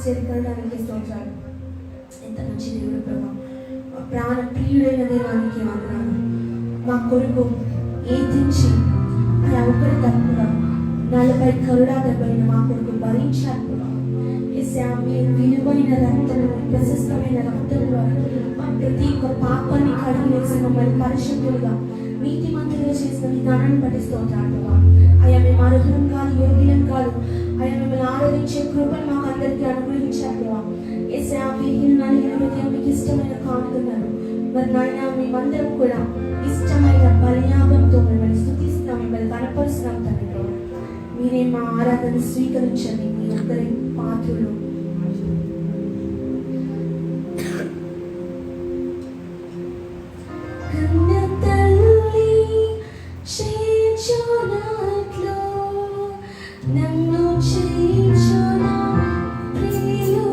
ఆశ్చర్యకరడానికి స్తోత్రాలు. ఎంత మంచి దేవుడు ప్రభా, ప్రాణ ప్రియుడైన దేవానికి వందనాలు. మా కొరకు ఏదించి అలా ఒకరి తప్పుగా 40 కరుడా దెబ్బలను మా కొరకు భరించారు ప్రభా. మీరు విలువైన రక్తము, ప్రశస్తమైన రక్తంలో మా ప్రతి ఒక్క పాపాన్ని కడిగి వేసి మమ్మల్ని పరిశుద్ధులుగా నీతిమంతులుగా చేసిన విధానాన్ని బట్టి స్తోత్రాలు ప్రభా. అయ్యా మేము అర్హులం కాదు, యోగ్యులం కాదు. అయ్యా మిమ్మల్ని ఆరాధించే కృపను మాకు అందరికీ అనుగ్రహించారు ప్రభా. యేసయ్యా వీరిని నలిగిన హృదయం మీకు ఇష్టమైన కానుతున్నారు. మరి నాయన మేమందరం కూడా ఇష్టమైన బలియాగంతో మిమ్మల్ని స్తుతిస్తున్నాం, మిమ్మల్ని కనపరుస్తున్నాం తండ్రి ప్రభా. మీరే మా ఆరాధన స్వీకరించండి. మీ ఒక్కరి పాత్రలు నన్ను చేయించునా ప్రియుడు.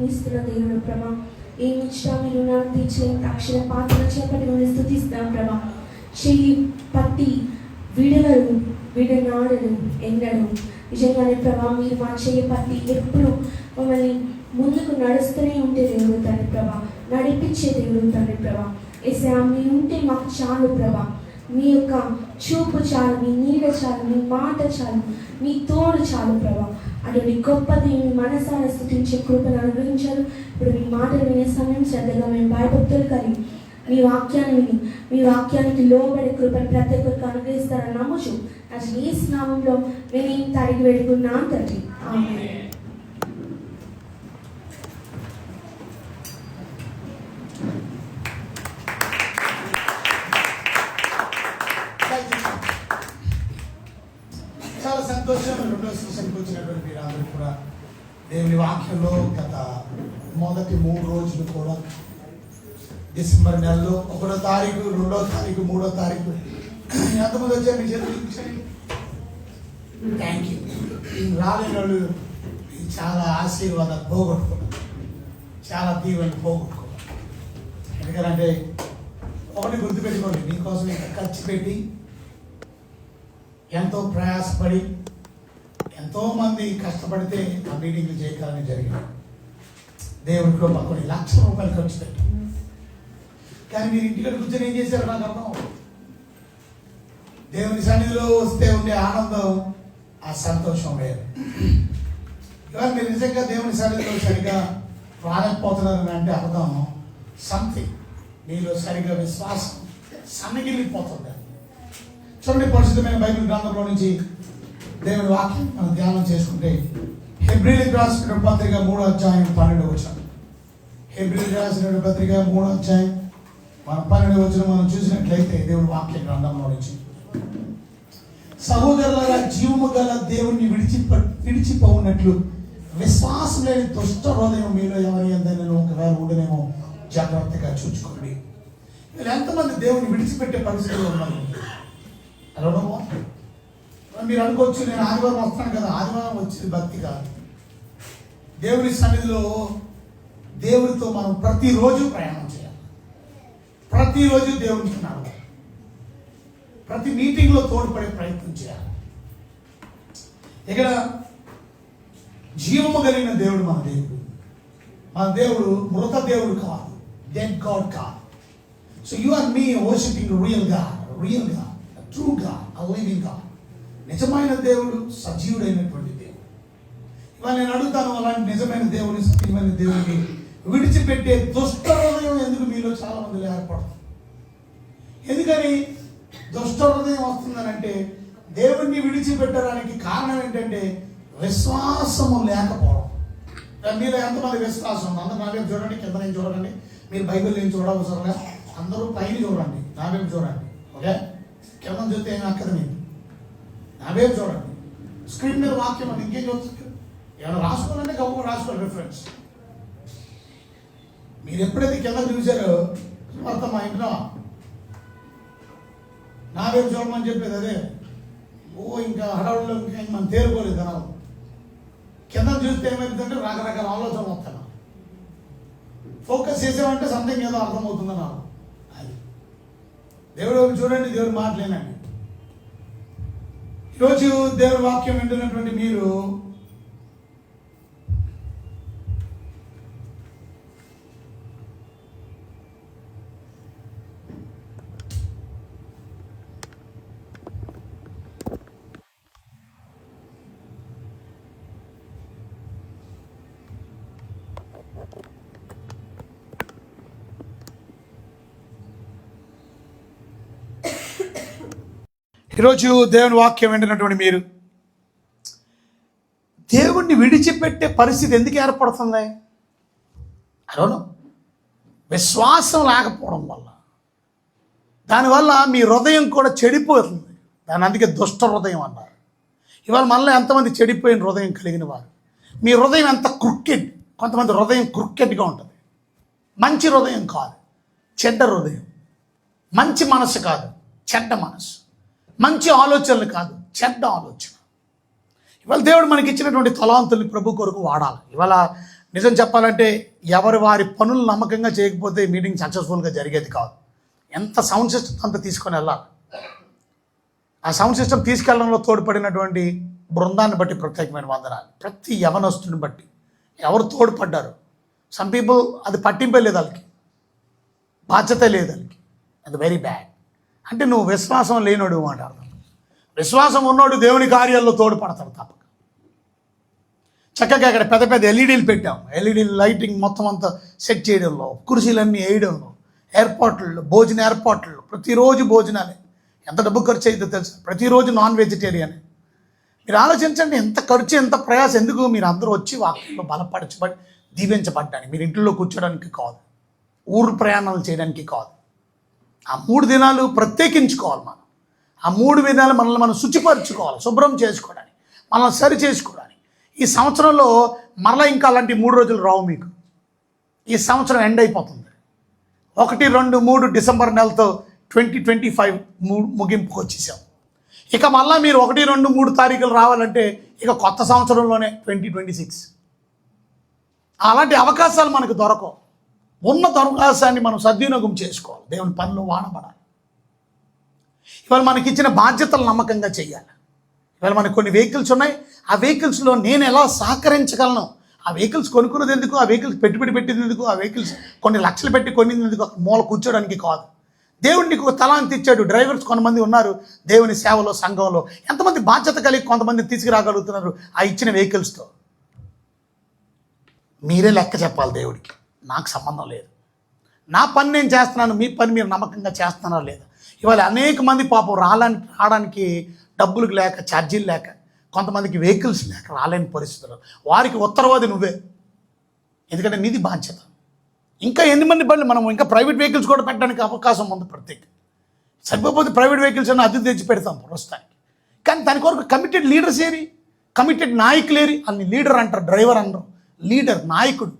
ప్రేమిస్తున్న దేవుడు ప్రభా. ఏమి ఇచ్చినా మీరు రుణాన్ని తీర్చేయండి. అక్షర పాత్ర చేపట్టి మేము స్థుతిస్తాం ప్రభా. చెయ్యి పట్టి విడనాడను ఎన్నడు. నిజంగానే ప్రభా, మీరు మా చెయ్యి పట్టి ఎప్పుడు మమ్మల్ని ముందుకు నడుస్తూనే ఉంటే దేవుడు తండ్రి ప్రభా, నడిపించే దేవుడు తండ్రి ప్రభా. యేసయ్యా, మీరు ఉంటే మాకు చాలు ప్రభా. మీ యొక్క చూపు చాలు, మీ నీడ చాలు, మీ మాట చాలు, మీ తోడు చాలు ప్రభా. అటువంటి గొప్ప దేవుని మనసారా స్తుతించే కృపను అనుగ్రహించారు. ఇప్పుడు మీ మాటలు వినే సమయం శ్రద్ధగా మేము భయభక్తులు కలిగి మీ వాక్యాన్ని విని మీ వాక్యానికి లోబడే కృపను ప్రతి ఒక్కరికి అనుగ్రహిస్తారని నమ్ముచు అసలు ఈ స్నామంలో నేను ఏం తరిగి వేడుకున్నాను తండ్రి. ఆమేన్. చాలా సంతోషం. రెండో సెషన్కి వచ్చినటువంటి మీరందరూ కూడా దేవుని వాక్యంలో గత మొదటి 3 రోజులు కూడా డిసెంబర్ నెలలో 1వ తారీఖు, 2వ తారీఖు, 3వ తారీఖు ఎంతమంది వచ్చారు మీ చేతులు? Thank you. రాలేని వాళ్ళు చాలా ఆశీర్వాదాలు పోగొట్టుకున్నారు, చాలా దీవెనలు పోగొట్టుకున్నారు. ఎందుకంటే ఒకటి గుర్తుపెట్టుకోండి, మీకోసం ఇంత ఖర్చు పెట్టి ఎంతో ప్రయాసపడి ఎంతోమంది కష్టపడితే ఆ మీటింగ్లు చేయకాలని జరిగింది. దేవుడిలో కొన్ని లక్షల రూపాయలు ఖర్చు పెట్టి, కానీ మీరు ఇంటికి కూర్చొని ఏం చేశారు నాకు అర్థం. దేవుని సన్నిధిలో వస్తే ఉండే ఆనందం, ఆ సంతోషం వేరు. ఇవాళ మీరు నిజంగా దేవుని సన్నిధిలో సరిగా రాలేకపోతున్నారని అంటే అర్థం సంథింగ్ మీలో సరిగా విశ్వాసం సన్నగిల్లిపోతుంది. చూడండి, పరిశుద్ధమైన బైబిల్ గ్రంథంలో నుంచి దేవుని వాక్యం మనం ధ్యానం చేసుకుంటే హెబ్రీయులకు రాసిన పత్రిక 3వ అధ్యాయం 12వ వచనం. హెబ్రీయులకు రాసిన పత్రిక 3వ అధ్యాయం 12వ వచనం మనం చూసినట్లయితే దేవుని వాక్య గ్రంథంలో నుంచి, సహోదరులారా, జీవము గల దేవుణ్ణి విడిచిపోవునట్లు విశ్వాసం లేని దుష్ట హృదయం మీలో ఎవరి ఎందైనా ఒకవేళ ఉండనేమో జాగ్రత్తగా చూసుకోండి. వీళ్ళు ఎంతమంది దేవుని విడిచిపెట్టే పరిస్థితుల్లో ఉన్నారు? మీరు అనుకోవచ్చు, నేను ఆదివారం వస్తాను కదా, ఆదివారం వచ్చింది భక్తి కాదు. దేవుని సన్నిధిలో దేవుడితో మనం ప్రతిరోజు ప్రయాణం చేయాలి, ప్రతిరోజు దేవునికి నడవాలి, ప్రతి మీటింగ్లో తోడ్పడే ప్రయత్నం చేయాలి. ఇక్కడ జీవము కలిగిన దేవుడు మన దేవుడు. మన దేవుడు మృత దేవుడు కాదు, డెడ్ గాడ్ కాదు. సో యు ఆర్ మీ worshipping real God, true God, a living God. నిజమైన దేవుడు, సజీవుడైనటువంటి దేవుడు. ఇవాళ నేను అడుగుతాను, అలాంటి నిజమైన దేవుని, సత్యమైన దేవుడిని విడిచిపెట్టే దుష్ట హృదయం ఎందుకు మీలో చాలా మంది ఏర్పడుతుంది? ఎందుకని దుష్ట హృదయం వస్తుందని అంటే, దేవుణ్ణి విడిచిపెట్టడానికి కారణం ఏంటంటే విశ్వాసము లేకపోవడం. మీరు ఎంతమంది విశ్వాసం ఉంది? అందరూ నా వైపు చూడండి, కింద నేను చూడండి. మీరు బైబిల్ నేను చూడవసరం లేదు, అందరూ పైన చూడండి, నా వైపు చూడండి. ఓకే, కింద చూస్తే ఏమి అక్కద మీకు, నా వైపు చూడండి. స్క్రీన్ మీద వాక్యం అని ఇంకేం చూస్తుంది? ఏమైనా రాసుకోవాలంటే గొప్ప రాసుకోవాలి రిఫరెన్స్. మీరు ఎప్పుడైతే కింద చూసారో మొత్తం మా ఇంట్లో నా వైపు చూడమని చెప్పేది అదే. ఇంకా హడావుల్లో ఇంకా మనం తేరుకోలేదు జనాలు. కింద చూస్తే ఏమైందంటే రకరకాల ఆలోచనలు వస్తాను. ఫోకస్ చేసామంటే సంథింగ్ ఏదో అర్థమవుతుంది నాకు. అది దేవుడు చూడండి, దేవుడు మాటలేనండి. ఈరోజు దేవుడి వాక్యం వింటున్నటువంటి మీరు ఈరోజు దేవుని వాక్యం వింటున్నటువంటి మీరు దేవుణ్ణి విడిచిపెట్టే పరిస్థితి ఎందుకు ఏర్పడుతుంది? అవును, విశ్వాసం లేకపోవడం వల్ల. దానివల్ల మీ హృదయం కూడా చెడిపోతుంది. దాని అందుకే దుష్ట హృదయం అన్నారు. ఇవాళ మనలో ఎంతమంది చెడిపోయిన హృదయం కలిగిన వారు? మీ హృదయం ఎంత క్రుక్కెడ్. కొంతమంది హృదయం క్రుక్కెడ్గా ఉంటుంది. మంచి హృదయం కాదు, చెడ్డ హృదయం. మంచి మనసు కాదు, చెడ్డ మనసు. మంచి ఆలోచనలు కాదు, చెడ్డ ఆలోచన. ఇవాళ దేవుడు మనకి ఇచ్చినటువంటి తలాంతుల్ని ప్రభు కొరకు వాడాలి. ఇవాళ నిజం చెప్పాలంటే ఎవరి వారి పనులు నమ్మకంగా చేయకపోతే మీటింగ్ సక్సెస్ఫుల్గా జరిగేది కాదు. ఎంత సౌండ్ సిస్టమ్ అంతా తీసుకొని వెళ్ళాలి. ఆ సౌండ్ సిస్టమ్ తీసుకెళ్లడంలో తోడ్పడినటువంటి బృందాన్ని బట్టి ప్రత్యేకమైన వందనాలు. ప్రతి యవనస్తుని బట్టి ఎవరు తోడ్పడ్డారు. సమ్ పీపుల్ అది పట్టింపే లేదు, వాళ్ళకి బాధ్యత లేదు, వాళ్ళకి అది వెరీ బ్యాడ్. అంటే నువ్వు విశ్వాసం లేనోడు మాట అర్థం. విశ్వాసం ఉన్నోడు దేవుని కార్యాల్లో తోడ్పడతాడు తప్పక. చక్కగా అక్కడ పెద్ద పెద్ద ఎల్ఈడీలు పెట్టాం. ఎల్ఈడీ లైటింగ్ మొత్తం అంతా సెట్ చేయడంలో, కుర్చీలన్నీ వేయడంలో, ఏర్పాట్లలో, భోజన ఏర్పాట్లలో, ప్రతిరోజు భోజనాలే. ఎంత డబ్బు ఖర్చు అయిందో తెలుసు. ప్రతిరోజు నాన్ వెజిటేరియన్. మీరు ఆలోచించండి, ఎంత ఖర్చు, ఎంత ప్రయాసం. ఎందుకు? మీరు అందరూ వచ్చి వాక్యంలో బలపరచబడి దీవించబడ్డానికి, మీరు ఇంట్లో కూర్చోడానికి కాదు, ఊరు ప్రయాణాలు చేయడానికి కాదు. ఆ 3 దినాలు ప్రత్యేకించుకోవాలి మనం. ఆ 3 దినాలు మనల్ని మనం శుచిపరచుకోవాలి, శుభ్రం చేసుకోవడానికి, మనల్ని సరి చేసుకోవడానికి. ఈ సంవత్సరంలో మరలా ఇంకా అలాంటి 3 రోజులు రావు మీకు. ఈ సంవత్సరం ఎండ్ అయిపోతుంది. 1, 2, 3 డిసెంబర్ నెలతో 2025 ముగింపుకు వచ్చేసాం. ఇక మళ్ళీ మీరు 1, 2, 3 తారీఖులు రావాలంటే ఇక కొత్త సంవత్సరంలోనే 2026. అలాంటి అవకాశాలు మనకు దొరకవు. ఉన్న అవకాశాన్ని మనం సద్వినియోగం చేసుకోవాలి. దేవుని పనులు వాడబడాలి. ఇవాళ మనకి ఇచ్చిన బాధ్యతలు నమ్మకంగా చేయాలి. ఇవాళ మనకు కొన్ని వెహికల్స్ ఉన్నాయి. ఆ వెహికల్స్లో నేను ఎలా సహకరించగలను? ఆ వెహికల్స్ కొనుక్కున్నది ఎందుకు? ఆ వెహికల్స్ పెట్టుబడి పెట్టింది ఎందుకు? ఆ వెహికల్స్ కొన్ని లక్షలు పెట్టి కొనింది ఎందుకు? మూల కూర్చోడానికి కాదు. దేవుడు నీకు ఒక తలాంతి ఇచ్చాడు. డ్రైవర్స్ కొంతమంది ఉన్నారు దేవుని సేవలో, సంఘంలో. ఎంతమంది బాధ్యత కలిగి కొంతమంది తీసుకురాగలుగుతున్నారు ఆ ఇచ్చిన వెహికల్స్తో? మీరే లెక్క చెప్పాలి దేవుడికి. నాకు సంబంధం లేదు. నా పని నేను చేస్తున్నాను, మీ పని మీరు నమ్మకంగా చేస్తున్నారా లేదా? ఇవాళ అనేక మంది పాపం రావడానికి డబ్బులకు లేక, ఛార్జీలు లేక, కొంతమందికి వెహికల్స్ లేక రాలేని పరిస్థితులు. వారికి ఉత్తరవాది నువ్వే. ఎందుకంటే నీది బాధ్యత. ఇంకా 8 మంది బళ్ళు మనం ఇంకా ప్రైవేట్ వెహికల్స్ కూడా పెట్టడానికి అవకాశం ఉంది. ప్రత్యేక సరిపోతే ప్రైవేట్ వెహికల్స్ అన్న అద్దె తెచ్చి పెడతాం ప్రస్తుతానికి. కానీ దాని కొరకు కమిటెడ్ లీడర్స్ ఏరి, కమిటెడ్ నాయకులేరి. అన్ని లీడర్ అంటారు, డ్రైవర్ అనరు. లీడర్, నాయకుడు.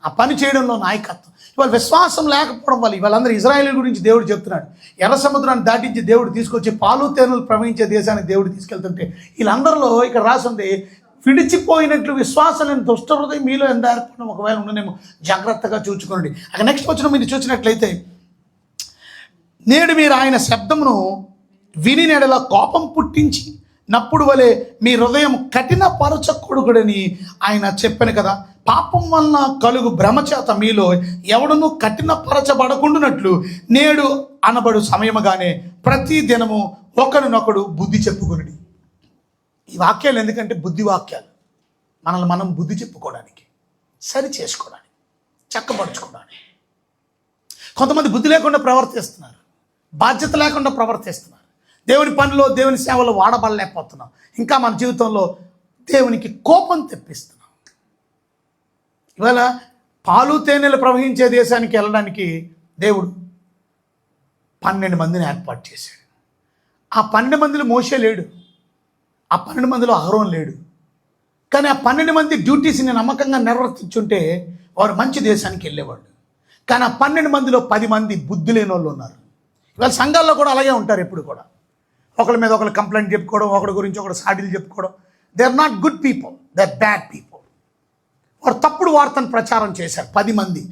ఆ పని చేయడంలో నాయకత్వం. ఇవాళ విశ్వాసం లేకపోవడం వల్ల ఇవాళందరూ ఇజ్రాయేల్ గురించి దేవుడు చెప్తున్నాడు. ఎర్ర సముద్రాన్ని దాటించి దేవుడు తీసుకొచ్చి పాలు తేనెలు ప్రవహించే దేశానికి దేవుడు తీసుకెళ్తుంటే వీళ్ళందరిలో ఇక్కడ రాసింది, విడిచిపోయినట్లు విశ్వాసం లేని దుష్ట హృదయం మీలో ఎంత ఏర్పడడం ఒకవేళ ఉండనేమో, జాగ్రత్తగా చూచుకోండి. అక్కడ నెక్స్ట్ వచ్చిన మీరు చూసినట్లయితే, నేడు మీరు ఆయన శబ్దమును విని నెడల కోపం పుట్టించి నప్పుడు వలె మీ హృదయం కఠినపరచకూడదని ఆయన చెప్పాను కదా. పాపం వలన కలుగు భ్రమ చేత మీలో ఎవడనూ కఠినపరచబడకుండానట్లు నేడు అనబడు సమయముగానే ప్రతి దినము ఒకరినొకడు బుద్ధి చెప్పుకొనుడి. ఈ వాక్యాలు ఎందుకంటే బుద్ధి వాక్యాలు. మనల్ని మనం బుద్ధి చెప్పుకోవడానికి, సరి చేసుకోవడానికి, చక్కపరుచుకోవడానికి. కొంతమంది బుద్ధి లేకుండా ప్రవర్తిస్తున్నారు, బాధ్యత లేకుండా ప్రవర్తిస్తున్నారు. దేవుని పనిలో, దేవుని సేవలో వాడబడలేకపోతున్నాం. ఇంకా మన జీవితంలో దేవునికి కోపం తెప్పిస్తున్నాం. ఇవాళ పాలు తేనెలు ప్రవహించే దేశానికి వెళ్ళడానికి దేవుడు 12 మందిని ఏర్పాటు చేశాడు. ఆ 12 మందిలో మోషే లేడు, ఆ 12 మందిలో అహరోన్ లేడు. కానీ ఆ 12 మంది డ్యూటీస్ని నమ్మకంగా నిర్వర్తించుంటే వారు మంచి దేశానికి వెళ్ళేవాళ్ళు. కానీ ఆ 12 మందిలో 10 మంది బుద్ధి లేని వాళ్ళు ఉన్నారు. ఇవాళ సంఘాల్లో కూడా అలాగే ఉంటారు. ఎప్పుడు కూడా ఒకరి మీద ఒకరు కంప్లైంట్ చెప్పుకోవడం, ఒకరి గురించి ఒకరు సాటిలు చెప్పుకోవడం. They are not good people, they are bad people. వారు తప్పుడు వార్తను ప్రచారం చేశారు. 10 మంది,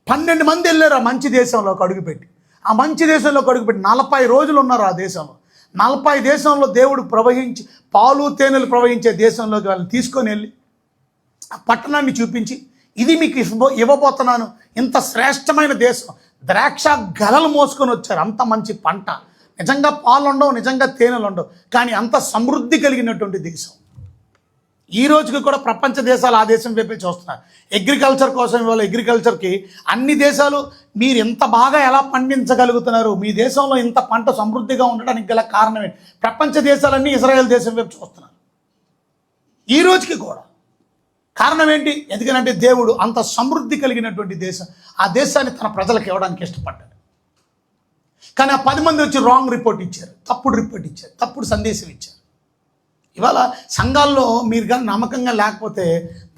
12 మంది వెళ్ళారు ఆ మంచి దేశంలోకి అడుగుపెట్టి. ఆ మంచి దేశంలోకి అడుగుపెట్టి 40 రోజులు ఉన్నారు ఆ దేశంలో. 40 దేశంలో దేవుడు ప్రవహించి పాలు తేనెలు ప్రవహించే దేశంలోకి వాళ్ళని తీసుకొని వెళ్ళి ఆ పట్టణాన్ని చూపించి, ఇది మీకు ఇవ్వబోతున్నాను, ఇంత శ్రేష్టమైన దేశం, ద్రాక్ష గలలు మోసుకొని వచ్చారు. అంత మంచి పంట, నిజంగా పాలు ఉండవు, నిజంగా తేనెలు ఉండవు, కానీ అంత సమృద్ధి కలిగినటువంటి దేశం. ఈ రోజుకి కూడా ప్రపంచ దేశాలు ఆ దేశం వైపే చూస్తున్నారు. అగ్రికల్చర్ కోసం ఇవాళ అగ్రికల్చర్కి అన్ని దేశాలు మీరు ఎంత బాగా ఎలా పండించగలుగుతున్నారు, మీ దేశంలో ఇంత పంట సమృద్ధిగా ఉండడానికి గల కారణం ఏంటి? ప్రపంచ దేశాలన్నీ ఇజ్రాయెల్ దేశం వైపు చూస్తున్నారు ఈ రోజుకి కూడా. కారణం ఏంటి? ఎందుకంటే దేవుడు అంత సమృద్ధి కలిగినటువంటి దేశం, ఆ దేశాన్ని తన ప్రజలకు ఇవ్వడానికి ఇష్టపడ్డాడు. కానీ ఆ 10 మంది వచ్చి రాంగ్ రిపోర్ట్ ఇచ్చారు, తప్పుడు రిపోర్ట్ ఇచ్చారు, తప్పుడు సందేశం ఇచ్చారు. ఇవాళ సంఘాల్లో మీరు కానీ నమ్మకంగా లేకపోతే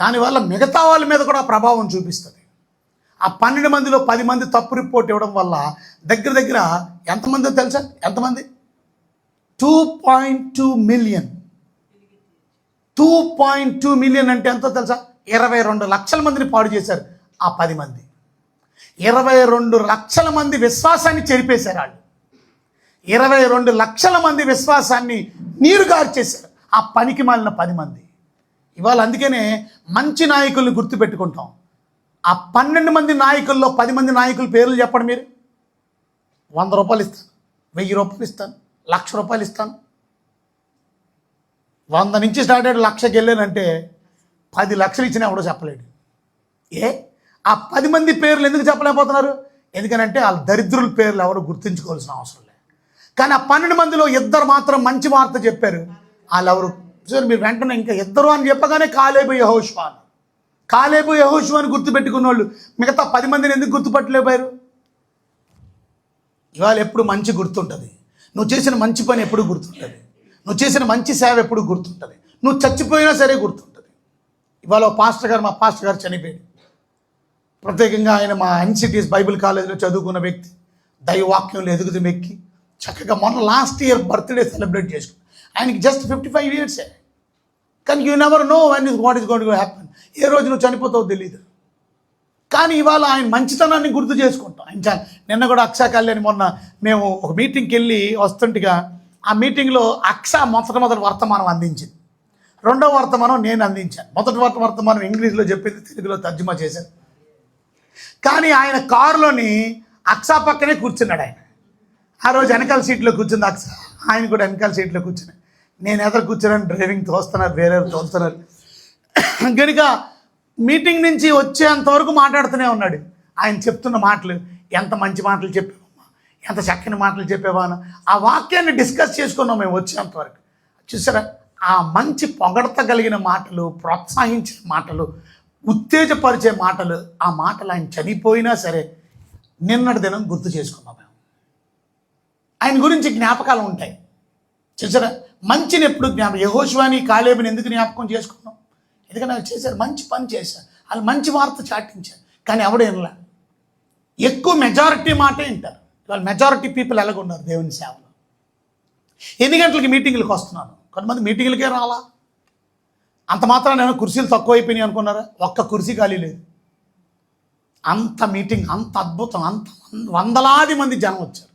దానివల్ల మిగతా వాళ్ళ మీద కూడా ప్రభావం చూపిస్తుంది. ఆ 12 మందిలో 10 మంది తప్పు రిపోర్ట్ ఇవ్వడం వల్ల దగ్గర దగ్గర ఎంతమందో తెలుసా? ఎంతమంది? 2.2 మిలియన్. 2.2 మిలియన్ అంటే ఎంతో తెలుసా? 22 లక్షల మందిని పాడు చేశారు ఆ 10 మంది. 22 లక్షల మంది విశ్వాసాన్ని చెరిపేశారు వాళ్ళు. 22 లక్షల మంది విశ్వాసాన్ని నీరు గార్చేశారు ఆ పనికి మాలిన 10 మంది. ఇవాళ అందుకనే మంచి నాయకుల్ని గుర్తుపెట్టుకుంటాం. ఆ 12 మంది నాయకుల్లో 10 మంది నాయకుల పేర్లు చెప్పండి మీరు. 100 రూపాయలు ఇస్తాను, 1000 రూపాయలు ఇస్తాను, 1,00,000 రూపాయలు ఇస్తాను. 100 నుంచి స్టార్ట్ అయ్యాడు 1,00,000కి వెళ్ళానంటే 10 లక్షలు ఇచ్చినా ఎవడో చెప్పలేడు. ఆ 10 మంది పేర్లు ఎందుకు చెప్పలేకపోతున్నారు? ఎందుకనంటే వాళ్ళ దరిద్రుల పేర్లు ఎవరు గుర్తుంచుకోవాల్సిన అవసరం లేదు. కానీ ఆ 12 మందిలో 2 మాత్రం మంచి వార్త చెప్పారు. వాళ్ళు ఎవరు సార్? మీరు వెంటనే ఇంకా 2 అని చెప్పగానే కాలేబు యెహోషువ. కాలేబు యెహోషువ అని గుర్తుపెట్టుకున్న వాళ్ళు మిగతా 10 మందిని ఎందుకు గుర్తుపట్టలేపారు? ఇవాళ ఎప్పుడు మంచి గుర్తుంటుంది. నువ్వు చేసిన మంచి పని ఎప్పుడు గుర్తుంటుంది. నువ్వు చేసిన మంచి సేవ ఎప్పుడు గుర్తుంటుంది. నువ్వు చచ్చిపోయినా సరే గుర్తుంటుంది. ఇవాళ మా పాస్టర్ గారు చనిపోయాడు. ప్రత్యేకంగా ఆయన మా ఎన్సిటీస్ బైబిల్ కాలేజీలో చదువుకున్న వ్యక్తి, దైవవాక్యంలో ఎదుగుతున్న వ్యక్తి. చక్కగా మొన్న లాస్ట్ ఇయర్ బర్త్డే సెలబ్రేట్ చేసుకున్నాడు. ఆయనకి జస్ట్ 55 ఇయర్సే. కానీ you never know what is going to happen. ఏ రోజు నువ్వు చనిపోతావో తెలియదు. కానీ ఇవాళ ఆయన మంచితనాన్ని గుర్తు చేసుకుంటాం. ఆయన నిన్న కూడా అక్షా కళ్యాణి మొన్న మేము ఒక మీటింగ్కి వెళ్ళి వస్తుండగా ఆ మీటింగ్లో అక్ష మొదటి వర్తమానం అందించింది. 2వ వర్తమానం నేను అందించాను. మొదటి వర్తమానం ఇంగ్లీష్లో చెప్పింది, తెలుగులో తర్జుమా చేశాను. కానీ ఆయన కారులోని అక్ష పక్కనే కూర్చున్నాడు. ఆయన ఆ రోజు వెనకాల సీట్లో కూర్చుంది అక్ష, ఆయన కూడా వెనకాల సీట్లో కూర్చున్నాడు. నేను ఎదురు కూర్చున్నాను, డ్రైవింగ్ తోస్తున్నారు, వేరే తోస్తున్నారు. కనుక మీటింగ్ నుంచి వచ్చేంతవరకు మాట్లాడుతూనే ఉన్నాడు. ఆయన చెప్తున్న మాటలు, ఎంత మంచి మాటలు చెప్పావమ్మా, ఎంత చక్కని మాటలు చెప్పావా, ఆ వాక్యాన్ని డిస్కస్ చేసుకున్నాం మేము వచ్చేంతవరకు. చూసారా, ఆ మంచి పొగడతగలిగిన మాటలు, ప్రోత్సహించిన మాటలు, ఉత్తేజపరిచే మాటలు, ఆ మాటలు ఆయన చనిపోయినా సరే నిన్నటి దినం గుర్తు చేసుకున్నాం మేము. ఆయన గురించి జ్ఞాపకాలు ఉంటాయి. చూసారా, మంచిని ఎప్పుడు యెహోషువని కాలేబుని ఎందుకు జ్ఞాపకం చేసుకున్నాం? ఎందుకంటే వాళ్ళు చేశారు, మంచి పని చేశారు, వాళ్ళు మంచి వార్త చాటించారు. కానీ ఎవడేనలా ఎక్కువ మెజారిటీ మాటే వింటారు. వాళ్ళు మెజారిటీ పీపుల్ ఎలాగున్నారు దేవుని సేవలో. ఎన్ని గంటలకి మీటింగులకు వస్తున్నాను? కొంతమంది మీటింగులకే రాలా. అంత మాత్రం నేను కుర్చీలు తక్కువైపోయినాయి అనుకున్నారా? ఒక్క కుర్చీ ఖాళీ లేదు. అంత మీటింగ్, అంత అద్భుతం, అంత వందలాది మంది జనం వచ్చారు.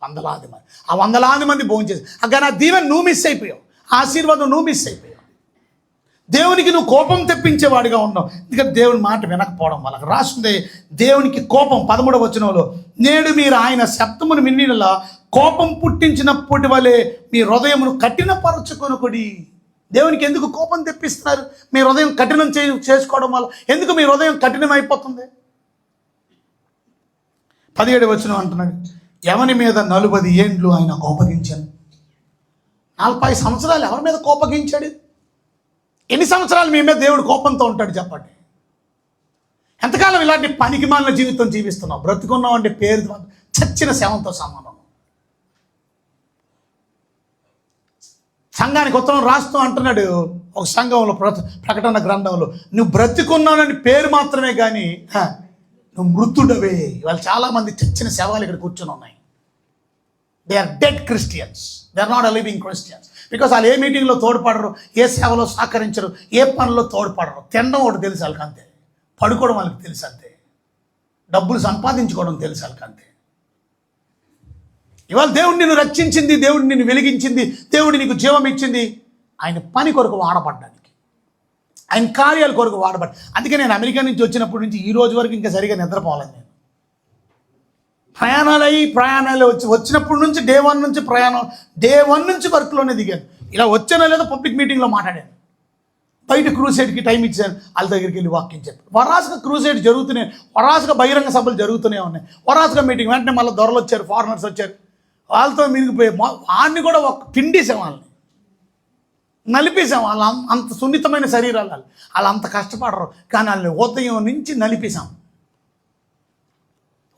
వందలాది మంది, ఆ వందలాది మంది భోజనం చేశారు. కానీ ఆ దీవెన నువ్వు మిస్ అయిపోయావు, ఆశీర్వాదం నువ్వు మిస్ అయిపోయావు. దేవునికి నువ్వు కోపం తెప్పించేవాడిగా ఉన్నావు. ఎందుకంటే దేవుని మాట వినకపోవడం వల్ల. రాసిందే దేవునికి కోపం 13వ వచనంలో, నేడు మీరు ఆయన శబ్దమును వినిలా కోపం పుట్టించినప్పటి వలె మీ హృదయమును కఠినపరచుకొనుకొడి. దేవునికి ఎందుకు కోపం తెప్పిస్తున్నారు? మీ హృదయం కఠినం చేసుకోవడం వల్ల. ఎందుకు మీ హృదయం కఠినమైపోతుంది? 17వ వచనం అంటున్నాడు, ఎవని మీద 40 ఏండ్లు ఆయన కోపగించాను. 40 సంవత్సరాలు ఎవరి మీద కోపగించాడు? ఎన్ని సంవత్సరాలు మీ మీద దేవుడు కోపంతో ఉంటాడు చెప్పండి? ఎంతకాలం ఇలాంటి పనికిమాలిన జీవితం జీవిస్తున్నావు? బ్రతుకున్నావు అంటే పేరు చచ్చిన శవంతో సమానం. సంఘానికి ఉత్తరం రాస్తూ అంటున్నాడు ఒక సంఘంలో, ప్రకటన గ్రంథంలో, నువ్వు బ్రతుకున్నానని పేరు మాత్రమే కానీ నువ్వు మృతుడవే. ఇవాళ చాలామంది చచ్చిన శవాలు ఇక్కడ కూర్చొని ఉన్నాయి. They are dead Christians, they are not a living Christians. Because వాళ్ళు ఏ మీటింగ్లో తోడ్పడరు, ఏ సేవలో సహకరించరు, ఏ పనిలో తోడ్పడరు. తినడం ఒకటి తెలుసు వాళ్ళకి అంతే, పడుకోవడం వాళ్ళకి తెలుసు అంతే, డబ్బులు సంపాదించుకోవడం తెలుసు వాళ్ళకి అంతే. ఇవాళ దేవుడు నిన్ను రక్షించింది, దేవుడు నిన్ను వెలిగించింది, దేవుడు నీకు జీవం ఇచ్చింది ఆయన పని కొరకు వాడబడ్డానికి, ఆయన కార్యాల కొరకు వాడబడ్డా. అందుకే నేను అమెరికా నుంచి వచ్చినప్పటి నుంచి ఈ రోజు వరకు ఇంకా సరిగా నిద్రపోలేదు. నేను ప్రయాణాలు వచ్చినప్పటి నుంచి డే 1 నుంచి ప్రయాణం, డే 1 నుంచి వర్క్లోనే దిగాను. ఇలా వచ్చానో లేదో పబ్లిక్ మీటింగ్లో మాట్లాడాను. బయట క్రూసైడ్కి టైం ఇచ్చాను, వాళ్ళ దగ్గరికి వెళ్ళి వాక్యం చెప్పాను. వరాసుగా క్రూసైడ్ జరుగుతున్నాయి, వరాసుగా బహిరంగ సభలు జరుగుతూనే ఉన్నాయి. వరాసుగా మీటింగ్ వెంటనే మళ్ళీ దొరలు వచ్చారు, ఫారినర్స్ వచ్చారు, వాళ్ళతో మిగిలిపోయి వాడిని కూడా పిండేసాం, వాళ్ళని నలిపేసాం. వాళ్ళు అంత సున్నితమైన శరీరాలు, వాళ్ళు అంత కష్టపడరు. కానీ వాళ్ళని ఉదయం నుంచి నలిపేశాం.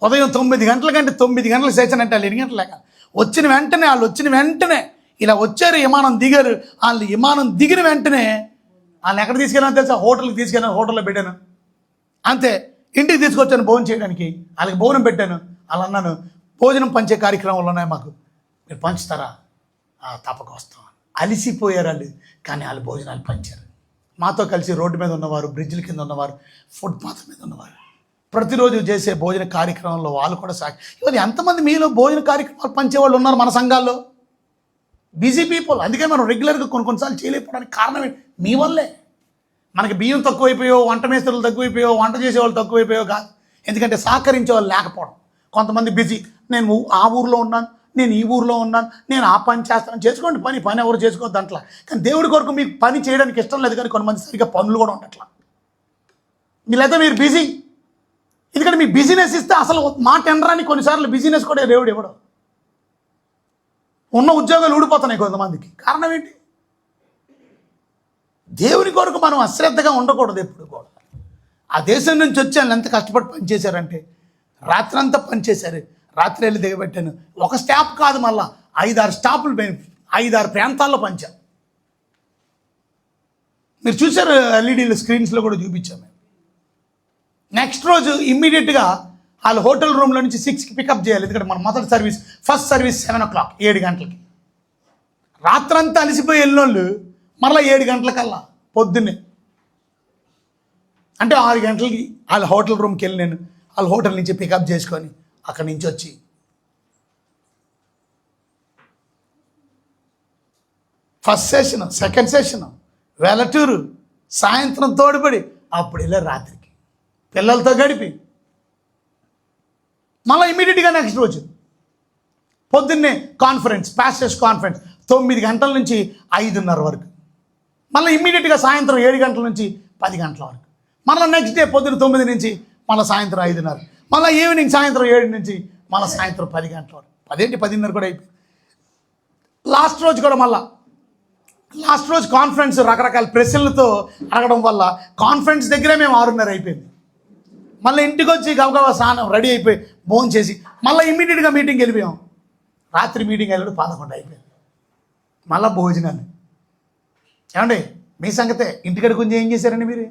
ఉదయం 9 గంటల కంటే 9 గంటలకు సెషన్ అంటే వాళ్ళు 8 గంటలు లేక వాళ్ళు వచ్చిన వెంటనే ఇలా వచ్చారు, విమానం దిగారు. వాళ్ళు విమానం దిగిన వెంటనే వాళ్ళని ఎక్కడ తీసుకెళ్ళాను తెలుసా? హోటల్కి తీసుకెళ్ళాను, హోటల్లో పెట్టాను అంతే. ఇంటికి తీసుకొచ్చాను భోజనం చేయడానికి, వాళ్ళకి భోజనం పెట్టాను. వాళ్ళు అన్నాను, భోజనం పంచే కార్యక్రమాలు ఉన్నాయి మాకు, మీరు పంచుతారా? తప్పక వస్తాం. అలిసిపోయారు వాళ్ళు, కానీ వాళ్ళు భోజనాలు పంచారు. మాతో కలిసి రోడ్డు మీద ఉన్నవారు, బ్రిడ్జిల కింద ఉన్నవారు, ఫుట్పాత్ మీద ఉన్నవారు, ప్రతిరోజు చేసే భోజన కార్యక్రమంలో వాళ్ళు కూడా ఇవాళ ఎంతమంది మీలో భోజన కార్యక్రమాలు పంచేవాళ్ళు ఉన్నారు మన సంఘాల్లో? Busy people. అందుకే మనం రెగ్యులర్గా కొన్నిసార్లు చేయలేకపోవడానికి కారణం ఏంటి? మీ వల్లే. మనకి బియ్యం తక్కువైపోయో, వంట మేస్త్రులు తక్కువైపోయో, వంట చేసేవాళ్ళు తక్కువైపోయో కాదు. ఎందుకంటే సహకరించే వాళ్ళు లేకపోవడం. కొంతమంది బిజీ, నేను ఆ ఊర్లో ఉన్నాను, నేను ఈ ఊర్లో ఉన్నాను, నేను ఆ పని చేస్తాను. చేసుకోండి పని ఎవరు చేసుకోవద్దు అంట్లా. కానీ దేవుడి కొరకు మీకు పని చేయడానికి ఇష్టం లేదు. కానీ కొంతమంది సరిగ్గా పనులు కూడా ఉండట్లా. లేదా మీరు బిజీ. ఎందుకంటే మీ బిజినెస్ ఇస్తే అసలు మాట ఎనరాని కొన్నిసార్లు బిజినెస్ కూడా దేవుడు ఇవ్వడం. ఉన్న ఉద్యోగాలు ఊడిపోతున్నాయి కొంతమందికి. కారణం ఏంటి? దేవుని కొరకు మనం అశ్రద్ధగా ఉండకూడదు ఎప్పుడు కూడా. ఆ దేశం నుంచి వచ్చి వాళ్ళు ఎంత కష్టపడి పనిచేశారంటే రాత్రంతా పనిచేశారు. రాత్రి వెళ్ళి దిగబెట్టాను. ఒక స్టాప్ కాదు, మళ్ళా 5-6 స్టాపులు 5-6 ప్రాంతాల్లో పంచాం. మీరు చూసారు, ఎల్ఈడీలు స్క్రీన్స్లో కూడా చూపించాము. నెక్స్ట్ రోజు ఇమ్మీడియట్గా వాళ్ళ హోటల్ రూమ్లో నుంచి 6కి పికప్ చేయాలి. ఎందుకంటే మన ఫస్ట్ సర్వీస్ 7 o'clock, 7 గంటలకి. రాత్రంతా అలసిపోయి వెళ్ళినోళ్ళు మరలా 7 గంటలకల్లా పొద్దున్నే, అంటే 6 గంటలకి వాళ్ళ హోటల్ రూమ్కి వెళ్ళి నేను వాళ్ళ హోటల్ నుంచి పికప్ చేసుకొని అక్కడి నుంచి వచ్చి first session, second session, Velaturu, సాయంత్రం తోడుపడి అప్పుడు వెళ్ళే రాత్రికి పిల్లలతో గడిపి మళ్ళీ ఇమీడియట్గా నెక్స్ట్ రోజు పొద్దున్నే కాన్ఫరెన్స్, పాస్టర్స్ కాన్ఫరెన్స్ 9 గంటల నుంచి 5:30 వరకు. మళ్ళీ ఇమ్మీడియట్గా సాయంత్రం 7 గంటల నుంచి 10 గంటల వరకు. మళ్ళీ నెక్స్ట్ డే పొద్దున్న 9 నుంచి మళ్ళీ సాయంత్రం 5:30. మళ్ళీ ఈవినింగ్ సాయంత్రం 7 నుంచి మళ్ళీ సాయంత్రం 10 గంటల వరకు. 10:30 కూడా అయిపోయింది. లాస్ట్ రోజు కూడా మళ్ళీ లాస్ట్ రోజు కాన్ఫరెన్స్ రకరకాల ప్రశ్నలతో అడగడం వల్ల కాన్ఫరెన్స్ దగ్గరే మేము 6:30 అయిపోయింది. మళ్ళీ ఇంటికి వచ్చి గబగబా స్నానం రెడీ అయిపోయి భోజనం చేసి మళ్ళీ ఇమ్మీడియట్గా మీటింగ్కి వెళ్ళిపోయాం. రాత్రి మీటింగ్ వెళ్ళాడు 11 అయిపోయింది. మళ్ళీ భోజనాలు. ఏమండి మీ సంగతే? ఇంటికడ కొంచెం ఏం చేశారండి మీరు?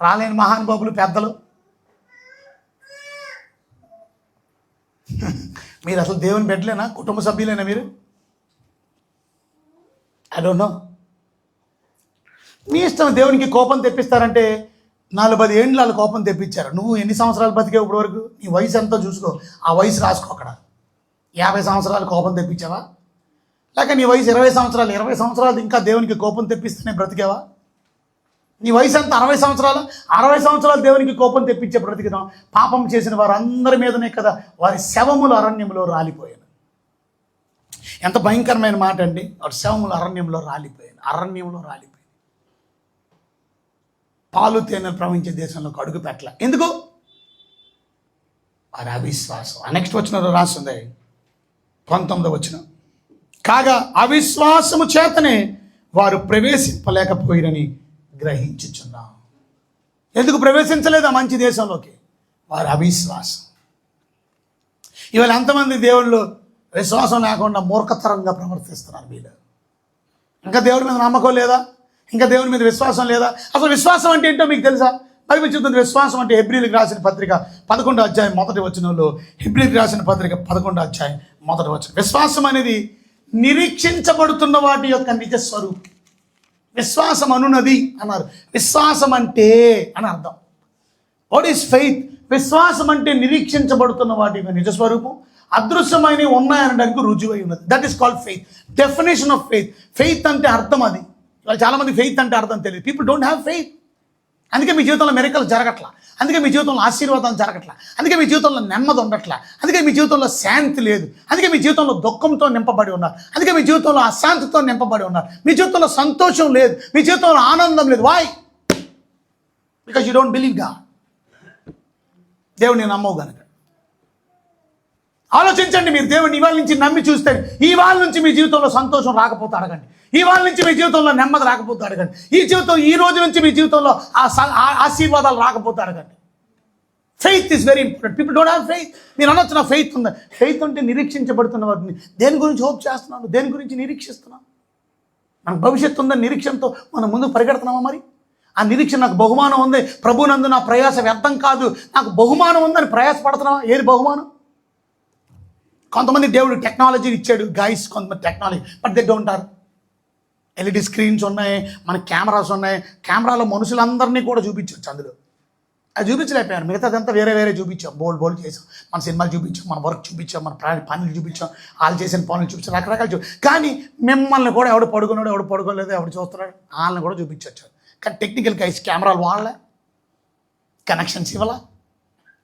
రాలేని మహానుభావులు పెద్దలు మీరు అసలు దేవుని బిడ్డలేనా? కుటుంబ సభ్యులేనా మీరు? I don't know. మీ ఇష్టం. దేవునికి కోపం తెప్పిస్తారంటే 40 ఏళ్ళు వాళ్ళు కోపం తెప్పించారు. నువ్వు ఎన్ని సంవత్సరాలు బతికావు ఇప్పటి వరకు? నీ వయసు ఎంతో చూసుకో, ఆ వయసు రాసుకో. అక్కడ 50 సంవత్సరాలు కోపం తెప్పించావా? లేక నీ వయసు 20 సంవత్సరాలు, 20 సంవత్సరాలు ఇంకా దేవునికి కోపం తెప్పిస్తేనే బ్రతికావా? నీ వయసు ఎంత? 60 సంవత్సరాలు. 60 సంవత్సరాలు దేవునికి కోపం తెప్పించే బ్రతికిదాం. పాపం చేసిన వారందరి మీదనే కదా వారి శవములు అరణ్యంలో రాలిపోయాను. ఎంత భయంకరమైన మాట అండి. వారి శవములు అరణ్యంలో రాలిపోయాను. అరణ్యంలో రాలిపోయాను. పాలు తేనెలు ప్రవహించే దేశంలోకి అడుగు పెట్టలే. ఎందుకు? వారి అవిశ్వాసం. నెక్స్ట్ వచ్చిన రాస్తుంది 19వ వచనం. కాగా అవిశ్వాసము చేతనే వారు ప్రవేశింపలేకపోయిరని గ్రహించుచున్నాం. ఎందుకు ప్రవేశించలేదా మంచి దేశంలోకి? వారి అవిశ్వాసం. ఇవాళ ఎంతమంది దేవుళ్ళు విశ్వాసం లేకుండా మూర్ఖతరంగా ప్రవర్తిస్తున్నారు. మీరు ఇంకా దేవుడి మీద నమ్మకం లేదా? ఇంకా దేవుని మీద విశ్వాసం లేదా? అసలు విశ్వాసం అంటే ఏంటో మీకు తెలుసా? బైబిల్ చెబుతుంది విశ్వాసం అంటే హెబ్రీయులకు రాసిన పత్రిక 11వ అధ్యాయం 1వ వచనంలో, హెబ్రీయులకు రాసిన పత్రిక 11వ అధ్యాయం 1వ వచనం, విశ్వాసం అనేది నిరీక్షించబడుతున్న వాటి యొక్క నిజ స్వరూపం. విశ్వాసం అనున్నది అన్నారు. విశ్వాసం అంటే అని అర్థం. What is faith? విశ్వాసం అంటే నిరీక్షించబడుతున్న వాటి యొక్క నిజ స్వరూపం, అదృశ్యమైనవి ఉన్నాయనడానికి రుజువై ఉన్నది. That is called faith. Definition of faith. Faith అంటే అర్థం అది. చాలామంది ఫెయిత్ అంటే అర్థం తెలియదు. People don't have faith. అందుకే మీ జీవితంలో మెరికలు జరగట్లా. అందుకే మీ జీవితంలో ఆశీర్వాదం జరగట్లా. అందుకే మీ జీవితంలో నెమ్మది ఉండట్లా. అందుకే మీ జీవితంలో శాంతి లేదు. అందుకే మీ జీవితంలో దుఃఖంతో నింపబడి ఉన్నారు. అందుకే మీ జీవితంలో అశాంతితో నింపబడి ఉన్నారు. మీ జీవితంలో సంతోషం లేదు. మీ జీవితంలో ఆనందం లేదు. Why? Because you don't believe God. దేవుడిని నమ్మవు కనుక. ఆలోచించండి. మీరు దేవుడిని ఇవాళ నుంచి నమ్మి చూస్తే, ఇవాళ నుంచి మీ జీవితంలో సంతోషం రాకపోతే అడగండి. ఇవాళ నుంచి మీ జీవితంలో నెమ్మది రాకపోతే అడగండి. ఈ రోజు నుంచి మీ జీవితంలో ఆశీర్వాదాలు రాకపోతే అడగండి. Faith is very important. People don't have faith. మీరు అనొచ్చు నా ఫెయిత్ ఉంది. ఫెయిత్ అంటే నిరీక్షించబడుతున్న వాటిని. దేని గురించి హోప్ చేస్తున్నాను? దేని గురించి నిరీక్షిస్తున్నాను? మనకు భవిష్యత్తు ఉందని నిరీక్షణతో మనం ముందుకు పరిగెడుతున్నామా? మరి ఆ నిరీక్షణ, నాకు బహుమానం ఉంది, ప్రభునందు నా ప్రయాస వ్యర్థం కాదు, నాకు బహుమానం ఉందని ప్రయాసపడుతున్నావా? ఏది బహుమానం? కొంతమంది దేవుడు టెక్నాలజీ ఇచ్చాడు. గైస్, కొంతమంది technology, but they don't are LED screens ఉన్నాయి, మన కెమెరాస్ ఉన్నాయి. కెమెరాలో మనుషులందరినీ కూడా చూపించవచ్చు. అందులో అది చూపించలేకపోయాను. మిగతాదంతా వేరే చూపించాం. బోల్డ్ చేసాం. మన సినిమాలు చూపించాం, మన వర్క్ చూపించాం, మన పనులు చూపించాం, వాళ్ళు చేసిన పనులు చూపించాం, రకరకాలు కానీ మిమ్మల్ని కూడా ఎవడు పడుకున్నాడు, ఎవడు పడుకోలేదు, ఎవడు చూస్తున్నాడు, వాళ్ళని కూడా చూపించవచ్చు. కానీ టెక్నికల్గా కెమెరాలు వాళ్ళే, కనెక్షన్స్ ఇవ్వాల.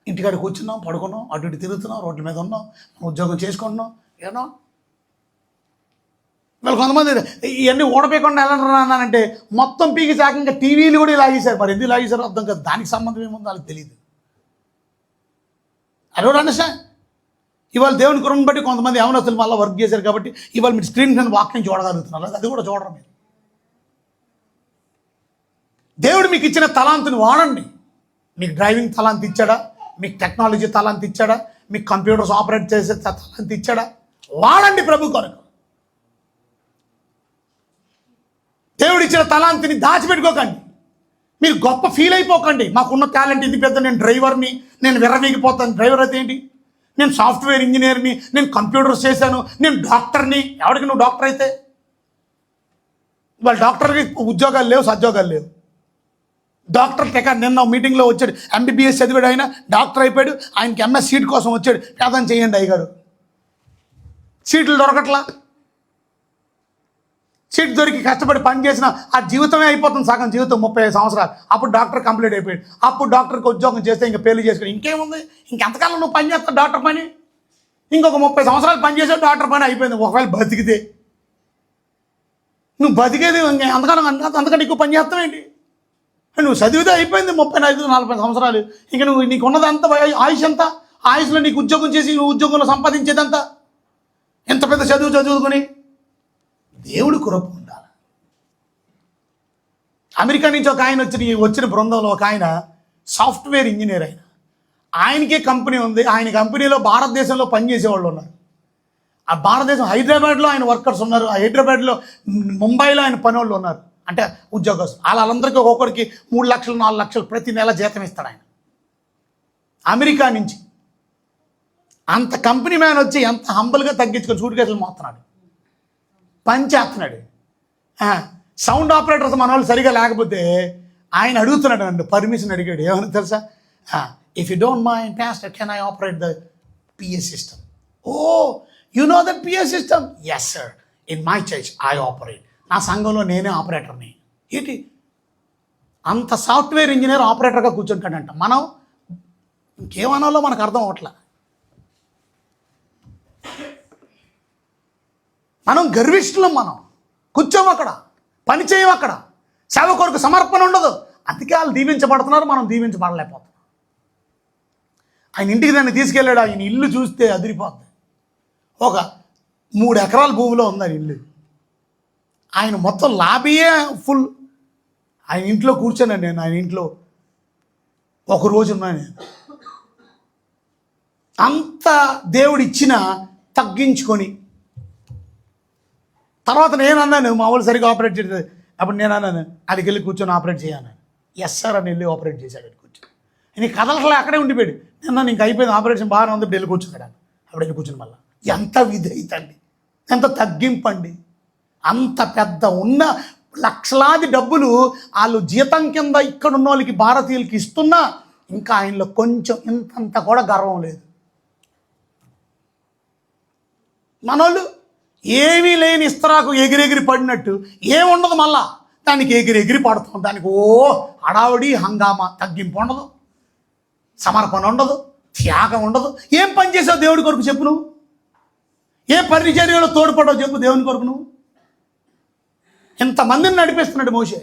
ఇంటికాడ కూర్చున్నాం, పడుకున్నాం, అటు ఇటు తిరుగుతున్నాం, రోడ్ల మీద ఉన్నాం, ఉద్యోగం చేసుకుంటున్నాం. ఏమో వాళ్ళు కొంతమంది ఇవన్నీ ఓడపేయకుండా ఎలా అన్నానంటే మొత్తం పీకి సాక ఇంకా టీవీలు కూడా లాగేశారు. మరి ఎందుకు లాగేశారో అర్థం కాదు. దానికి సంబంధం ఏముందో వాళ్ళకి తెలియదు. అదే అండర్స్టాండ్. ఇవాళ దేవుని కృపను బట్టి కొంతమంది యవనస్తులు మళ్ళీ వర్క్ చేశారు కాబట్టి ఇవాళ మీరు స్క్రీన్ మీద వాక్యం చూడగలుగుతున్నారు. అది కూడా చూడరు మీరు. దేవుడు మీకు ఇచ్చిన తలాంతుని వాడండి. మీకు డ్రైవింగ్ తలాంతి ఇచ్చాడా, మీకు టెక్నాలజీ తలాంతి ఇచ్చాడా, మీకు కంప్యూటర్స్ ఆపరేట్ చేసే తలాంతి ఇచ్చాడా, వాడండి ప్రభు కొరకు. దేవుడు ఇచ్చిన తలాంతిని దాచిపెట్టుకోకండి. మీరు గొప్ప ఫీల్ అయిపోకండి. మాకున్న టాలెంట్ ఇది పెద్ద, నేను డ్రైవర్ని, నేను విర్రవీగిపోతాను. డ్రైవర్ అయితే ఏంటి, నేను సాఫ్ట్వేర్ ఇంజనీర్ని, నేను కంప్యూటర్స్ చేశాను, నేను డాక్టర్ని. ఎవరికి నువ్వు డాక్టర్ అయితే? వాళ్ళు డాక్టర్కి ఉద్యోగాలు లేవు, సద్యోగాలు లేవు. డాక్టర్ నిన్న మీటింగ్లో వచ్చాడు, ఎంబీబీఎస్ చదివాడు, ఆయన డాక్టర్ అయిపోయాడు. ఆయనకి ఎంఎస్ సీట్ కోసం వచ్చాడు. ప్రార్థన చేయండి అయ్యగారు. సీట్లు దొరకట్లా. సీట్ దొరికి కష్టపడి పని చేసిన ఆ జీవితమే అయిపోతుంది, సగం జీవితం 35 సంవత్సరాలు. అప్పుడు డాక్టర్ కంప్లీట్ అయిపోయాడు. అప్పుడు డాక్టర్కి ఉద్యోగం చేస్తే ఇంకా పెళ్లి చేసుకుని ఇంకేముంది, ఇంకెంతకాలం నువ్వు పని చేస్తావు డాక్టర్ పని? ఇంకొక 30 సంవత్సరాలు పని చేసావు, డాక్టర్ పని అయిపోయింది. ఒకవేళ బతికితే నువ్వు బతికేది అంతకాలం, అంతకంటే ఎక్కువ పని చేస్తావేంటి? నువ్వు చదివితే అయిపోయింది 35-40 సంవత్సరాలు. ఇంకా నువ్వు నీకున్నది అంత ఆయుష్ ఎంత? ఆయుష్లో నీకు ఉద్యోగం చేసి నువ్వు ఉద్యోగంలో సంపాదించేదంతా ఎంత పెద్ద చదువుకుని. దేవుడు కృప ఉండాలి. అమెరికా నుంచి ఒక ఆయన వచ్చిన బృందంలో ఒక ఆయన సాఫ్ట్వేర్ ఇంజనీర్. ఆయనకే కంపెనీ ఉంది. ఆయన కంపెనీలో భారతదేశంలో పనిచేసేవాళ్ళు ఉన్నారు. ఆ భారతదేశం హైదరాబాద్లో ఆయన వర్కర్స్ ఉన్నారు. ఆ హైదరాబాద్లో, ముంబైలో ఆయన పని వాళ్ళు ఉన్నారు. అంటే ఉద్యోగస్తులు. వాళ్ళందరికీ ఒక్కొక్కరికి 3 లక్షలు 4 లక్షలు ప్రతి నెల జీతం ఇస్తాడు ఆయన. అమెరికా నుంచి అంత కంపెనీ మ్యాన్ వచ్చి ఎంత హంబల్గా తగ్గించుకొని సూట్ కేసులు మోస్తున్నాడు, పని చేస్తున్నాడు. సౌండ్ ఆపరేటర్స్ మన వాళ్ళు సరిగా లేకపోతే ఆయన అడుగుతున్నాడు అండి, పర్మిషన్ అడిగాడు. ఏమన్నా తెలుసా? If you don't mind pastor, can I operate the PS system? Oh, you know that PS system? Yes sir, in my church I operate. నా సంఘంలో నేనే ఆపరేటర్ని. ఏంటి అంత సాఫ్ట్వేర్ ఇంజనీర్ ఆపరేటర్గా కూర్చుంటాడంట. మనం ఇంకేమనాలో మనకు అర్థం అవట్లా. మనం గర్విష్ఠులం. మనం కూర్చోము అక్కడ, పని చేయం అక్కడ, సేవ కొరకు సమర్పణ ఉండదు. అందుకే వాళ్ళు దీవించబడుతున్నారు, మనం దీవించబడలేకపోతున్నాం. ఆయన ఇంటికి దాన్ని తీసుకెళ్ళాడు. ఆయన ఇల్లు చూస్తే అదిరిపోద్ది. ఒక 3 ఎకరాల భూమిలో ఉంది ఆయన ఇల్లు. ఆయన మొత్తం లాబీయే ఫుల్. ఆయన ఇంట్లో కూర్చోనండి నేను. ఆయన ఇంట్లో ఒకరోజు ఉన్నాను నేను. అంత దేవుడు ఇచ్చిన తగ్గించుకొని, తర్వాత నేను అన్నాను మామూలు సరిగ్గా ఆపరేట్ చేయలేదు. అప్పుడు నేను అన్నాను అక్కడికి వెళ్ళి కూర్చొని ఆపరేట్ చేయాను. ఎస్ సార్ అని వెళ్ళి ఆపరేట్ చేశాడు. అది కూర్చొని నీకు కదలట్లా, అక్కడే ఉండిపోయాడు. నిన్న నీకు అయిపోయింది ఆపరేషన్, బాగానే ఉంది, వెళ్ళి కూర్చున్నాడు. అప్పుడు వెళ్ళి కూర్చొని మళ్ళీ ఎంత విధేయత అండి, ఎంత తగ్గింపండి. అంత పెద్ద ఉన్న లక్షలాది డబ్బులు వాళ్ళు జీతం కింద ఇక్కడ ఉన్న వాళ్ళకి, భారతీయులకి ఇస్తున్నా ఇంకా ఆయనలో కొంచెం ఇంతంత కూడా గర్వం లేదు. మనోళ్ళు ఏమీ లేని ఇస్తరాకు ఎగిరెగిరి పడినట్టు ఏముండదు. మళ్ళా దానికి ఎగిరెగిరి పడతాం. దానికి హడావుడి హంగామా, తగ్గింపు ఉండదు, సమర్పణ ఉండదు, త్యాగం ఉండదు. ఏం పని చేసావు దేవుడి కొరకు చెప్పు? నువ్వు ఏ పరిచర్యలో తోడ్పడవు చెప్పు దేవుని కొరకు? నువ్వు ఇంతమందిని నడిపిస్తున్నాడు మోషే.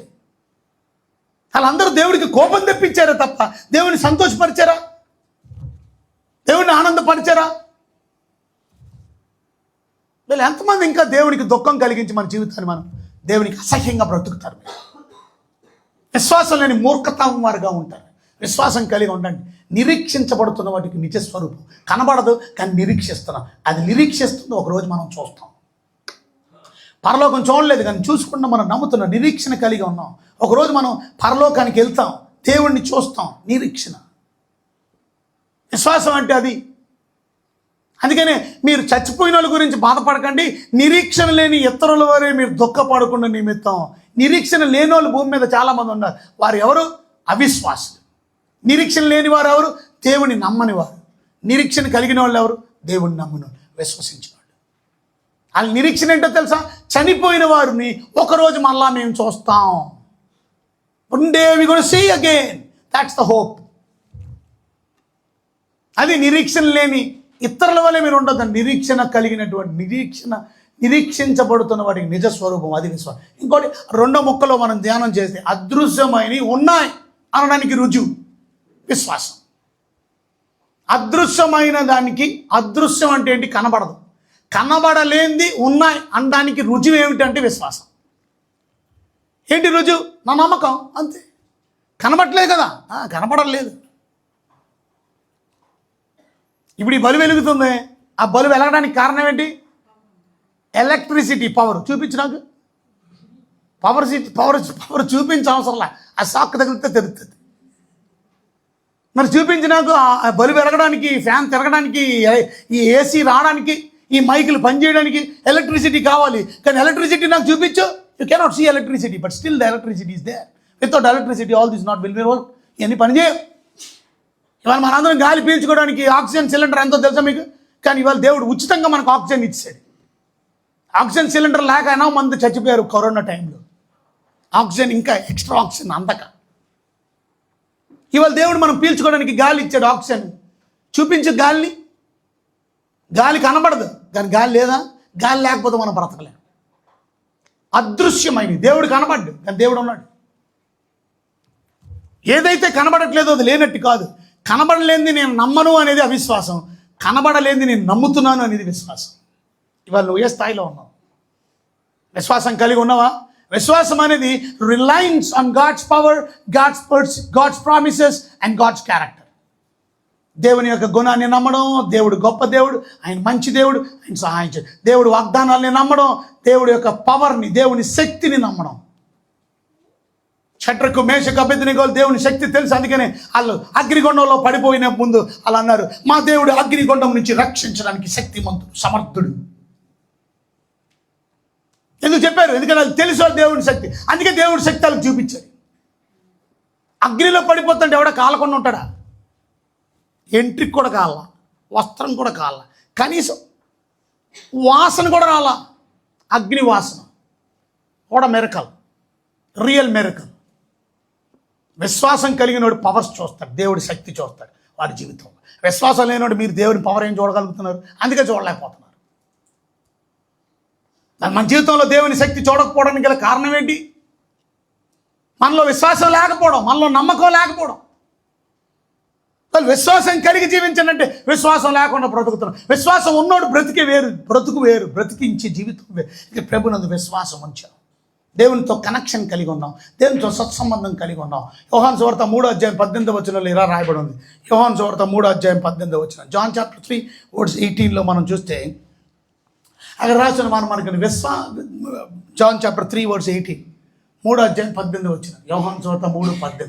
వాళ్ళందరూ దేవుడికి కోపం తెప్పించారా తప్ప దేవుని సంతోషపరిచారా? దేవుడిని ఆనందపరిచారా? వీళ్ళు ఎంతమంది ఇంకా దేవునికి దుఃఖం కలిగించి మన జీవితాన్ని మనం దేవునికి అసహ్యంగా బ్రతుకుతారు. విశ్వాసం లేని మూర్ఖత్వం వారుగా ఉంటారు. విశ్వాసం కలిగి ఉండండి. నిరీక్షించబడుతున్న వాటికి నిజస్వరూపం కనబడదు, కానీ నిరీక్షిస్తున్నాం. అది నిరీక్షిస్తుంది, ఒకరోజు మనం చూస్తాం. పరలోకం చూడలేదు కానీ చూసుకున్న మనం నమ్ముతున్నాం, నిరీక్షణ కలిగి ఉన్నాం. ఒకరోజు మనం పరలోకానికి వెళ్తాం, దేవుణ్ణి చూస్తాం. నిరీక్షణ, విశ్వాసం అంటే అది. అందుకనే మీరు చచ్చిపోయిన వాళ్ళ గురించి బాధపడకండి, నిరీక్షణ లేని ఇతరుల వారే మీరు దుఃఖపడకుండా నిమిత్తం. నిరీక్షణ లేని వాళ్ళు భూమి మీద చాలామంది ఉన్నారు. వారు ఎవరు? అవిశ్వాసులు. నిరీక్షణ లేని వారు ఎవరు? దేవుని నమ్మని వారు. నిరీక్షణ కలిగిన వాళ్ళు ఎవరు? దేవుని నమ్మని వాళ్ళు, విశ్వసించిన వాళ్ళు. వాళ్ళ నిరీక్షణ ఏంటో తెలుసా? చనిపోయిన వారిని ఒకరోజు మళ్ళా మేము చూస్తాం. One day we going to see again. That's the hope. అది నిరీక్షణ లేని ఇతరుల వల్ల మీరు ఉండొద్దండి. నిరీక్షణ కలిగినటువంటి నిరీక్షించబడుతున్న వాటికి నిజ స్వరూపం, అది విశ్వాసం. ఇంకోటి రెండో ముక్కలో మనం ధ్యానం చేస్తే అదృశ్యమైనవి ఉన్నాయి అనడానికి రుజువు విశ్వాసం. అదృశ్యమైన దానికి, అదృశ్యం అంటే ఏంటి? కనబడదు. కనబడలేనిది ఉన్నాయి అనడానికి రుజువు ఏమిటంటే విశ్వాసం. ఏంటి రుజువు? నా నమ్మకం, అంతే. కనబడలేదు కదా, కనబడలేదు. ఇప్పుడు ఈ బల్బు వెలుగుతుంది. ఆ బల్బు వెలగడానికి కారణం ఏంటి? Electricity, power. చూపించు నాకు. పవర్ చూపించే అవసరంలా, ఆ షాక్ తగిలితే తెలుస్తుంది. మరి చూపించి నాకు ఆ బల్బు వెలగడానికి, ఫ్యాన్ తిరగడానికి, ఈ ఏసీ రావడానికి, ఈ మైకులు పనిచేయడానికి ఎలక్ట్రిసిటీ కావాలి. కానీ ఎలక్ట్రిసిటీ నాకు చూపించు. You cannot see electricity, but still the electricity is there. Without electricity all this not will work. ఇవన్నీ పనిచేయవు. ఇవాళ మనందరం గాలి పీల్చుకోవడానికి ఆక్సిజన్ సిలిండర్ ఎంతో తెలుసా మీకు? కానీ ఇవాళ దేవుడు ఉచితంగా మనకు ఆక్సిజన్ ఇచ్చాడు. ఆక్సిజన్ సిలిండర్ లేక అయినా మంది చచ్చిపోయారు కరోనా టైంలో. ఆక్సిజన్, ఇంకా ఎక్స్ట్రా ఆక్సిజన్ అందక. ఇవాళ దేవుడు మనం పీల్చుకోవడానికి గాలి ఇచ్చాడు, ఆక్సిజన్. చూపించు గాలిని. గాలి కనబడదు, కానీ గాలి లేదా? గాలి లేకపోతే మనం బ్రతకలేము. అదృశ్యమైనది. దేవుడు కనబడ్డు, కానీ దేవుడు ఉన్నాడు. ఏదైతే కనబడట్లేదో అది లేనట్టు కాదు. కనబడలేనిది నేను నమ్మను అనేది అవిశ్వాసం, కనబడలేనిది నేను నమ్ముతున్నాను అనేది విశ్వాసం. ఇవాళ నువ్వు ఏ స్థాయిలో ఉన్నావు? విశ్వాసం కలిగి ఉన్నావా? విశ్వాసం అనేది reliance on God's power, God's promises and God's character. దేవుని యొక్క గుణాన్ని నమ్మడం, దేవుడు గొప్ప దేవుడు, ఆయన మంచి దేవుడు, ఆయన సహాయం చేయడు. దేవుడు వాగ్దానాల్ని నమ్మడం, దేవుడి యొక్క పవర్ని, దేవుని శక్తిని నమ్మడం. షడ్రకు, మేషకు, అబేద్నెగోలు దేవుని శక్తి తెలుసు. అందుకనే వాళ్ళు అగ్నిగుండంలో పడిపోయిన ముందు అలా అన్నారు, మా దేవుడు అగ్నిగుండం నుంచి రక్షించడానికి శక్తిమంతుడు, సమర్థుడు. ఎందుకు చెప్పారు? ఎందుకంటే అది తెలుసు దేవుని శక్తి. అందుకే దేవుడి శక్తి వాళ్ళకి చూపించారు. అగ్నిలో పడిపోతుంటే ఎవడ కాలకుండా ఉంటాడా? ఎంట్రీకి కూడా కాల, వస్త్రం కూడా కాల, కనీసం వాసన కూడా రాలా. అగ్ని వాసన కూడా మెరకల్, రియల్ మెరకల్. విశ్వాసం కలిగినోడు పవర్స్ చూస్తాడు, దేవుడి శక్తి చూస్తాడు వాడి జీవితంలో. విశ్వాసం లేనివాడు మీరు దేవుని పవర్ ఏం చూడగలుగుతున్నారు? అందుకే చూడలేకపోతున్నారు. మన జీవితంలో దేవుని శక్తి చూడకపోవడానికి గల కారణం ఏంటి? మనలో విశ్వాసం లేకపోవడం, మనలో నమ్మకం లేకపోవడం. విశ్వాసం కలిగి జీవించనంటే విశ్వాసం లేకుండా బ్రతుకుతున్నాం. విశ్వాసం ఉన్నోడు బ్రతికే వేరు, బ్రతుకు వేరు, బ్రతికించే జీవితం వేరు. ఇక ప్రభునందు విశ్వాసం ఉంచాం, దేవునితో కనెక్షన్ కలిగి ఉన్నాం, దేవునితో సత్సంబంధం కలిగి ఉన్నాం. యోహాను సువార్త 3:18 ఇలా రాయబడి ఉంది. యోహాను సువార్త 3:18. జాన్ చాప్టర్ 3:18 మనం చూస్తే అక్కడ రాసిన మనకి జాన్ చాప్టర్ 3:18, 3:18. యోహాను సువార్త 3:18.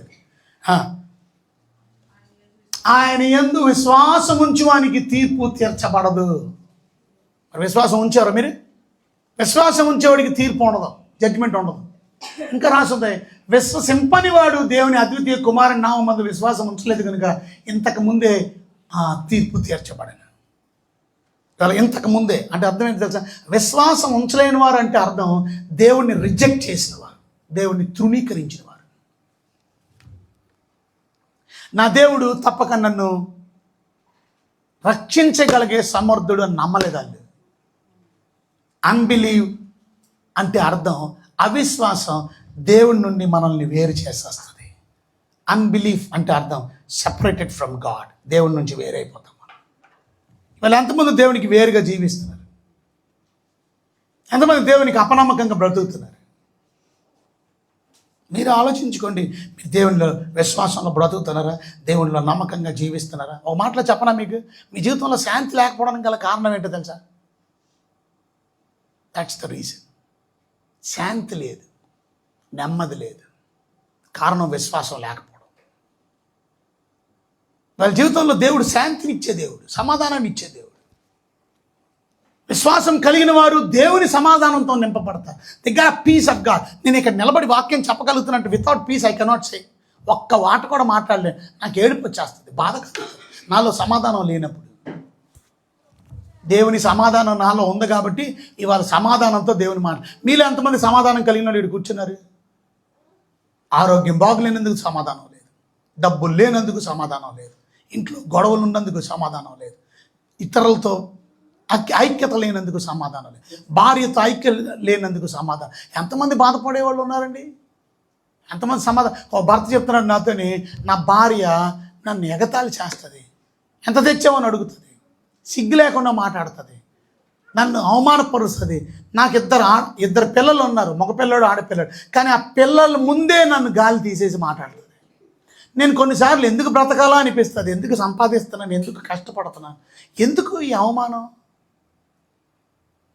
ఆయన యందు విశ్వాసం ఉంచువానికి తీర్పు తీర్చబడదు. విశ్వాసం ఉంచారు మీరు? విశ్వాసం ఉంచేవాడికి తీర్పు ఉండదు, జడ్జిమెంట్ ఉండదు. ఇంకా రాస్తుంది, విశ్వసింపని వాడు దేవుని అద్వితీయ కుమారుని నామమందు విశ్వాసం ఉంచలేదు కనుక ఇంతకు ముందే తీర్పు తీర్చబడను. ఇంతకు ముందే అంటే అర్థం ఏంటి తెలుసా? విశ్వాసం ఉంచలేని వారు అంటే అర్థం దేవుణ్ణి రిజెక్ట్ చేసిన వారు, దేవుణ్ణి తృణీకరించిన వారు. నా దేవుడు తప్పక నన్ను రక్షించగలిగే సమర్థుడు అని నమ్మలేదు వాళ్ళు. అన్బిలీవ్ అంటే అర్థం అవిశ్వాసం దేవుడి నుండి మనల్ని వేరు చేసేస్తుంది. అన్బిలీఫ్ అంటే అర్థం సెపరేటెడ్ ఫ్రమ్ గాడ్, దేవుడి నుంచి వేరైపోతాం మనం. వాళ్ళు ఎంతమంది దేవునికి వేరుగా జీవిస్తున్నారు? ఎంతమంది దేవునికి అపనమ్మకంగా బ్రతుకుతున్నారు? మీరు ఆలోచించుకోండి. మీరు దేవునిలో విశ్వాసంలో బ్రతుకుతున్నారా? దేవునిలో నమ్మకంగా జీవిస్తున్నారా? ఒక మాటలో చెప్పనా మీకు, మీ జీవితంలో శాంతి లేకపోవడానికి గల కారణం ఏంటో తెలుసా? That's the reason. శాంతి లేదు, నెమ్మది లేదు, కారణం విశ్వాసం లేకపోవడం. వాళ్ళ జీవితంలో దేవుడు శాంతిని ఇచ్చే దేవుడు, సమాధానాన్ని ఇచ్చే దేవుడు. విశ్వాసం కలిగిన వారు దేవుని సమాధానంతో నింపబడతారు. The got peace of God. నేను ఇక్కడ నిలబడి వాక్యం చెప్పగలుగుతున్నట్టు without peace I cannot say. ఒక్క మాట కూడా మాట్లాడలేను. నాకు ఏడుపు వచ్చేస్తుంది, బాధ కలుగుతుంది నాలో సమాధానం లేనప్పుడు. దేవుని సమాధానం నాలో ఉంది కాబట్టి ఇవాళ సమాధానంతో దేవుని మాట. మీలో ఎంతమంది సమాధానం కలిగిన వాళ్ళు ఇక్కడ కూర్చున్నారు? ఆరోగ్యం బాగులేనందుకు సమాధానం లేదు, డబ్బులు లేనందుకు సమాధానం లేదు, ఇంట్లో గొడవలు ఉన్నందుకు సమాధానం లేదు, ఇతరులతో ఐక్యత లేనందుకు సమాధానం లేదు, భార్యతో ఐక్యత లేనందుకు సమాధానం. ఎంతమంది బాధపడే వాళ్ళు ఉన్నారండి? ఎంతమంది సమాధానం? ఓ భర్త చెప్తున్నాడు నాతోని, నా భార్య నన్ను ఎగతాళి చేస్తుంది, ఎంత తెచ్చావని అడుగుతుంది, సిగ్గు లేకుండా మాట్లాడుతుంది, నన్ను అవమానపరుస్తుంది. నాకు ఇద్దరు పిల్లలు ఉన్నారు, మగ పిల్లడు ఆడపిల్లడు, కానీ ఆ పిల్లల ముందే నన్ను గాలి తీసేసి మాట్లాడుతుంది. నేను కొన్నిసార్లు ఎందుకు బ్రతకాలా అనిపిస్తుంది, ఎందుకు సంపాదిస్తున్నాను, ఎందుకు కష్టపడుతున్నాను, ఎందుకు ఈ అవమానం?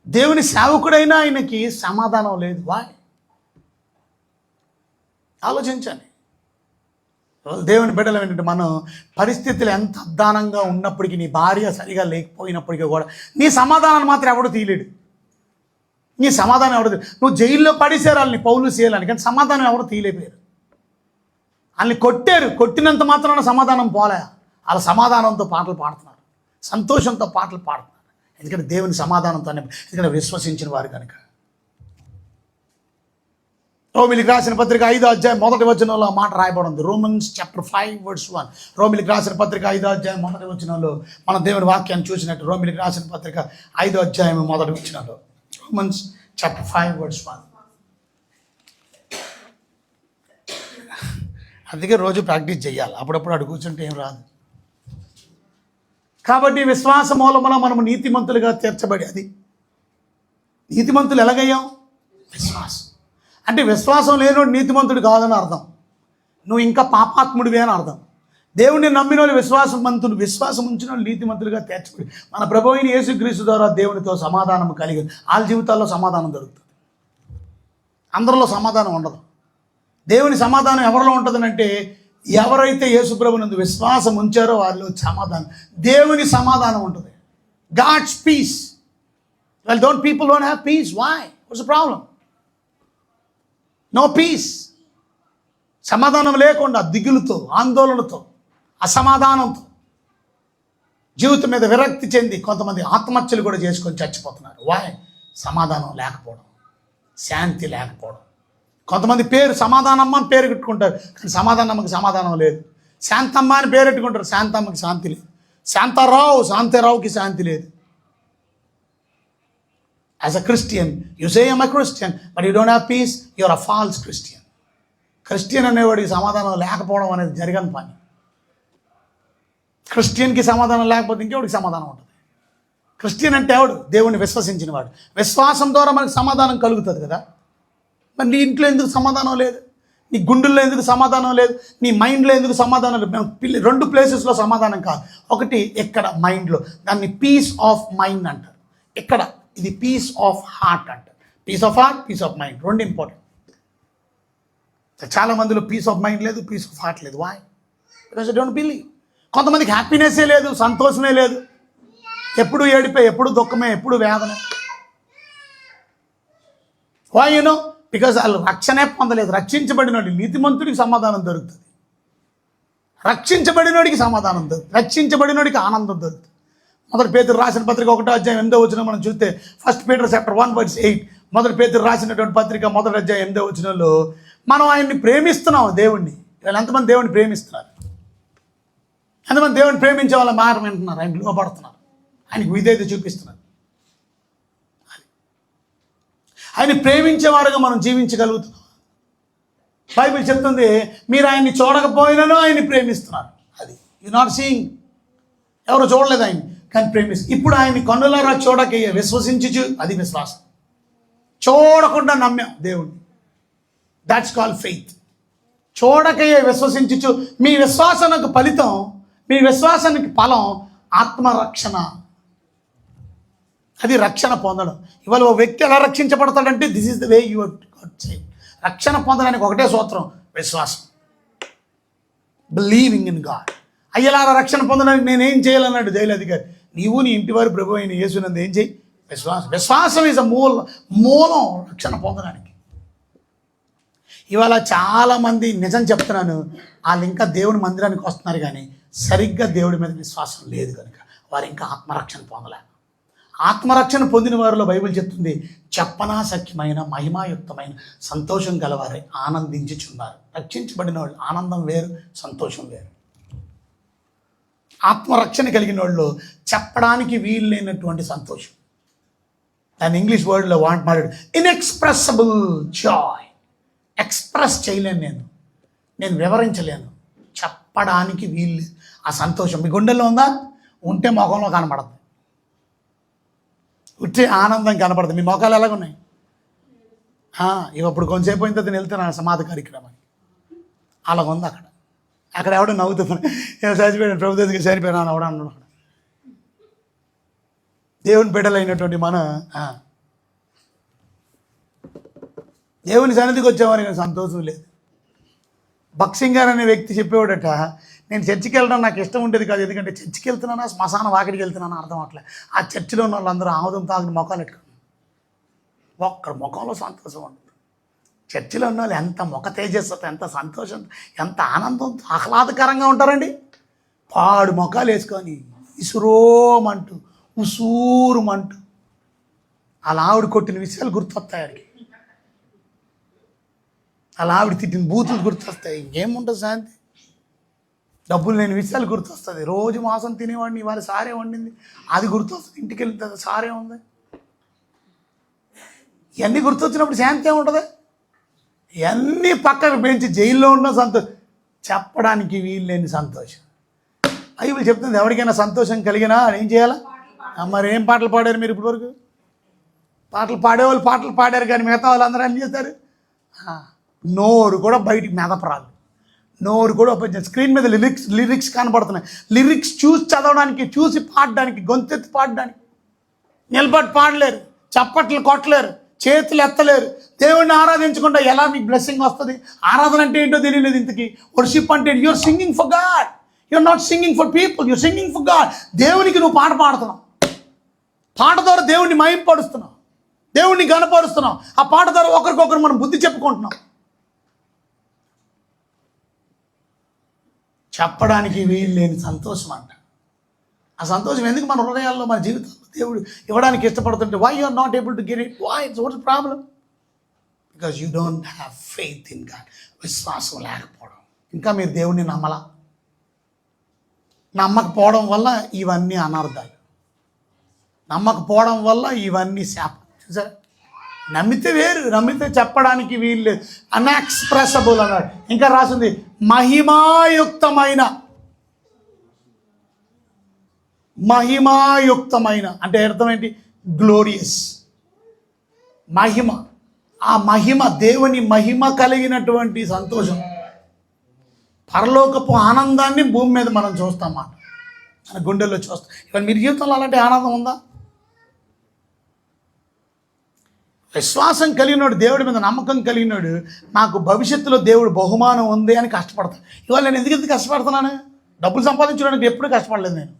దేవుని సేవకుడైనా ఆయనకి సమాధానం లేదు. వాయ్? ఆలోచించండి. దేవుని బిడ్డలు ఏంటంటే, మనం పరిస్థితులు ఎంత అద్దానంగా ఉన్నప్పటికీ, నీ భార్య సరిగా లేకపోయినప్పటికీ కూడా నీ సమాధానాన్ని మాత్రం ఎవడు తీయలేడు. నీ సమాధానం ఎవడు నువ్వు జైల్లో పడేసారు వాళ్ళని, పౌలు చేయాలని, కానీ సమాధానం ఎవరు తీయలేకపోయారు. వాళ్ళని కొట్టారు, కొట్టినంత మాత్రాన సమాధానం పోలే. వాళ్ళ సమాధానంతో పాటలు పాడుతున్నారు, సంతోషంతో పాటలు పాడుతున్నారు. ఎందుకంటే దేవుని సమాధానంతో, ఎందుకంటే విశ్వసించిన వారు కనుక. రోమిలికి రాసిన పత్రిక 5వ అధ్యాయం 1వ వచనంలో ఆ మాట రాయబడింది. Romans chapter 5 verse 1. రోమిలికి రాసిన పత్రిక 5వ అధ్యాయం 1వ వచనంలో మనం దేవుని వాక్యాన్ని చూసినట్టు, రోమిలికి రాసిన పత్రిక 5వ అధ్యాయం 1వ వచనంలో, Romans chapter 5 verse 1. అందుకే రోజు ప్రాక్టీస్ చేయాలి, అప్పుడప్పుడు అడుగు కూర్చుంటే ఏం రాదు. కాబట్టి విశ్వాస మూలమున మనము నీతిమంతులుగా తీర్చబడి, అది నీతిమంతులు ఎలాగయ్యాం? విశ్వాసం. అంటే విశ్వాసం లేనోడు నీతిమంతుడు కాదని అర్థం, నువ్వు ఇంకా పాపాత్ముడివే అని అర్థం. దేవుడిని నమ్మిన వాళ్ళు విశ్వాసవంతులు, విశ్వాసం ఉంచిన వాళ్ళు నీతిమంతులుగా తీర్చబడి మన ప్రభువు అయిన యేసుక్రీస్తు ద్వారా దేవునితో సమాధానం కలిగి వాళ్ళ జీవితాల్లో సమాధానం దొరుకుతుంది. అందరిలో సమాధానం ఉండదు. దేవుని సమాధానం ఎవరిలో ఉంటుందనంటే, ఎవరైతే యేసు ప్రభునందు విశ్వాసం ఉంచారో వాళ్ళు సమాధానం, దేవుని సమాధానం ఉంటుంది. God's peace. Well, people don't have peace. Why? What's the problem? No peace. సమాధానం లేకుండా దిగులుతో, ఆందోళనతో, అసమాధానంతో జీవితం మీద విరక్తి చెంది కొంతమంది ఆత్మహత్యలు కూడా చేసుకొని చచ్చిపోతున్నారు. వై? సమాధానం లేకపోవడం, శాంతి లేకపోవడం. కొంతమంది పేరు సమాధానమ్మ అని పేరు పెట్టుకుంటారు, కానీ సమాధానమ్మకి సమాధానం లేదు. శాంతమ్మ అని పేరు పెట్టుకుంటారు, శాంతమ్మకి శాంతి లేదు. శాంతారావుకి శాంతి లేదు. As a Christian, you say I'm a Christian, but you don't have peace, you're a false Christian. Christian అనేవాడికి సమాధానం లేకపోవడం అనేది జరగని పని. క్రిస్టియన్కి సమాధానం లేకపోతే ఇంకెవడికి సమాధానం ఉంటుంది? క్రిస్టియన్ అంటే ఎవడు? దేవుణ్ణి విశ్వసించిన వాడు. విశ్వాసం ద్వారా మనకు సమాధానం కలుగుతుంది కదా. మరి నీ ఇంట్లో ఎందుకు సమాధానం లేదు? నీ గుండెల్లో ఎందుకు సమాధానం లేదు? నీ మైండ్లో ఎందుకు సమాధానం లేదు? 2 ప్లేసెస్లో సమాధానం కాదు. ఒకటి ఇక్కడ మైండ్లో, దాన్ని పీస్ ఆఫ్ మైండ్ అంటారు. ఇక్కడ ఇది పీస్ ఆఫ్ హార్ట్ అంటారు. Peace of heart, peace of mind, 2 important. చాలా మందిలో పీస్ ఆఫ్ మైండ్ లేదు, పీస్ ఆఫ్ హార్ట్ లేదు. Why? Because I don't believe. కొంతమందికి హ్యాపీనెస్సే లేదు, సంతోషమే లేదు, ఎప్పుడు ఏడిపే, ఎప్పుడు దుఃఖమే, ఎప్పుడు వేదన. వై? యూనో, బికాజ్ వాళ్ళు రక్షణే పొందలేదు. రక్షించబడినోడికి, నీతిమంతుడికి సమాధానం దొరుకుతుంది. రక్షించబడినోడికి సమాధానం దొరుకుతుంది, రక్షించబడినోడికి ఆనందం దొరుకుతుంది. మొదటి పేతురు రాసిన పత్రిక 1వ అధ్యాయం 8వ వచనం మనం చూస్తే, 1 Peter chapter 1 verse 8, మొదటి పేతురు రాసినటువంటి పత్రిక 1వ అధ్యాయం 8వ వచనంలో, మనం ఆయన్ని ప్రేమిస్తున్నాం. దేవుణ్ణి వీళ్ళు ఎంతమంది దేవుణ్ణి ప్రేమిస్తున్నారు? ఎంతమంది దేవుణ్ణి ప్రేమించే వాళ్ళ మాట వింటున్నారు, ఆయన లోపడుతున్నారు, ఆయనకు విధేయత చూపిస్తున్నారు. ఆయన ప్రేమించేవారుగా మనం జీవించగలుగుతున్నాం. బైబిల్ చెప్తుంది, మీరు ఆయన్ని చూడకపోయినానో ఆయన్ని ప్రేమిస్తున్నారు. అది యు నాట్ సీయింగ్. ఎవరు చూడలేదు ఆయన, కానీ ప్రేమిస్తారు. ఇప్పుడు ఆయన్ని కన్నులారా చూడక విశ్వసించు, అది విశ్వాసం. చూడకుండా నమ్మాం దేవుణ్ణి, దాట్స్ కాల్డ్ ఫెయిత్. చూడకయే విశ్వసించు. మీ విశ్వాసానికి ఫలితం, మీ విశ్వాసానికి ఫలం ఆత్మరక్షణ. అది రక్షణ పొందడం. ఇవాళ ఓ వ్యక్తి ఎలా రక్షించబడతాడంటే, this is the way you are saved. రక్షణ పొందడానికి ఒకటే సూత్రం, విశ్వాసం, బిలీవింగ్ ఇన్ గాడ్. అయ్యలారా రక్షణ పొందడానికి నేనేం చేయాలన్నాడు జైలు అధికారి. నీవు నీ ఇంటి వారు ప్రభు అయిన యేసునందు ఏం చేయి? విశ్వాసం ఈజ్ మూలం రక్షణ పొందడానికి. ఇవాళ చాలామంది నిజం చెప్తున్నాను, వాళ్ళు ఇంకా దేవుని మందిరానికి వస్తున్నారు కానీ సరిగ్గా దేవుడి మీద విశ్వాసం లేదు కనుక వారు ఇంకా ఆత్మరక్షణ పొందలే. ఆత్మరక్షణ పొందిన వారిలో బైబిల్ చెప్తుంది, చెప్పనాశక్యమైన మహిమాయుక్తమైన సంతోషం గలవారే ఆనందించుచున్నారు. రక్షించబడిన వాళ్ళు ఆనందం వేరు, సంతోషం వేరు. ఆత్మరక్షణ కలిగిన వాళ్ళు చెప్పడానికి వీలు లేనటువంటి సంతోషం. దాని ఇంగ్లీష్ వర్డ్లో వాడుతున్నాడు ఇన్ఎక్స్ప్రెసిబుల్ జాయ్. ఎక్స్ప్రెస్ చేయలేను, నేను వివరించలేను, చెప్పడానికి వీలు ఆ సంతోషం. మీ గుండెల్లో ఉందా? ఉంటే ముఖంలో కనపడదు, వచ్చే ఆనందం కనపడదు. మీ ముఖాలు ఎలాగున్నాయి? ఇప్పుడు కొంచెంసేపు అయిన తర్వాత వెళ్తున్నాను సమాధి కార్యక్రమానికి, అలాగుంది. అక్కడ ఎవడో నవ్వుతున్నాను, చచ్చిపోయాను ప్రభుత్వం చనిపోయినాను ఎవడ అన్నాడు. అక్కడ దేవుని బిడ్డలైనటువంటి మన దేవుని సన్నిధికి వచ్చేవారికి సంతోషం లేదు. భక్సింగ్ గారు అనే వ్యక్తి చెప్పేవాడట, నేను చర్చికి వెళ్ళడం నాకు ఇష్టం ఉండేది కాదు, ఎందుకంటే చర్చికి వెళ్తున్నానా శ్మశాన వాకిడికి వెళ్తున్నాను అర్థం అవట్లేదు. ఆ చర్చిలో ఉన్న వాళ్ళందరూ ఆముదం తాగిన ముఖాలు ఎట్టుకున్నారు, ఒక్కడి ముఖంలో సంతోషం ఉంటుంది. చర్చిలో ఉన్న వాళ్ళు ఎంత ముఖ తేజస్సుతో, ఎంత సంతోషం, ఎంత ఆనందం, ఆహ్లాదకరంగా ఉంటారండి. పాడు ముఖాలు వేసుకొని ఇసురోమంటూ ఉసూరుమంటూ అలా ఆవిడ కొట్టిన విషయాలు గుర్తొస్తాయి, ఆడికి అలా ఆవిడ తిట్టిన బూతులు గుర్తొస్తాయి. ఇంకేముంటుంది శాంతి? డబ్బులు లేని విషయాలు గుర్తొస్తుంది. రోజు మాంసం తినేవాడిని, ఇవాళ సారే వండింది అది గుర్తొస్తుంది. ఇంటికి వెళ్తుంది సారే ఉంది. ఇవన్నీ గుర్తొచ్చినప్పుడు శాంతి ఏముంటుంది? ఇవన్నీ పక్కకు పెంచి జైల్లో ఉన్న సంతోషం, చెప్పడానికి వీలు లేని సంతోషం. బైబిల్ చెప్తుంది, ఎవరికైనా సంతోషం కలిగినా ఏం చేయాలా? మరి ఏం పాటలు పాడారు మీరు ఇప్పటి వరకు? పాటలు పాడేవాళ్ళు పాటలు పాడారు కానీ మిగతా వాళ్ళందరూ ఏం చేస్తారు? నోరు కూడా బయటికి మెదపరాలు, నోరు కూడా ఓపెన్ చేస్తారు. స్క్రీన్ మీద లిరిక్స్ కనబడుతున్నాయి. లిరిక్స్ చూసి చదవడానికి, చూసి పాడడానికి, గొంతెత్తి పాడడానికి నిలబడి పాడలేరు, చప్పట్లు కొట్టలేరు, చేతులు ఎత్తలేరు. దేవుడిని ఆరాధించకుండా ఎలా మీకు బ్లెస్సింగ్ వస్తుంది? ఆరాధన అంటే ఏంటో తెలియలేదు ఇంతకీ. వర్షిప్ అంటే you're singing for God, you're not singing for people, you're singing for God. దేవునికి నువ్వు పాట పాడుతున్నావు, పాట ద్వారా దేవుడిని మహింపరుస్తున్నావు, దేవుడిని గణపరుస్తున్నావు. ఆ పాట ద్వారా ఒకరికొకరు మనం బుద్ధి చెప్పుకుంటున్నాం. చెప్పడానికి వీలు లేని సంతోషం అంట. ఆ సంతోషం ఎందుకు మన హృదయాల్లో, మన జీవితంలో దేవుడు ఇవ్వడానికి ఇష్టపడుతుంటే, why you are not able to get it? Why? What's the problem? Because you don't have faith in God. విశ్వాసం లేకపోవడం. ఇంకా మీరు దేవుడిని నమ్మకపోవడం వల్ల ఇవన్నీ అనర్థాలు, నమ్మకపోవడం వల్ల ఇవన్నీ శాపం. చూసారా? నమ్మితే వేరు, నమ్మితే చెప్పడానికి వీలు లేదు. అన్ఎక్స్ప్రెసబుల్ అన్నాడు. ఇంకా రాసింది మహిమాయుక్తమైన. మహిమాయుక్తమైన అంటే అర్థం ఏంటి? గ్లోరియస్. మహిమ, ఆ మహిమ, దేవుని మహిమ కలిగినటువంటి సంతోషం, పరలోకపు ఆనందాన్ని భూమి మీద మనం చూస్తాం, మన గుండెల్లో చూస్తాం. ఇవాళ మీరు జీవితంలో అలాంటి ఆనందం ఉందా? విశ్వాసం కలిగినోడు, దేవుడి మీద నమ్మకం కలిగినోడు, నాకు భవిష్యత్తులో దేవుడు బహుమానం ఉంది అని కష్టపడతాను. ఇవాళ నేను ఎందుకు కష్టపడుతున్నాను? డబ్బులు సంపాదించడానికి ఎప్పుడూ కష్టపడలేదు నేను.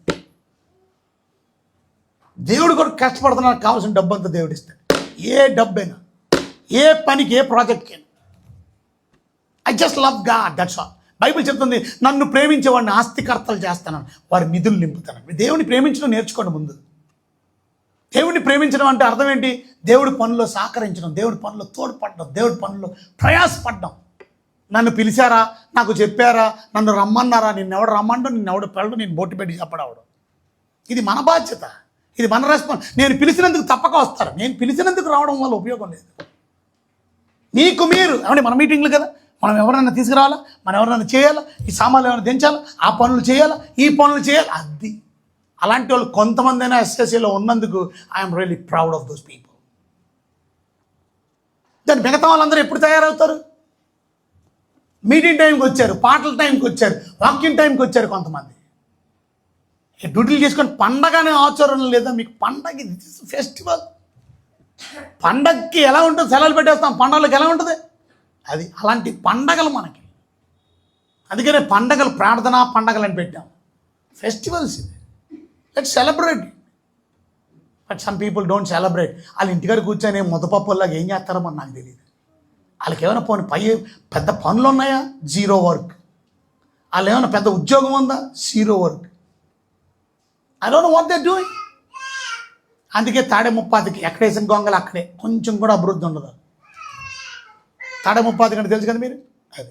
దేవుడు కూడా కష్టపడుతున్నాను, కావాల్సిన డబ్బు అంతా దేవుడు ఇస్తాడు. ఏ డబ్బైనా, ఏ పనికి, ఏ ప్రాజెక్ట్కైనా. I just love God, that's all. Bible చెప్తుంది, నన్ను ప్రేమించేవాడిని ఆస్తికర్తలు చేస్తాను, వారి నిధులు నింపుతాను. దేవుని ప్రేమించడం నేర్చుకోండి ముందు. దేవుడిని ప్రేమించడం అంటే అర్థం ఏంటి? దేవుడి పనుల్లో సహకరించడం, దేవుడి పనుల్లో తోడ్పడడం, దేవుడి పనుల్లో ప్రయాసపడడం. నన్ను పిలిచారా, నాకు చెప్పారా, నన్ను రమ్మన్నారా, నిన్నెవడు రమ్మండు, నిన్నెవడు పెళ్ళడు, నేను బొట్టు పెట్టి చెప్పడవడం. ఇది మన బాధ్యత, ఇది మన రెస్పాన్స్. నేను పిలిచినందుకు తప్పక వస్తారు, నేను పిలిచినందుకు రావడం వల్ల ఉపయోగం లేదు. మీకు మీరు ఏమంటే మన మీటింగ్లు కదా, మనం ఎవరైనా తీసుకురావాలా, మనం ఎవరైనా చేయాలా, ఈ సామాన్లు ఏమైనా దించాలా, ఆ పనులు చేయాలా, ఈ పనులు చేయాలి. అది అలాంటి వాళ్ళు కొంతమంది అయినా ఎస్ఎస్సీలో ఉన్నందుకు I'm really proud of those people. దాని మిగతా వాళ్ళందరూ ఎప్పుడు తయారవుతారు? మీటింగ్ టైంకి వచ్చారు, పాటల టైంకి వచ్చారు, వాక్యం టైంకి వచ్చారు. కొంతమంది డ్యూటీలు చేసుకొని పండగనే ఆచరణ లేదా మీకు? పండగ ఫెస్టివల్. పండగకి ఎలా ఉంటుంది? సెలవులు పెట్టేస్తాం. పండగలకు ఎలా ఉంటుంది? అది అలాంటి పండగలు మనకి. అందుకనే పండగలు, ప్రార్థనా పండగలు అని పెట్టాం. ఫెస్టివల్స్ ఇది. Let's celebrate. But some people don't celebrate. వాళ్ళ ఇంటికాడ కూర్చొని ముద్దపప్పులాగా ఏం చేస్తారో మరి నాకు తెలియదు. వాళ్ళకి ఏమైనా పెద్ద పనులు ఉన్నాయా? Zero work. వాళ్ళు ఏమైనా పెద్ద ఉద్యోగం ఉందా? Zero work. I don't know what they doing. అందుకే తాడే ముప్పాతికి ఎక్కడ వేసిన గొంగలు అక్కడే, కొంచెం కూడా అభివృద్ధి ఉండదు. తాడే ముప్పాతికి అంటే తెలుసు కదా మీరు. అది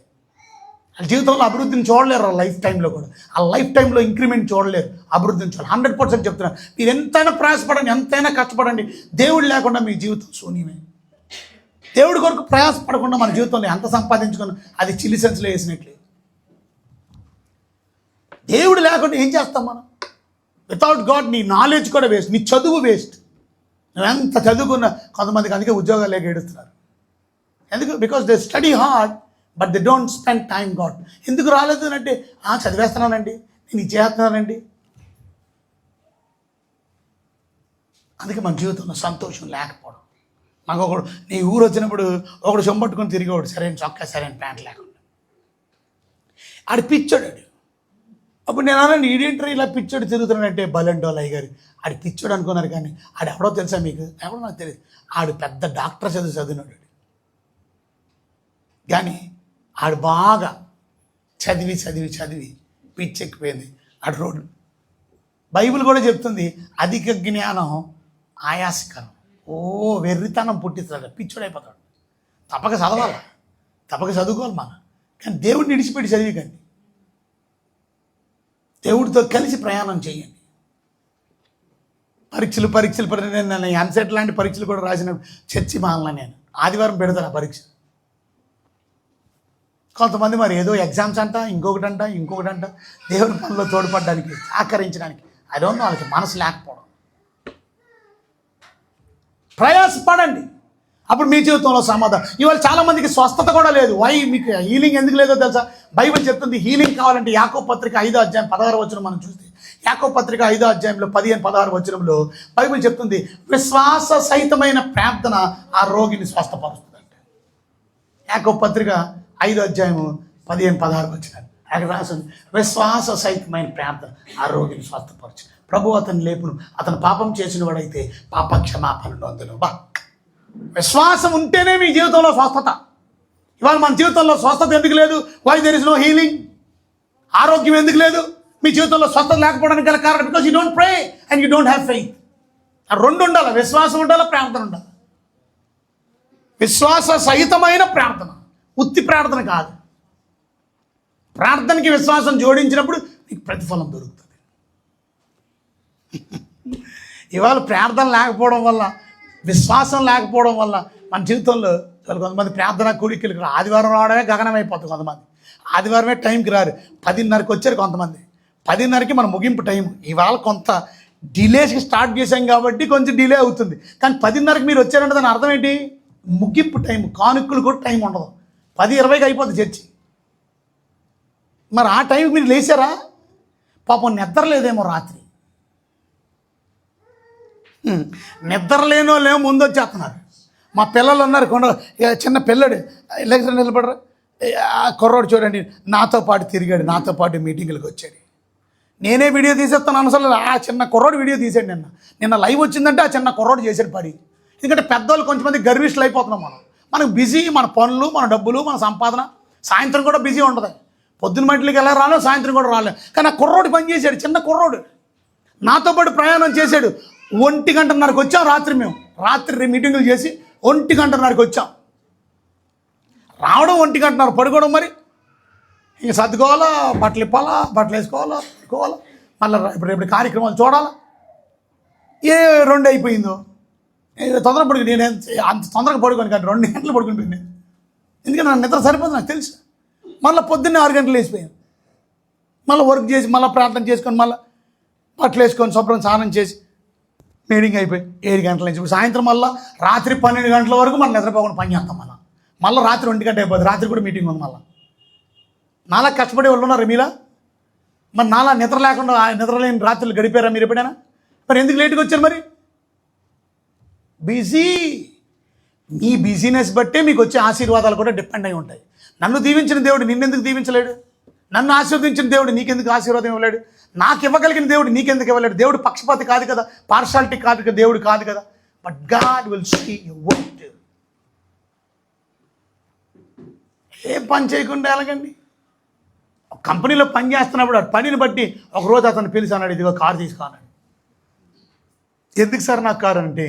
వాళ్ళ జీవితంలో అభివృద్ధిని చూడలేరు. ఆ లైఫ్ టైంలో కూడా ఆ లైఫ్ టైంలో ఇంక్రిమెంట్ చూడలేరు, అభివృద్ధిని చూడాలి. 100% చెప్తున్నారు. మీరు ఎంతైనా ప్రయాసపడండి, ఎంతైనా కష్టపడండి, దేవుడు లేకుండా మీ జీవితం శూన్యమే. దేవుడి కొరకు ప్రయాసపడకుండా మన జీవితంలో ఎంత సంపాదించుకున్నా అది చిల్లి సెన్స్లో వేసినట్లే. దేవుడు లేకుండా ఏం చేస్తాం మనం? వితౌట్ గాడ్ నీ నాలెడ్జ్ కూడా వేస్ట్, నీ చదువు వేస్ట్. నువ్వు ఎంత చదువుకున్నా కొంతమందికి అందుకే ఉద్యోగాలు లేక ఏడుస్తున్నారు. ఎందుకు? Because they study hard but they don't spend time God. ఎందుకు రాలేదు అంటే చదివేస్తున్నానండి, నేను ఇది చేస్తున్నానండి. అందుకే మన జీవితంలో సంతోషం లేకపోవడం. నాకు ఒకడు నీ ఊరు వచ్చినప్పుడు ఒకడు చెంపట్టుకొని తిరిగేవాడు, సరైన చొక్కా సరైన ప్యాంట్ లేకుండా. ఆడు పిచ్చాడు. అప్పుడు నేను అన్నాను, ఈడేంటర్ ఇలా పిచ్చోడు తిరుగుతున్నాడంటే బలండోల్ అయ్య గారు ఆడు పిచ్చోడు అనుకున్నారు. కానీ ఆడు ఎవడో తెలుసా మీకు? ఎవడో నాకు తెలియదు. ఆడు పెద్ద డాక్టర్ చదివినాడు. కానీ ఆడు బాగా చదివి చదివి చదివి పిచ్చెక్కిపోయింది. ఆడు రోడ్డు. బైబిల్ కూడా చెప్తుంది అధిక జ్ఞానం ఆయాసకరం. వెర్రితనం పుట్టిస్తాడు, పిచ్చోడైపోతాడు. తప్పక చదవాలి, తప్పక చదువుకోవాలి మనం. కానీ దేవుడిని విడిచిపెట్టి చదివి కండి, దేవుడితో కలిసి ప్రయాణం చేయండి. పరీక్షలు నేను ఎన్సెట్ లాంటి పరీక్షలు కూడా రాసినప్పుడు చర్చి మానలా. నేను ఆదివారం పెడతాను ఆ పరీక్ష. కొంతమంది మరి ఏదో ఎగ్జామ్స్ అంట, ఇంకొకటంట దేవుని పనిలో తోడ్పడడానికి, సహకరించడానికి. ఐ డోంట్ నో, వాళ్ళకి మనసు లేకపోవడం. ప్రయాసపడండి, అప్పుడు మీ జీవితంలో సమాధానం. ఇవాళ చాలామందికి స్వస్థత కూడా లేదు. మీకు హీలింగ్ ఎందుకు లేదో తెలుసా? బైబిల్ చెప్తుంది హీలింగ్ కావాలంటే యాకోబు పత్రిక 5వ అధ్యాయం 16వ వచనం మనం చూస్తే, యాకోబు పత్రిక 5వ అధ్యాయంలో 15-16 వచనంలో బైబిల్ చెప్తుంది విశ్వాస సహితమైన ప్రార్థన ఆ రోగిని స్వస్థపరుస్తుందంటే. యాకోబు పత్రిక 5వ అధ్యాయము 15-16 వచనాలు అక్కడ రాసింది, విశ్వాస సహితమైన ప్రార్థన ఆ రోగిని స్వస్థపరచు. ప్రభు అతని లేపును, అతను పాపం చేసిన వాడైతే పాప క్షమాపణ నొందును. విశ్వాసం ఉంటేనే మీ జీవితంలో స్వస్థత. ఇవాళ మన జీవితంలో స్వస్థత ఎందుకు లేదు? Why there is no healing? ఆరోగ్యం ఎందుకు లేదు మీ జీవితంలో? స్వస్థత లేకపోవడానికి గల కారణం because you don't pray and you don't have faith. ఆ రెండు ఉండాలి, విశ్వాసం ఉండాలి, ప్రార్థన ఉండాలి. విశ్వాస సహితమైన ప్రార్థన, ఉత్తి ప్రార్థన కాదు. ప్రార్థనకి విశ్వాసం జోడించినప్పుడు నీకు ప్రతిఫలం దొరుకుతుంది. ఇవాళ ప్రార్థన లేకపోవడం వల్ల, విశ్వాసం లేకపోవడం వల్ల మన జీవితంలో కొంతమంది ప్రార్థన కూడికలకు ఆదివారం రావడమే గగనమైపోతుంది. కొంతమంది ఆదివారమే టైంకి రారు, 10:30కి వచ్చారు. కొంతమంది 10:30కి మన ముగింపు టైం. ఇవాళ కొంత డిలేస్కి స్టార్ట్ చేశాం కాబట్టి కొంచెం డిలే అవుతుంది. కానీ 10:30కి మీరు వచ్చారంటే దాని అర్థం ఏంటి? ముగింపు టైం, కానుకలు కూడా టైం ఉండదు. 10:20కి అయిపోతుంది చర్చి. మరి ఆ టైంకి మీరు లేచారా? పాపం నిద్రలేదేమో రాత్రి. నిద్రలేనో లేమో ముందు వచ్చేస్తున్నారు. మా పిల్లలు ఉన్నారు, చిన్న పిల్లడు ఎలక్షన్ నిలబడరు. ఆ కుర్రోడు చూడండి, నాతో పాటు తిరిగాడు, నాతో పాటు మీటింగులకు వచ్చాడు. నేనే వీడియో తీసేస్తాను అసలు. ఆ చిన్న కుర్రోడు వీడియో తీసాడు. నిన్న లైవ్ వచ్చిందంటే ఆ చిన్న కుర్రోడు చేశాడు పని. ఎందుకంటే పెద్దవాళ్ళు కొంచెంమంది గర్విష్ఠులు అయిపోతున్నాం మనం. మనకు బిజీ, మన పనులు, మన డబ్బులు, మన సంపాదన. సాయంత్రం కూడా బిజీ ఉంటుంది. పొద్దున్న మట్టికి ఎలా రాలో సాయంత్రం కూడా రాలేదు. కానీ ఆ కుర్రోడు పని చేశాడు, చిన్న కుర్రోడు నాతో పాటు ప్రయాణం చేశాడు. 1:30కి వచ్చాం రాత్రి. మేము రాత్రి మీటింగులు చేసి 1:30కి వచ్చాం. రావడం 1:30, పడుకోవడం మరి ఇంక సర్దుకోవాలా, బట్టలు ఇప్పాలా, బట్టలు వేసుకోవాలా, పెట్టుకోవాలా, మళ్ళీ రేపు కార్యక్రమాలు చూడాలా. 2 అయిపోయిందో. తొందరగా పడుకుని, నేను అంత తొందరగా పడుకోను కానీ 2 గంటలు పడుకుని పోయింది. ఎందుకంటే నాకు నిద్ర సరిపోతుంది, నాకు తెలుసు. మళ్ళీ పొద్దున్నే 6 గంటలు వేసిపోయాను. మళ్ళీ వర్క్ చేసి, మళ్ళీ ప్రార్థన చేసుకొని, మళ్ళీ బట్టలు వేసుకొని, శుభ్రం స్నానం చేసి మీటింగ్ అయిపోయి 7 గంటల నుంచి ఇప్పుడు సాయంత్రం మళ్ళీ రాత్రి 12 గంటల వరకు మనం నిద్రపోకుండా పని చేస్తాం. మళ్ళీ రాత్రి 1 గంట అయిపోతుంది. రాత్రి కూడా మీటింగ్ ఉంది. మళ్ళీ నాలా కష్టపడే వాళ్ళు ఉన్నారు మీలా? మరి నాలా నిద్రలేని రాత్రులు గడిపారా మీరు ఎప్పుడైనా? మరి ఎందుకు లేట్గా వచ్చారు? మరి బిజీ. మీ బిజీనెస్ బట్టే మీకు వచ్చే ఆశీర్వాదాలు కూడా డిపెండ్ అయి ఉంటాయి. నన్ను దీవించిన దేవుడు నిన్నెందుకు దీవించలేడు? నన్ను ఆశీర్వదించిన దేవుడు నీకెందుకు ఆశీర్వాదం ఇవ్వలేడు? నాకు ఇవ్వగలిగిన దేవుడు నీకెందుకు ఇవ్వలేడు? దేవుడు పక్షపాతి కాదు కదా, పార్షాలిటీ కాదు కదా, దేవుడు కాదు కదా. But God will see your work. ఏం పని చేయకుండా ఎలాగండి? కంపెనీలో పని చేస్తున్నప్పుడు ఆ పనిని బట్టి ఒకరోజు అతను పిలిచి అన్నాడు, ఇదిగో కారు తీసుకున్నాడు. ఎందుకు సార్ నాకు కారు అంటే,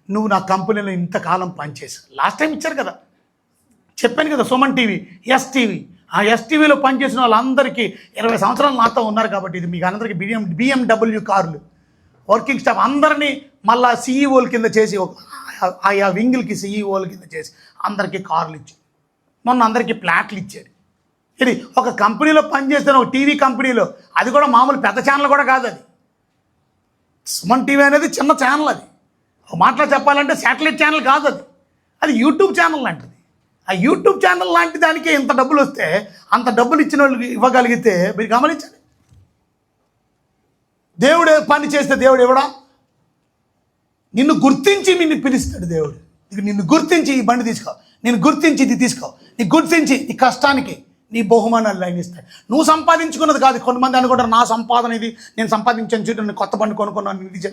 నువ్వు నా కంపెనీలో ఇంతకాలం పనిచేసావు. లాస్ట్ టైం ఇచ్చారు కదా, చెప్పాను కదా, సుమన్ టీవీ, ఎస్టీవీ. ఆ ఎస్టీవీలో పనిచేసిన వాళ్ళందరికీ 20 సంవత్సరాలు నాతో ఉన్నారు కాబట్టి ఇది మీకు అందరికీ BMW కార్లు, వర్కింగ్ స్టాఫ్ అందరినీ మళ్ళా సీఈఓల కింద చేసి, ఆయా వింగిల్కి సీఈఓల కింద చేసి అందరికీ కార్లు ఇచ్చారు. మొన్న అందరికీ ప్లాట్లు ఇచ్చారు. ఇది ఒక కంపెనీలో పనిచేస్తున్న, ఒక టీవీ కంపెనీలో, అది కూడా మామూలు పెద్ద ఛానల్ కూడా కాదు. అది సుమన్ టీవీ అనేది చిన్న ఛానల్. అది ఒక మాటలో చెప్పాలంటే శాటిలైట్ ఛానల్ కాదు. అది యూట్యూబ్ ఛానల్ లాంటిది. ఆ యూట్యూబ్ ఛానల్ లాంటి దానికి ఇంత డబ్బులు వస్తే, అంత డబ్బులు ఇచ్చిన వాళ్ళకి ఇవ్వగలిగితే మీరు గమనించండి. దేవుడు పని చేస్తే దేవుడు ఇవ్వడా? నిన్ను గుర్తించి నిన్ను పిలుస్తాడు దేవుడు. నిన్ను గుర్తించి ఈ బండి తీసుకో, నేను గుర్తించి ఇది తీసుకో, నీకు గుర్తించి నీ కష్టానికి నీ బహుమానాలు ఆయన ఇస్తాడు. నువ్వు సంపాదించుకున్నది కాదు. కొంతమంది అనుకుంటారు నా సంపాదన ఇది, నేను సంపాదించాను చూడండి, నేను కొత్త బండి కొనుక్కున్నాను. ఇది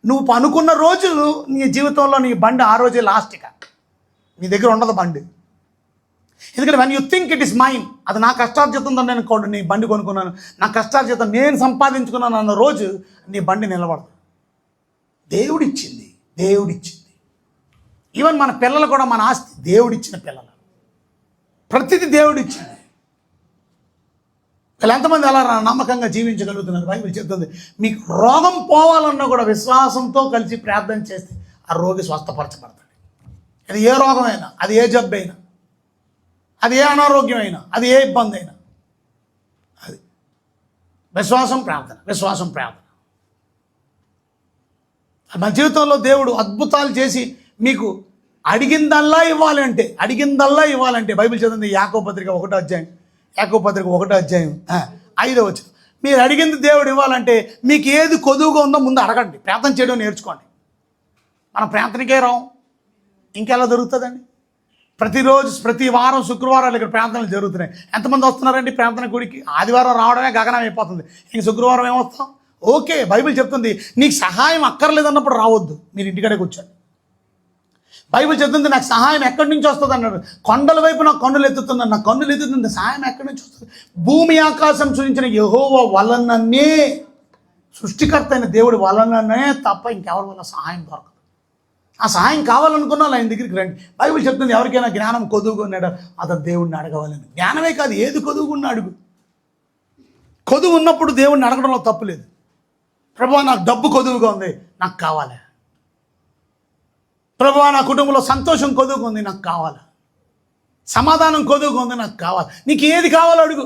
నువ్వు అనుకున్న రోజు నీ జీవితంలో నీ బండి ఆ రోజే లాస్ట్గా నీ దగ్గర ఉండదు బండి. ఎందుకంటే when you think it is mine, అది నా కష్టార్జితం నేను నీ బండి కొనుక్కున్నాను, నా కష్టార్జితం నేను సంపాదించుకున్నాను అన్న రోజు నీ బండి నిలబడదు. దేవుడిచ్చింది, దేవుడిచ్చింది. ఈవెన్ మన పిల్లలు కూడా మన ఆస్తి దేవుడిచ్చిన పిల్లలు, ప్రతిదీ దేవుడిచ్చింది. వీళ్ళు ఎంతమంది అలా నమ్మకంగా జీవించగలుగుతున్నారు? బైబిల్ చెప్తుంది, మీకు రోగం పోవాలన్నా కూడా విశ్వాసంతో కలిసి ప్రార్థన చేస్తే ఆ రోగి స్వస్థపరచబడతాడు. అది ఏ రోగమైనా, అది ఏ జబ్బు అయినా, అది ఏ అనారోగ్యం అయినా, అది ఏ ఇబ్బంది అయినా, అది విశ్వాసం ప్రార్థన, విశ్వాసం ప్రార్థన. మన జీవితంలో దేవుడు అద్భుతాలు చేసి మీకు అడిగిందల్లా ఇవ్వాలంటే బైబిల్ చదివింది యాకోబు పత్రిక 1వ అధ్యాయం, 5వ వచనం. మీరు అడిగింది దేవుడు ఇవ్వాలంటే మీకు ఏది కొదువుగా ఉందో ముందు అడగండి, ప్రార్థన చేయడం నేర్చుకోండి. మన ప్రార్థనకే రాం, ఇంకెలా దొరుకుతుందండి? ప్రతిరోజు ప్రతి వారం శుక్రవారాలు ఇక్కడ ప్రార్థనలు జరుగుతున్నాయి. ఎంతమంది వస్తున్నారండి ప్రార్థన గుడికి? ఆదివారం రావడమే గగనం అయిపోతుంది, ఇంక శుక్రవారం ఏమొస్తాం? ఓకే, బైబిల్ చెప్తుంది నీకు సహాయం అక్కర్లేదన్నప్పుడు రావద్దు, మీరు ఇంటికాడే కూర్చోండి. బైబిల్ చెప్తుంది నాకు సహాయం ఎక్కడి నుంచి వస్తుంది అన్నాడు. కొండల వైపు నాకు కన్నులు ఎత్తుతున్నాను, నా కన్నులు ఎత్తుతుంది, సహాయం ఎక్కడి నుంచి వస్తుంది? భూమి ఆకాశం సృజించిన యెహోవా వలననే, సృష్టికర్త అయిన దేవుడి వలననే తప్ప ఇంకెవరి వల్ల సహాయం దొరకదు. ఆ సహాయం కావాలనుకున్నా ఆయన దగ్గరికి రండి. బైబిల్ చెప్తుంది ఎవరికైనా జ్ఞానం కొదువుగా ఉన్నాడు అతను దేవుడిని అడగవాలని. జ్ఞానమే కాదు, ఏది కొదువుకున్నా అడుగు. కొదువు ఉన్నప్పుడు దేవుడిని అడగడంలో తప్పు లేదు. ప్రభువా నాకు డబ్బు కొదువుగా ఉంది, నాకు కావాలి. ప్రభువా నా కుటుంబంలో సంతోషం కొదువుగా ఉంది, నాకు కావాలి. సమాధానం కొదువుగా ఉంది, నాకు కావాలి. నీకు ఏది కావాలో అడుగు.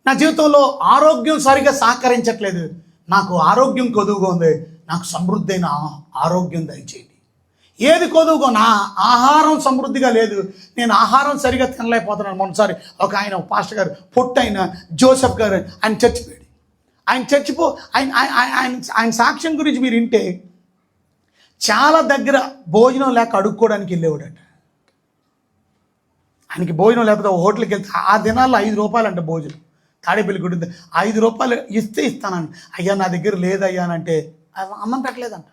నా జీవితంలో ఆరోగ్యం సరిగా సహకరించట్లేదు, నాకు ఆరోగ్యం కొదువుగా ఉంది, నాకు సమృద్ధైన ఆరోగ్యం దయచేయండి. ఏది కొదువుగా? నా ఆహారం సమృద్ధిగా లేదు, నేను ఆహారం సరిగా తినలేకపోతున్నాను. మొన్నసారి ఒక ఆయన పాస్టర్ గారు, పొట్టైన జోసెఫ్ గారు, ఆయన చచ్చిపోయాడు. ఆయన సాక్ష్యం గురించి మీరు వింటే, చాలా దగ్గర భోజనం లేక అడుక్కోవడానికి వెళ్ళేవాడట. ఆయనకి భోజనం లేకపోతే హోటల్కి వెళ్తే ఆ దినాల్లో 5 రూపాయలు అంట భోజనం. తాడేపల్లి గుడి 5 రూపాయలు ఇస్తే ఇస్తానండి. అయ్యా నా దగ్గర లేదయ్యా అని అంటే అన్నం పెట్టలేదంట.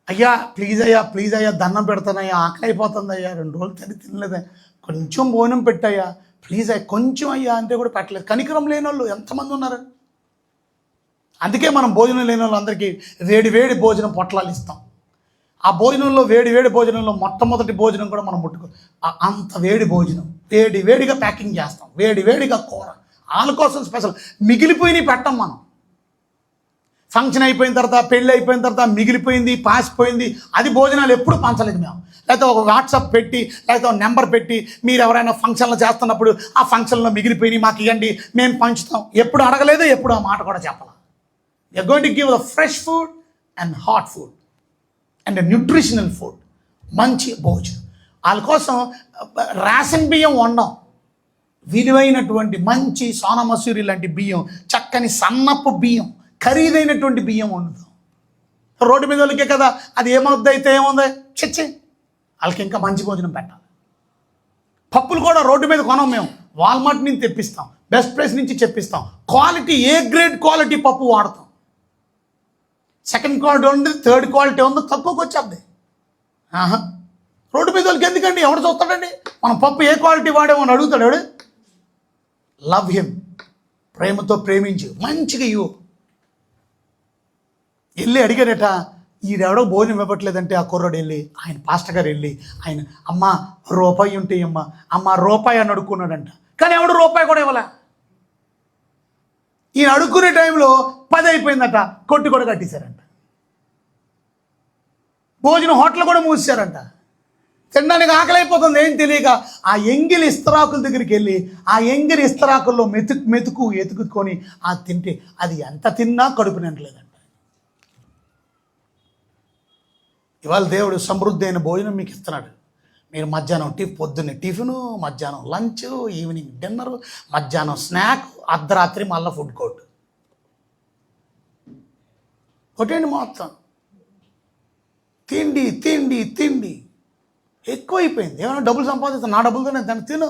అయ్యా ప్లీజ్ అయ్యా దండం పెడతానయ్యా, ఆకలి అయిపోతుంది అయ్యా, 2 రోజులు తినలేదా, కొంచెం భోజనం పెట్టయ్యా ప్లీజ్ అయ్యా, కొంచెం అయ్యా అంటే కూడా పెట్టలేదు. కనికరం లేని వాళ్ళు ఎంతమంది ఉన్నారు? అందుకే మనం భోజనం లేని వాళ్ళందరికీ వేడి భోజనం పొట్లాలు ఇస్తాం. ఆ భోజనంలో వేడి భోజనంలో మొట్టమొదటి భోజనం కూడా మనం ముట్టుకో, అంత వేడి భోజనం వేడిగా ప్యాకింగ్ చేస్తాం, వేడిగా కూర, వాళ్ళ కోసం స్పెషల్. మిగిలిపోయినవి పెట్టం మనం. ఫంక్షన్ అయిపోయిన తర్వాత, పెళ్ళి అయిపోయిన తర్వాత మిగిలిపోయింది, పాసిపోయింది, అది భోజనాలు ఎప్పుడు పంచలేదు మేము. లేకపోతే ఒక వాట్సాప్ పెట్టి, లేకపోతే ఒక నెంబర్ పెట్టి, మీరు ఎవరైనా ఫంక్షన్లు చేస్తున్నప్పుడు ఆ ఫంక్షన్లో మిగిలిపోయినాయి మాకు ఇవ్వండి, మేము పంచుతాం. ఎప్పుడు అడగలేదు, ఎప్పుడు ఆ మాట కూడా చెప్పాలి. You're going to give the fresh food and hot food and a nutritional food. మంచి భోజనం. వాళ్ళ కోసం రేషన్ బియ్యం వండం, విలువైనటువంటి మంచి సోనా మసూరి లాంటి బియ్యం, చక్కని సన్నపు బియ్యం, ఖరీదైనటువంటి బియ్యం వండుతాం. రోడ్డు మీద వాళ్ళకే కదా అది ఏమవుద్ది, అయితే ఏముంది, చిచ్చి వాళ్ళకి ఇంకా మంచి భోజనం పెట్టాలి. పప్పులు కూడా రోడ్డు మీద కొనం మేము, వాల్మార్ట్ నుంచి తెప్పిస్తాం, బెస్ట్ ప్రైస్ నుంచి చెప్పిస్తాం, క్వాలిటీ ఏ గ్రేడ్ క్వాలిటీ పప్పు వాడతాం. సెకండ్ క్వాలిటీ ఉంది, థర్డ్ క్వాలిటీ ఉంది, తక్కువకి వచ్చేద్ది. రోడ్డు మీద వాళ్ళకి ఎందుకండి, ఎవడు చూస్తాడండి మనం పప్పు ఏ క్వాలిటీ వాడేమని అడుగుతాడు ఎవడు? లవ్ హిమ్, ప్రేమతో ప్రేమించు, మంచిగా ఇవ్వు. వెళ్ళి అడిగాడట, ఈడెవడో భోజనం ఇవ్వట్లేదంటే ఆ కుర్రాడు వెళ్ళి ఆయన పాస్టర్ గారు వెళ్ళి ఆయన అమ్మ రూపాయి ఉంటే అమ్మ రూపాయి అని అడుక్కున్నాడంట. కానీ ఎవడు రూపాయి కూడా ఇవ్వలే. ఈయన అడుక్కునే టైంలో 10 అయిపోయిందట, కొట్టు కూడా కట్టేశారంట. భోజనం హోటల్ కూడా మూసేశారంట. తినడానికి ఆకలి అయిపోతుంది, ఏం తెలియక ఆ ఎంగిలి ఇస్తరాకుల దగ్గరికి వెళ్ళి ఆ ఎంగిలి ఇస్తరాకుల్లో ఎతుకుకొని ఆ తింటే అది ఎంత తిన్నా కడుపు నిండలేదంట. ఇవాళ దేవుడు సమృద్ధి అయిన భోజనం మీకు ఇస్తున్నాడు. మీరు మధ్యాహ్నం పొద్దున్నే టిఫిను, మధ్యాహ్నం లంచ్, ఈవినింగ్ డిన్నరు, మధ్యాహ్నం స్నాక్, అర్ధరాత్రి మళ్ళీ ఫుడ్ కోర్ట్. కొట్టండి మొత్తం తిండి తిండి తిండి ఎక్కువైపోయింది. ఏమైనా డబ్బులు సంపాదిస్తా, నా డబ్బులతో నేను దాన్ని తిను.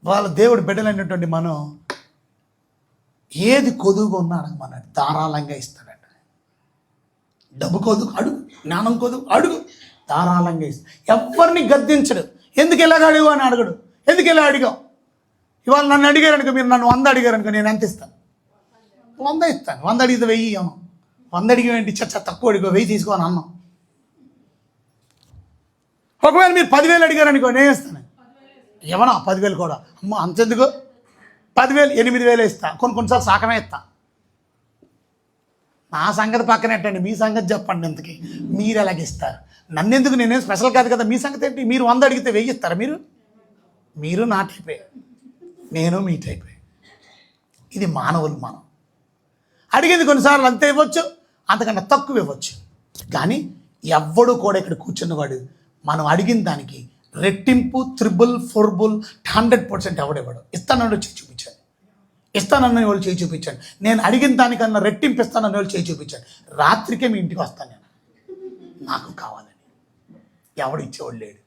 వాళ్ళ దేవుడు బిడ్డలైనటువంటి మనం ఏది కొదువుగా ఉన్నా అడగమన్నాడు, ధారాళంగా ఇస్తాడట. డబ్బు కొదువు అడుగు, జ్ఞానం కొదువు అడుగు, ధారాళంగా ఇస్తాడు. ఎవరిని గద్దించడు. ఎందుకు ఇలాగ అడుగు అని అడగడు. ఎందుకు ఇలా అడిగావు? ఇవాళ నన్ను అడిగారనుకో, మీరు నన్ను 100 అడిగారనుకో, నేను ఎంత ఇస్తాను? 100 ఇస్తాను. 100 అడిగితే 1000 ఇవ్వను. 100 అడిగేంటి, తక్కువ అడిగో, 1000 తీసుకోని అన్నాం. ఒకవేళ మీరు 10,000 అడిగారనుకో, నేను ఇస్తాను. ఇవ్వనా 10,000 కూడా? అమ్మ అంతెందుకు, 10,000 8,000 ఇస్తా. కొన్నిసార్లు సాకమే ఇస్తా. నా సంగతి పక్కనెట్టండి, మీ సంగతి చెప్పండి. ఇంతకీ మీరు ఎలాగిస్తారు? నన్ను ఎందుకు, నేనేం స్పెషల్ కాదు కదా. మీ సంగతి ఏంటి? మీరు 100 అడిగితే 1000 ఇస్తారా? మీరు నా టైపే, నేను మీ టైపే. ఇది మానవులు. మనం అడిగేది కొన్నిసార్లు అంతే ఇవ్వచ్చు, అంతకన్నా తక్కువ ఇవ్వచ్చు. కానీ ఎవ్వడు కూడా ఇక్కడ కూర్చున్నవాడు మనం అడిగిన దానికి రెట్టింపు, 3 4 100% ఎవడెవడు ఇస్తానని చేయి చూపించాడు. ఇస్తానన్న వాళ్ళు చేయి చూపించాడు. నేను అడిగిన దానికన్నా రెట్టింపు ఇస్తానన్న వాళ్ళు చేయి చూపించాడు. రాత్రికే మీ ఇంటికి వస్తాను నేను, నాకు కావాలని. ఎవడు ఇచ్చేవాడు లేడు.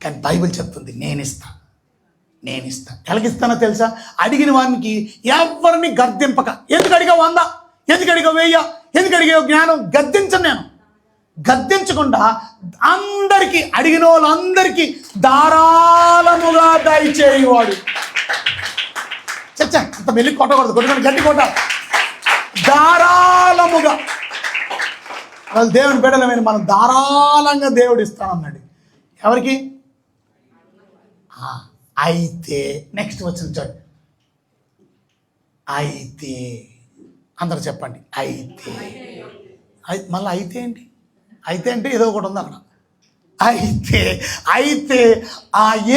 కానీ బైబిల్ చెప్తుంది నేను ఇస్తాను. ఎలాగిస్తానో తెలుసా? అడిగిన వానికి ఎవరిని గద్దింపక. ఎందుకు అడిగా 100, ఎందుకు అడిగా 1000, ఎందుకు అడిగా జ్ఞానం? గద్దించను నేను. గద్దించకుండా అందరికీ, అడిగిన వాళ్ళందరికీ ధారాళముగా దయచేయవాడు. చచ్చా అంత మెల్లి కొట్టకూడదు, కొట్టుకొని గట్టి కొట్ట. ధారాళముగా వాళ్ళు దేవుని బిడ్డలమైన మనం ధారాళంగా దేవుడు ఇస్తానన్నాడు. ఎవరికి? అయితే నెక్స్ట్ వచ్చిన చూడండి. అయితే అందరు చెప్పండి. అయితే మళ్ళీ అయితే ఏంటి? అయితే అంటే ఏదో ఒకటి ఉంది అక్కడ. అయితే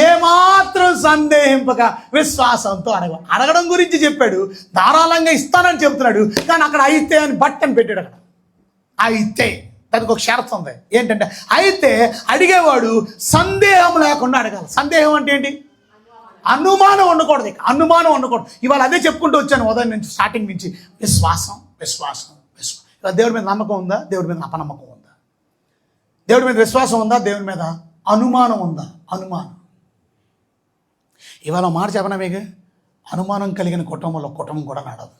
ఏమాత్రం సందేహింపక విశ్వాసంతో అడగడం గురించి చెప్పాడు. ధారాళంగా ఇస్తానని చెప్తున్నాడు. కానీ అక్కడ అయితే అని బట్టని పెట్టాడు. అక్కడ అయితే దానికి ఒక షరతు ఉంది. ఏంటంటే అయితే అడిగేవాడు సందేహం లేకుండా అడగాలి. సందేహం అంటే ఏంటి? అనుమానం ఉండకూడదు. అనుమానం ఉండకూడదు. ఇవాళ అదే చెప్పుకుంటూ వచ్చాను ఉదయం నుంచి, స్టార్టింగ్ నుంచి. విశ్వాసం. ఇవాళ దేవుడి మీద నమ్మకం ఉందా? దేవుడి మీద అపనమ్మకం ఉందా? దేవుడి మీద విశ్వాసం ఉందా? దేవుడి మీద అనుమానం ఉందా? అనుమానం. ఇవాళ మాట చెప్పనమేగా, అనుమానం కలిగిన కుటుంబంలో కుటుంబం కూడా నడదు.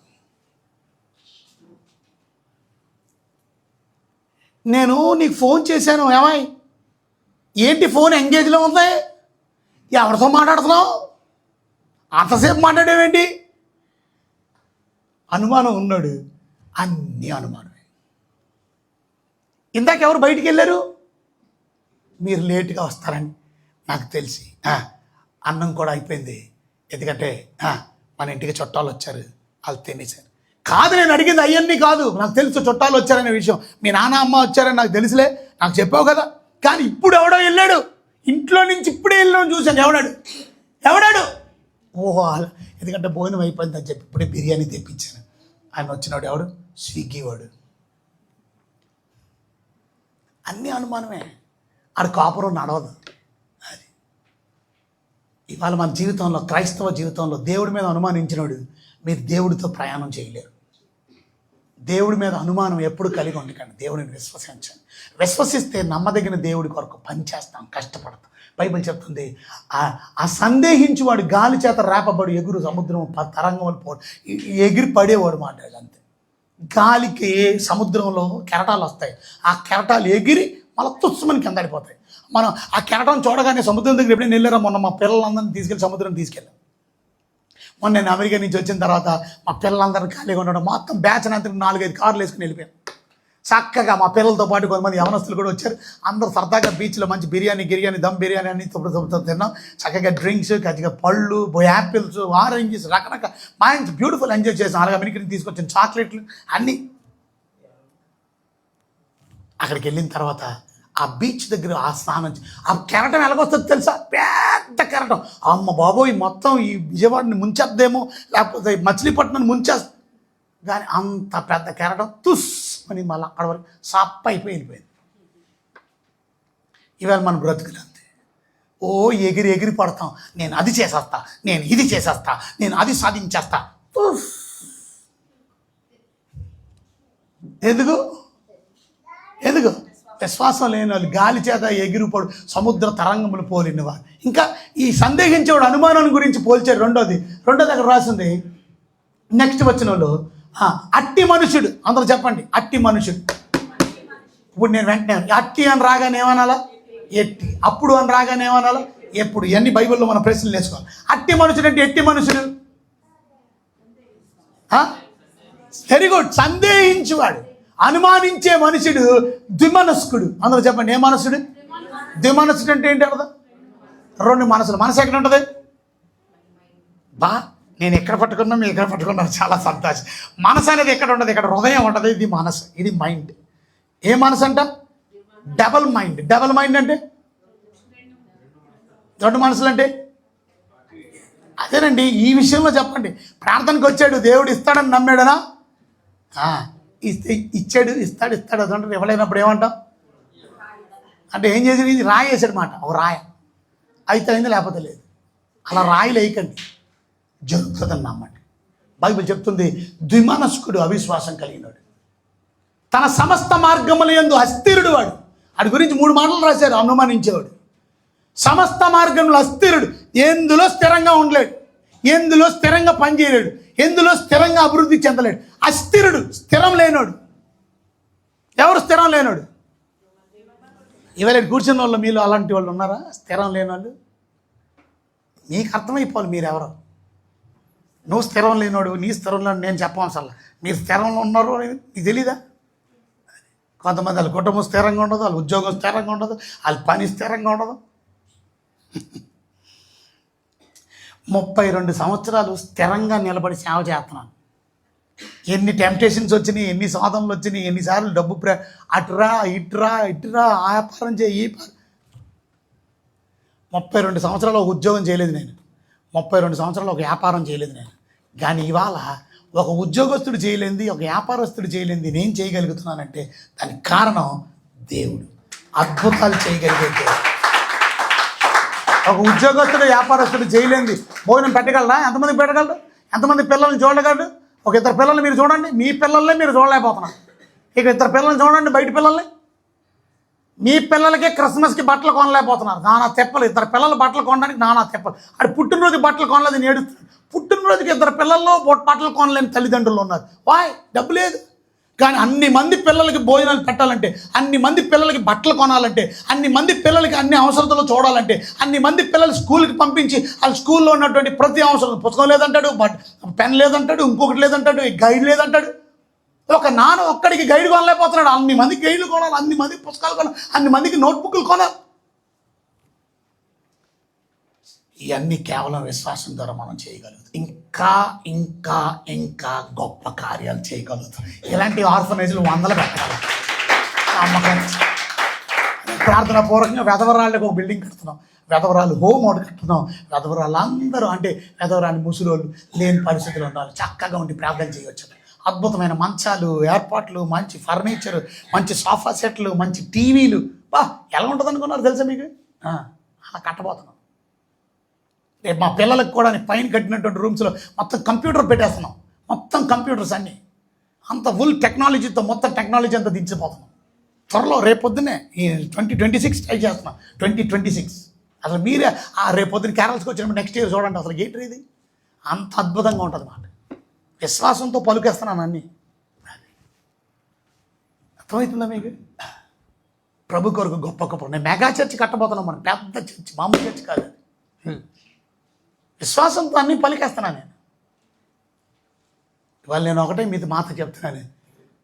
నేను నీకు ఫోన్ చేశాను, ఏమాయ్ ఏంటి ఫోన్ ఎంగేజ్లో ఉంది, ఎవరితో మాట్లాడుతున్నావు, అంతసేపు మాట్లాడేవేంటి? అనుమానం ఉన్నాడు. అన్నీ అనుమానమే. ఇందాక ఎవరు బయటికి వెళ్ళారు? మీరు లేటుగా వస్తారని నాకు తెలిసి అన్నం కూడా అయిపోయింది. ఎందుకంటే మన ఇంటికి చుట్టాలు వచ్చారు, వాళ్ళు తినేశారు. కాదు, నేను అడిగింది అవన్నీ కాదు. నాకు తెలుసు చుట్టాలు వచ్చారనే విషయం. మీ నాన్న అమ్మ వచ్చారని నాకు తెలుసులే, నాకు చెప్పావు కదా. కానీ ఇప్పుడు ఎవడో వెళ్ళాడు ఇంట్లో నుంచి, ఇప్పుడే వెళ్ళాను చూశాను. ఎవడాడు? ఓహో, ఎందుకంటే భోజనం అయిపోయిందని చెప్పి ఇప్పుడే బిర్యానీ తెప్పించాను. ఆయన వచ్చినాడు ఎవడు? స్విగ్గీ వాడు. అన్నీ అనుమానమే. ఆడు కాపురం నడవదు. అది ఇవాళ మన జీవితంలో, క్రైస్తవ జీవితంలో దేవుడి మీద అనుమానించినాడు మీరు దేవుడితో ప్రయాణం చేయలేరు. దేవుడి మీద అనుమానం ఎప్పుడు కలిగి ఉండకండి. దేవుడిని విశ్వసించండి. విశ్వసిస్తే నమ్మదగిన దేవుడి కొరకు పనిచేస్తాం, కష్టపడతాం. బైబిల్ చెప్తుంది ఆ సందేహించేవాడు గాలి చేత రేపబడి ఎగురు సముద్రం తరంగం ఎగిరి పడేవాడు మాట అంతే. గాలికి సముద్రంలో కెరటాలు వస్తాయి, ఆ కెరటాలు ఎగిరి మళ్ళీ తుస్సుమని కింద పడిపోతాయి. మనం ఆ కెరటం చూడగానే సముద్రం దగ్గర ఎప్పుడైనా వెళ్ళారా? మొన్న మా పిల్లలందరినీ తీసుకెళ్ళి సముద్రం తీసుకెళ్ళాం. మొన్న నేను అమెరికా నుంచి వచ్చిన తర్వాత మా పిల్లలందరినీ ఖాళీగా ఉండడం మొత్తం బ్యాచ్ అంతా 4-5 కార్లు వేసుకుని వెళ్ళిపోయాం. చక్కగా మా పిల్లలతో పాటు కొంతమంది యవనస్తులు కూడా వచ్చారు. అందరూ సరదాగా బీచ్లో మంచి బిర్యానీ దమ్ బిర్యానీ అన్ని తిన్నాం. చక్కగా డ్రింక్స్, ఖచ్చితంగా పళ్ళు, యాపిల్స్, ఆరెంజెస్, రకరకాల మంచి బ్యూటిఫుల్ ఎంజాయ్ చేసాం. అలాగే అమెరికా నుంచి తీసుకొచ్చిన చాక్లెట్లు అన్నీ. అక్కడికి వెళ్ళిన తర్వాత ఆ బీచ్ దగ్గర ఆ స్నానం, ఆ కెరటం ఎలాగొస్తుంది తెలుసా? పెద్ద కెరటం. అమ్మ బాబోయ్, మొత్తం ఈ విజయవాడని ముంచేద్దేమో, లేకపోతే మచిలీపట్నం ముంచేస్తా. కానీ అంత పెద్ద కెరటం తుస్ అని మళ్ళీ అక్కడ వరకు సప్ప అయిపోయి వెళ్ళిపోయింది. ఇవాళ మన బ్రతుకులు అంతే. ఓ ఎగిరి ఎగిరి పడతాం. నేను అది చేసేస్తా, నేను ఇది చేసేస్తా, నేను అది సాధించేస్తా. ఎందుకు ఎందుకు విశ్వాసం లేని వాళ్ళు గాలి చేత ఎగిరిపడు సముద్ర తరంగములు పోలినవారు. ఇంకా ఈ సందేహించేవాడు అనుమానం గురించి పోల్చాడు. రెండోది అక్కడ రాసింది నెక్స్ట్ వచ్చిన వాళ్ళు అట్టి మనుషుడు. అందరూ చెప్పండి, అట్టి మనుషుడు. ఇప్పుడు నేను వెంటనే అట్టి అని రాగానే ఏమనాలా? ఎట్టి. అప్పుడు అని రాగానే ఏమనాలా? ఎప్పుడు. ఇవన్నీ బైబిల్లో మన ప్రశ్నలు వేసుకోవాలి. అట్టి మనుషుడు అంటే ఎట్టి మనుషుడు. Very good. సందేహించేవాడు, అనుమానించే మనుషుడు ద్విమనస్కుడు. అందరూ చెప్పండి, ఏ మనసుడు? ద్విమనస్కుడు అంటే ఏంటి అర్థం? 2 మనసులు. మనసు ఎక్కడ ఉంటుంది? నేను ఎక్కడ పట్టుకున్నా, మీరు ఎక్కడ పట్టుకున్నారు, చాలా సంతోషం. మనసు అనేది ఎక్కడ ఉంటుంది? ఇక్కడ హృదయం ఉంటుంది. ఇది మనసు, ఇది మైండ్. ఏ మనసు అంట? Double mind. డబల్ మైండ్ అంటే 2 మనసులు అంటే అదేనండి. ఈ విషయంలో చెప్పండి, ప్రార్థనకు వచ్చాడు, దేవుడు ఇస్తాడని నమ్మాడనా? ఇచ్చాడు, ఇస్తాడు అదంటారు. ఇవ్వలేనప్పుడు ఏమంటాం? అంటే ఏం చేసాడు? ఇది రాయి వేసాడు మాట. ఒక రాయ అయితే అయింది, లేకపోతే లేదు. అలా రాయిలు వేయకండి, జరుగుతుందని నమ్మండి. బైబిల్ చెప్తుంది ద్విమనస్కుడు, అవిశ్వాసం కలిగినాడు, తన సమస్త మార్గముల యందు అస్థిరుడు వాడు. వాడి గురించి 3 మాటలు రాశారు. అనుమానించేవాడు, సమస్త మార్గంలో అస్థిరుడు. ఎందులో స్థిరంగా ఉండలేడు, ఎందులో స్థిరంగా పనిచేయలేడు, ఎందులో స్థిరంగా అభివృద్ధి చెందలేడు. అస్థిరుడు, స్థిరం లేనోడు. ఎవరు స్థిరం లేనోడు? ఇవాళ కూర్చున్న వాళ్ళు మీలో అలాంటి వాళ్ళు ఉన్నారా? స్థిరం లేని వాళ్ళు. మీకు అర్థమైపోవాలి మీరెవరో. నువ్వు స్థిరం లేనోడు, నీ స్థిరం లేని నేను చెప్పవసరం. మీరు స్థిరంలో ఉన్నారు అని నీకు తెలీదా? కొంతమంది వాళ్ళ కుటుంబం స్థిరంగా ఉండదు, వాళ్ళ ఉద్యోగం స్థిరంగా ఉండదు, వాళ్ళ పని స్థిరంగా ఉండదు. 32 సంవత్సరాలు స్థిరంగా నిలబడి సేవ చేస్తున్నాను. ఎన్ని టెంప్టేషన్స్ వచ్చినాయి, ఎన్ని సాధనలు వచ్చినాయి, ఎన్నిసార్లు డబ్బు అటురా ఇటురా ఆ వ్యాపారం చేయి, 32 సంవత్సరాలు ఒక ఉద్యోగం చేయలేదు నేను, 32 సంవత్సరాలు ఒక వ్యాపారం చేయలేదు నేను. కానీ ఇవాళ ఒక ఉద్యోగస్తుడు చేయలేంది, ఒక వ్యాపారస్తుడు చేయలేంది నేను చేయగలుగుతున్నానంటే దానికి కారణం దేవుడు. అద్భుతాలు చేయగలిగే దేవుడు. ఒక ఉద్యోగస్తుడు వ్యాపారస్తుడు చేయలేంది భోజనం పెట్టగలరా? ఎంతమందికి పెట్టగలరు? ఎంతమంది పిల్లల్ని చూడగలరు? ఒక 2 పిల్లల్ని మీరు చూడండి, మీ పిల్లల్ని మీరు చూడలేకపోతున్నారు. ఇక 2 పిల్లల్ని చూడండి, బయట పిల్లల్ని. మీ పిల్లలకి క్రిస్మస్కి బట్టలు కొనలేకపోతున్నారు, నానా తెప్పలు. 2 పిల్లలు బట్టలు కొనడానికి నానా తెప్పలు. అది పుట్టినరోజు బట్టలు కొనలేదు, నేడుస్తున్నాడు. పుట్టినరోజుకి 2 పిల్లల్లో బట్టలు కొనలేని తల్లిదండ్రులు ఉన్నారు. వాయ్, డబ్బు లేదు. కానీ అన్ని మంది పిల్లలకి భోజనాలు పెట్టాలంటే, అన్ని మంది పిల్లలకి బట్టలు కొనాలంటే, అన్ని మంది పిల్లలకి అన్ని అవసరతలు చూడాలంటే, అన్ని మంది పిల్లలు స్కూల్కి పంపించి వాళ్ళ స్కూల్లో ఉన్నటువంటి ప్రతి అవసరం, పుస్తకం లేదంటాడు, పెన్ లేదంటాడు, ఇంకొకటి లేదంటాడు, గైడ్ లేదంటాడు. ఒక నాన్న ఒక్కడికి గైడ్ కొనలేకపోతున్నాడు. అన్ని మందికి గైడ్లు కొనాలి, అన్ని మందికి పుస్తకాలు కొనాలి, అన్ని మందికి నోట్బుక్లు కొనాలి. ఇవన్నీ కేవలం విశ్వాసం ద్వారా మనం చేయగలుగుతాం. ఇంకా ఇంకా ఇంకా గొప్ప కార్యాలు చేయగలుగుతాం. ఇలాంటి ఆర్ఫనేజ్లు 100 పెట్టగలం. నమ్మకం. ప్రార్థనా పూర్వకంగా వెధవరాళ్ళకి ఒక బిల్డింగ్ కడుతున్నాం, వెధవరాలు హోమ్ ఒకటి కడుతున్నాం. వెధవరాళ్ళు అందరూ, అంటే వెధవరాలు ముసలోళ్ళు లేని పరిస్థితులు ఉండాలి, చక్కగా ఉండి ప్రార్థన చేయవచ్చు. అద్భుతమైన మంచాలు, ఏర్పాట్లు, మంచి ఫర్నిచర్, మంచి సోఫా సెట్లు, మంచి టీవీలు. ఎలా ఉంటుంది అనుకున్నారు తెలుసా మీకు? అలా కట్టబోతున్నాం. రేపు మా పిల్లలకు కూడా పైన కట్టినటువంటి రూమ్స్లో మొత్తం కంప్యూటర్ పెట్టేస్తున్నాం. మొత్తం కంప్యూటర్స్ అన్నీ, అంత ఫుల్ టెక్నాలజీతో మొత్తం టెక్నాలజీ అంతా దించిపోతున్నాం. త్వరలో రేపు పొద్దున్నే ఈ 2026 ట్రై చేస్తున్నాం. 2026 అసలు మీరే రేపు పొద్దున్న కేరళకి వచ్చినప్పుడు నెక్స్ట్ ఇయర్ చూడండి అసలు ఏంటి ఇది అంత అద్భుతంగా ఉంటుంది మాట. విశ్వాసంతో పలుకేస్తున్నాను అన్నీ. అర్థమవుతుందా మీకు? ప్రభు కొరకు గొప్ప గొప్ప నేను మెగా చర్చ్ కట్టబోతున్నాం, మనం పెద్ద చర్చ్, మామూలు చర్చ్ కాదు అది. విశ్వాసంతో అన్నీ పలికేస్తున్నాను నేను. ఇవాళ నేను ఒకటే మీది మాట చెప్తున్నాను.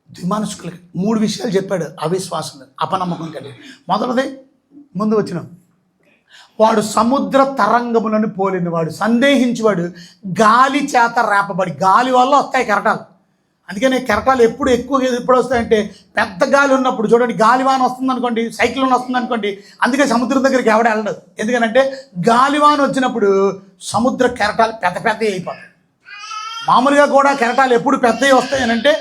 ద్విమనస్కులకి 3 విషయాలు చెప్పాడు అవిశ్వాసం, అపనమ్మకం కలిగి. మొదటిది ముందు వచ్చిన వాడు సముద్ర తరంగములను పోలిన వాడు, సందేహించేవాడు, గాలి చేత రేపబడి. గాలి వల్ల వస్తాయి కెరటాలు. అందుకనే కెరటాలు ఎప్పుడు వస్తాయంటే పెద్ద గాలి ఉన్నప్పుడు. చూడండి, గాలివాన వస్తుంది అనుకోండి, సైక్లోన్ వస్తుంది అనుకోండి, అందుకే సముద్రం దగ్గరికి ఎవడ వెళ్ళదు. ఎందుకంటే గాలివాన వచ్చినప్పుడు సముద్ర కెరటాలు పెద్ద అయిపోతాయి. మామూలుగా కూడా కెరటాలు ఎప్పుడు పెద్దవి వస్తాయనంటే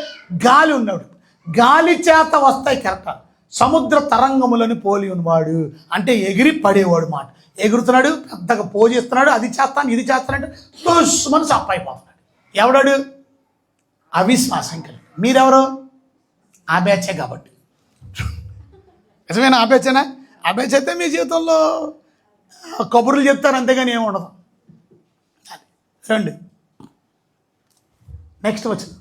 గాలి ఉన్నప్పుడు. గాలి చేత వస్తాయి కెరటాలు. సముద్ర తరంగములను పోలి ఉన్నవాడు అంటే ఎగిరి పడేవాడు మాట. ఎగురుతున్నాడు, పెద్దగా పోజిస్తున్నాడు, అది చేస్తాను ఇది చేస్తానంటే మనసు అప్పైపోతున్నాడు. ఎవడాడు? అవిశ్వాసం కలిగి. మీరెవరు? ఆ బ్యాచే కాబట్టి. నిజమేనా? ఆ బ్యాచేనా? ఆ బ్యాచ్ అయితే మీ జీవితంలో కబుర్లు చెప్తారు, అంతేగాని ఏమి ఉండదు. రండి నెక్స్ట్ వచ్చింది.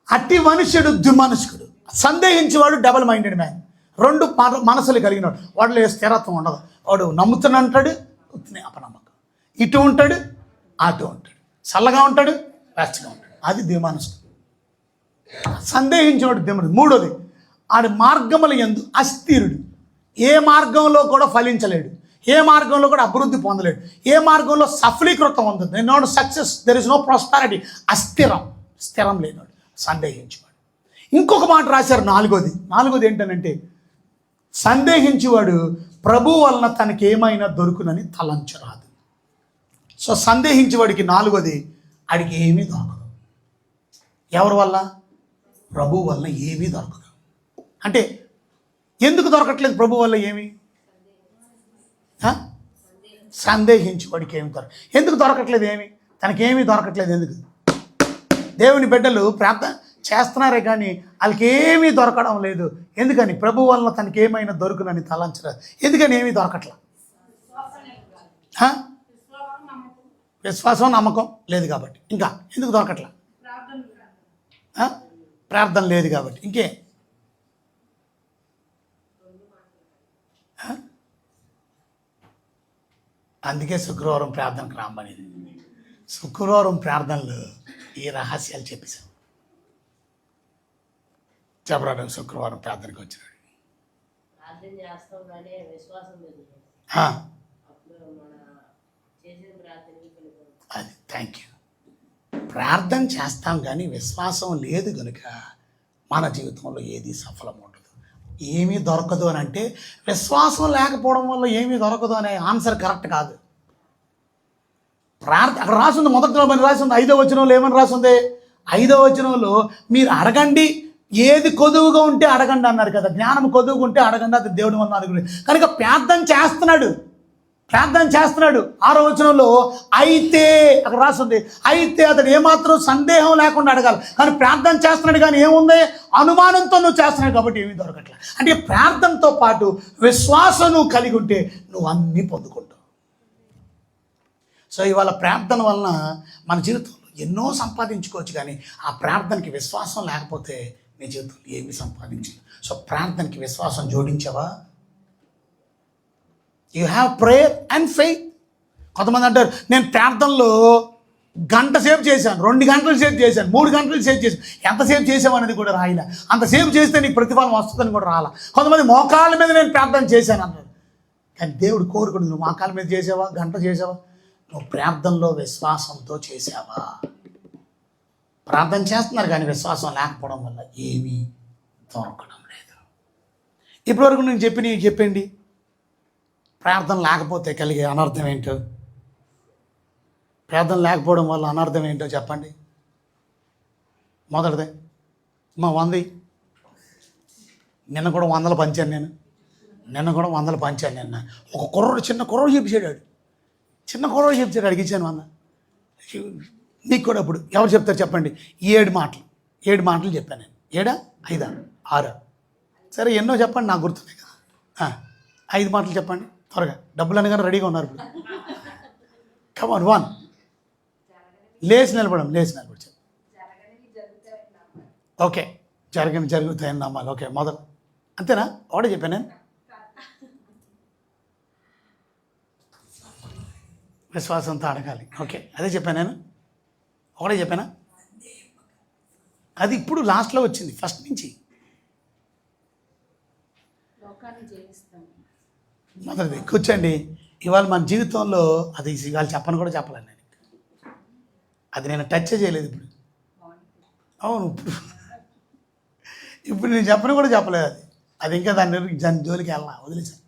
అట్టి మనుష్యుడు ద్విమనస్కుడు, సందేహించేవాడు, డబల్ మైండెడ్ మ్యాన్. 2 మనసులు కలిగినాడు. వాడిలో స్థిరత్వం ఉండదు. వాడు నమ్ముతున్నా అంటాడు, అపనమ్మకం. ఇటు ఉంటాడు, అటు ఉంటాడు, చల్లగా ఉంటాడు, వెచ్చగా ఉంటాడు. అది ద్విమనస్కుడు. సందేహించేవాడు ద్విమనస్కుడు. 3వది ఆడి మార్గముల యందు అస్థిరుడు. ఏ మార్గంలో కూడా ఫలించలేడు, ఏ మార్గంలో కూడా అభివృద్ధి పొందలేడు, ఏ మార్గంలో సఫలీకృతం ఉంటుంది. No success, there is no prosperity. స్థిరం లేనాడు, సందేహించేవాడు. ఇంకొక మాట రాశారు 4వది ఏంటనంటే సందేహించేవాడు ప్రభు వలన తనకి ఏమైనా దొరుకునని తలంచరాదు. సో సందేహించేవాడికి 4వది, ఆడికి ఏమీ దొరకదు. ఎవరి వల్ల? ప్రభు వల్ల ఏమీ దొరకదు. అంటే ఎందుకు దొరకట్లేదు ప్రభు వల్ల ఏమి? సందేహించేవాడికి ఏమి ఎందుకు దొరకట్లేదు? ఏమి తనకేమీ దొరకట్లేదు. ఎందుకు? దేవుని బిడ్డలు ప్రార్థన చేస్తున్నారే కానీ వాళ్ళకి ఏమీ దొరకడం లేదు. ఎందుకని? ప్రభు వల్ల తనకి ఏమైనా దొరుకునని తలంచరాదు. ఎందుకని ఏమీ దొరకట్లా? విశ్వాసం నమ్మకం లేదు కాబట్టి. ఇంకా ఎందుకు దొరకట్లా? ప్రార్థన లేదు కాబట్టి. ఇంకే అందుకే శుక్రవారం ప్రార్థనకు రామ్మనేది. శుక్రవారం ప్రార్థనలు ఈ రహస్యాలు చెప్పేశాం. చెప్పరాడు శుక్రవారం ప్రార్థనకు వచ్చినాడు. అది థ్యాంక్ యూ. ప్రార్థన చేస్తాం కానీ విశ్వాసం లేదు కనుక మన జీవితంలో ఏది సఫలం ఉండదు, ఏమీ దొరకదు అని అంటే విశ్వాసం లేకపోవడం వల్ల ఏమీ దొరకదు అనే ఆన్సర్ కరెక్ట్ కాదు. అక్కడ రాసింది మొదటిలో మరి రాసింది 5వ వచనంలో ఏమని రాసింది? 5వ వచనంలో మీరు అడగండి, ఏది కొదువుగా ఉంటే అడగండి అన్నారు కదా. జ్ఞానం కొదువుగా ఉంటే అడగండి, అది దేవుడి వల్ల అడుగుడు. కనుక ప్రార్థన చేస్తున్నాడు. 6వ వచనంలో అయితే అక్కడ రాస్తుంది, అయితే అతడు ఏమాత్రం సందేహం లేకుండా అడగాలి. కానీ ప్రార్థన చేస్తున్నాడు కానీ ఏముంది? అనుమానంతో నువ్వు చేస్తున్నాడు కాబట్టి ఏమీ దొరకట్లేదు. అంటే ప్రార్థనతో పాటు విశ్వాసం నువ్వు కలిగి ఉంటే నువ్వు అన్నీ పొందుకుంటావు. సో ఇవాళ ప్రార్థన వలన మన జీవితంలో ఎన్నో సంపాదించుకోవచ్చు, కానీ ఆ ప్రార్థనకి విశ్వాసం లేకపోతే నీ జీవితంలో ఏమీ సంపాదించలేదు. సో ప్రార్థనకి విశ్వాసం జోడించావా? You have prayer and faith. కొంతమంది అంటారు నేను ప్రార్థనలో గంట సేపు చేశాను, 2 గంటలు సేపు చేశాను, 3 గంటలు సేపు చేశాను. ఎంతసేపు చేసావు అనేది కూడా రాయిలా. అంతసేపు చేస్తే నీకు ప్రతిఫలం వస్తుందని కూడా రాలా. కొంతమంది మోకాళ్ళ మీద నేను ప్రార్థన చేశాను అన్నారు. కానీ దేవుడు కోరుకుని నువ్వు మోకాళ్ళ మీద చేసావా, గంట చేసావా? నువ్వు ప్రార్థనలో విశ్వాసంతో చేసావా? ప్రార్థన చేస్తున్నారు కానీ విశ్వాసం లేకపోవడం వల్ల ఏమీ దొరకడం లేదు. ఇప్పటివరకు నేను చెప్పండి, ప్రార్థన లేకపోతే కలిగే అనర్థం ఏంటో, ప్రార్థన లేకపోవడం వల్ల అనర్థం ఏంటో చెప్పండి. మొదటిదే మా 100 నిన్న కూడా 100 పంచాను నేను. ఒక కుర్రోడు, చిన్న కుర్రోడు చెప్పాడు, అడిగించాను 100. నీకు కూడా ఇప్పుడు ఎవరు చెప్తారు చెప్పండి? 7 మాటలు చెప్పాను నేను. 7, 5, 6 సరే ఎన్నో చెప్పండి, నాకు గుర్తున్నాయి కదా. 5 మాటలు చెప్పండి త్వరగా డబ్బులు అనగానే రెడీగా ఉన్నారు ఇప్పుడు. కమాన్ 1 లేచి నిలబడం. ఓకే, జరుగుతాయని నమ్మాలి. ఓకే, మొదలు అంతేనా? ఒకటే చెప్పాను నేను. విశ్వాసంతో అడగాలి. ఓకే, అదే చెప్పాను నేను. ఒకటే చెప్పానా? అది ఇప్పుడు లాస్ట్లో వచ్చింది, ఫస్ట్ నుంచి. మొదటిది కూర్చోండి. ఇవాళ మన జీవితంలో అది ఇవాళ చెప్పను కూడా చెప్పలేను నేను. అది నేను టచ్ చేయలేదు ఇప్పుడు. అవును, ఇప్పుడు నేను చెప్పను కూడా చెప్పలేదు. అది ఇంకా దాని జోలికి వెళ్ళా, వదిలేసాను.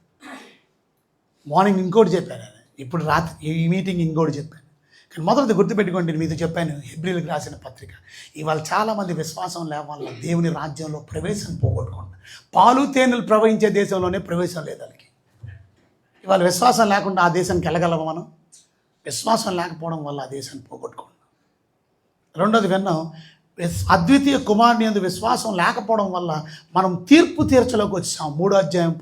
మార్నింగ్ ఇంకోటి చెప్పాను, ఇప్పుడు రాత్రి ఈ మీటింగ్ ఇంకోటి చెప్పాను. కానీ మొదటిది గుర్తుపెట్టుకోండి, నేను మీతో చెప్పాను, హెబ్రీలకు రాసిన పత్రిక. ఇవాళ చాలామంది విశ్వాసం లేవల్ల దేవుని రాజ్యంలో ప్రవేశం పోగొట్టుకుంటారు. పాలు తేనెలు ప్రవహించే దేశంలోనే ప్రవేశం లేదు వాళ్ళకి. ఇవాళ విశ్వాసం లేకుండా ఆ దేశానికి వెళ్ళగలము మనం? విశ్వాసం లేకపోవడం వల్ల ఆ దేశాన్ని పోగొట్టుకుంటాం. రెండోది విన్నాం, అద్వితీయ కుమారుని యందు విశ్వాసం లేకపోవడం వల్ల మనం తీర్పు తీర్చలోకి వచ్చాం. 3వ అధ్యాయం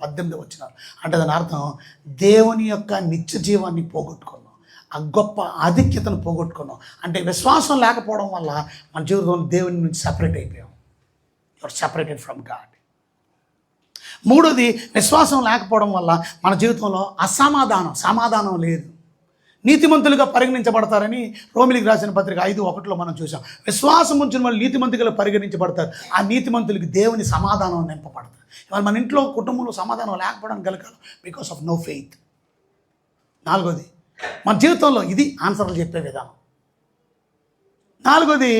18 వచ్చినారు. అంటే దాని అర్థం దేవుని యొక్క నిత్య జీవాన్ని పోగొట్టుకున్నాం, ఆ గొప్ప ఆధిక్యతను పోగొట్టుకున్నాం. అంటే విశ్వాసం లేకపోవడం వల్ల మన జీవితంలో దేవుని నుంచి సపరేట్ అయిపోయాం. Your separated from God. మూడోది, విశ్వాసం లేకపోవడం వల్ల మన జీవితంలో సమాధానం లేదు. నీతిమంతులుగా పరిగణించబడతారని రోమిలికి రాసిన పత్రిక 5:1 మనం చూసాం. విశ్వాసం ఉంచిన వాళ్ళు నీతిమంతులుగా పరిగణించబడతారు. ఆ నీతిమంతులకి దేవుని సమాధానం నింపబడతారు. ఇవాళ మన ఇంట్లో కుటుంబంలో సమాధానం లేకపోవడానికి గల కారణం బికాస్ ఆఫ్ నో ఫెయిత్. నాలుగోది, మన జీవితంలో ఇది ఆన్సర్లు చెప్పే విధానం. నాలుగోది,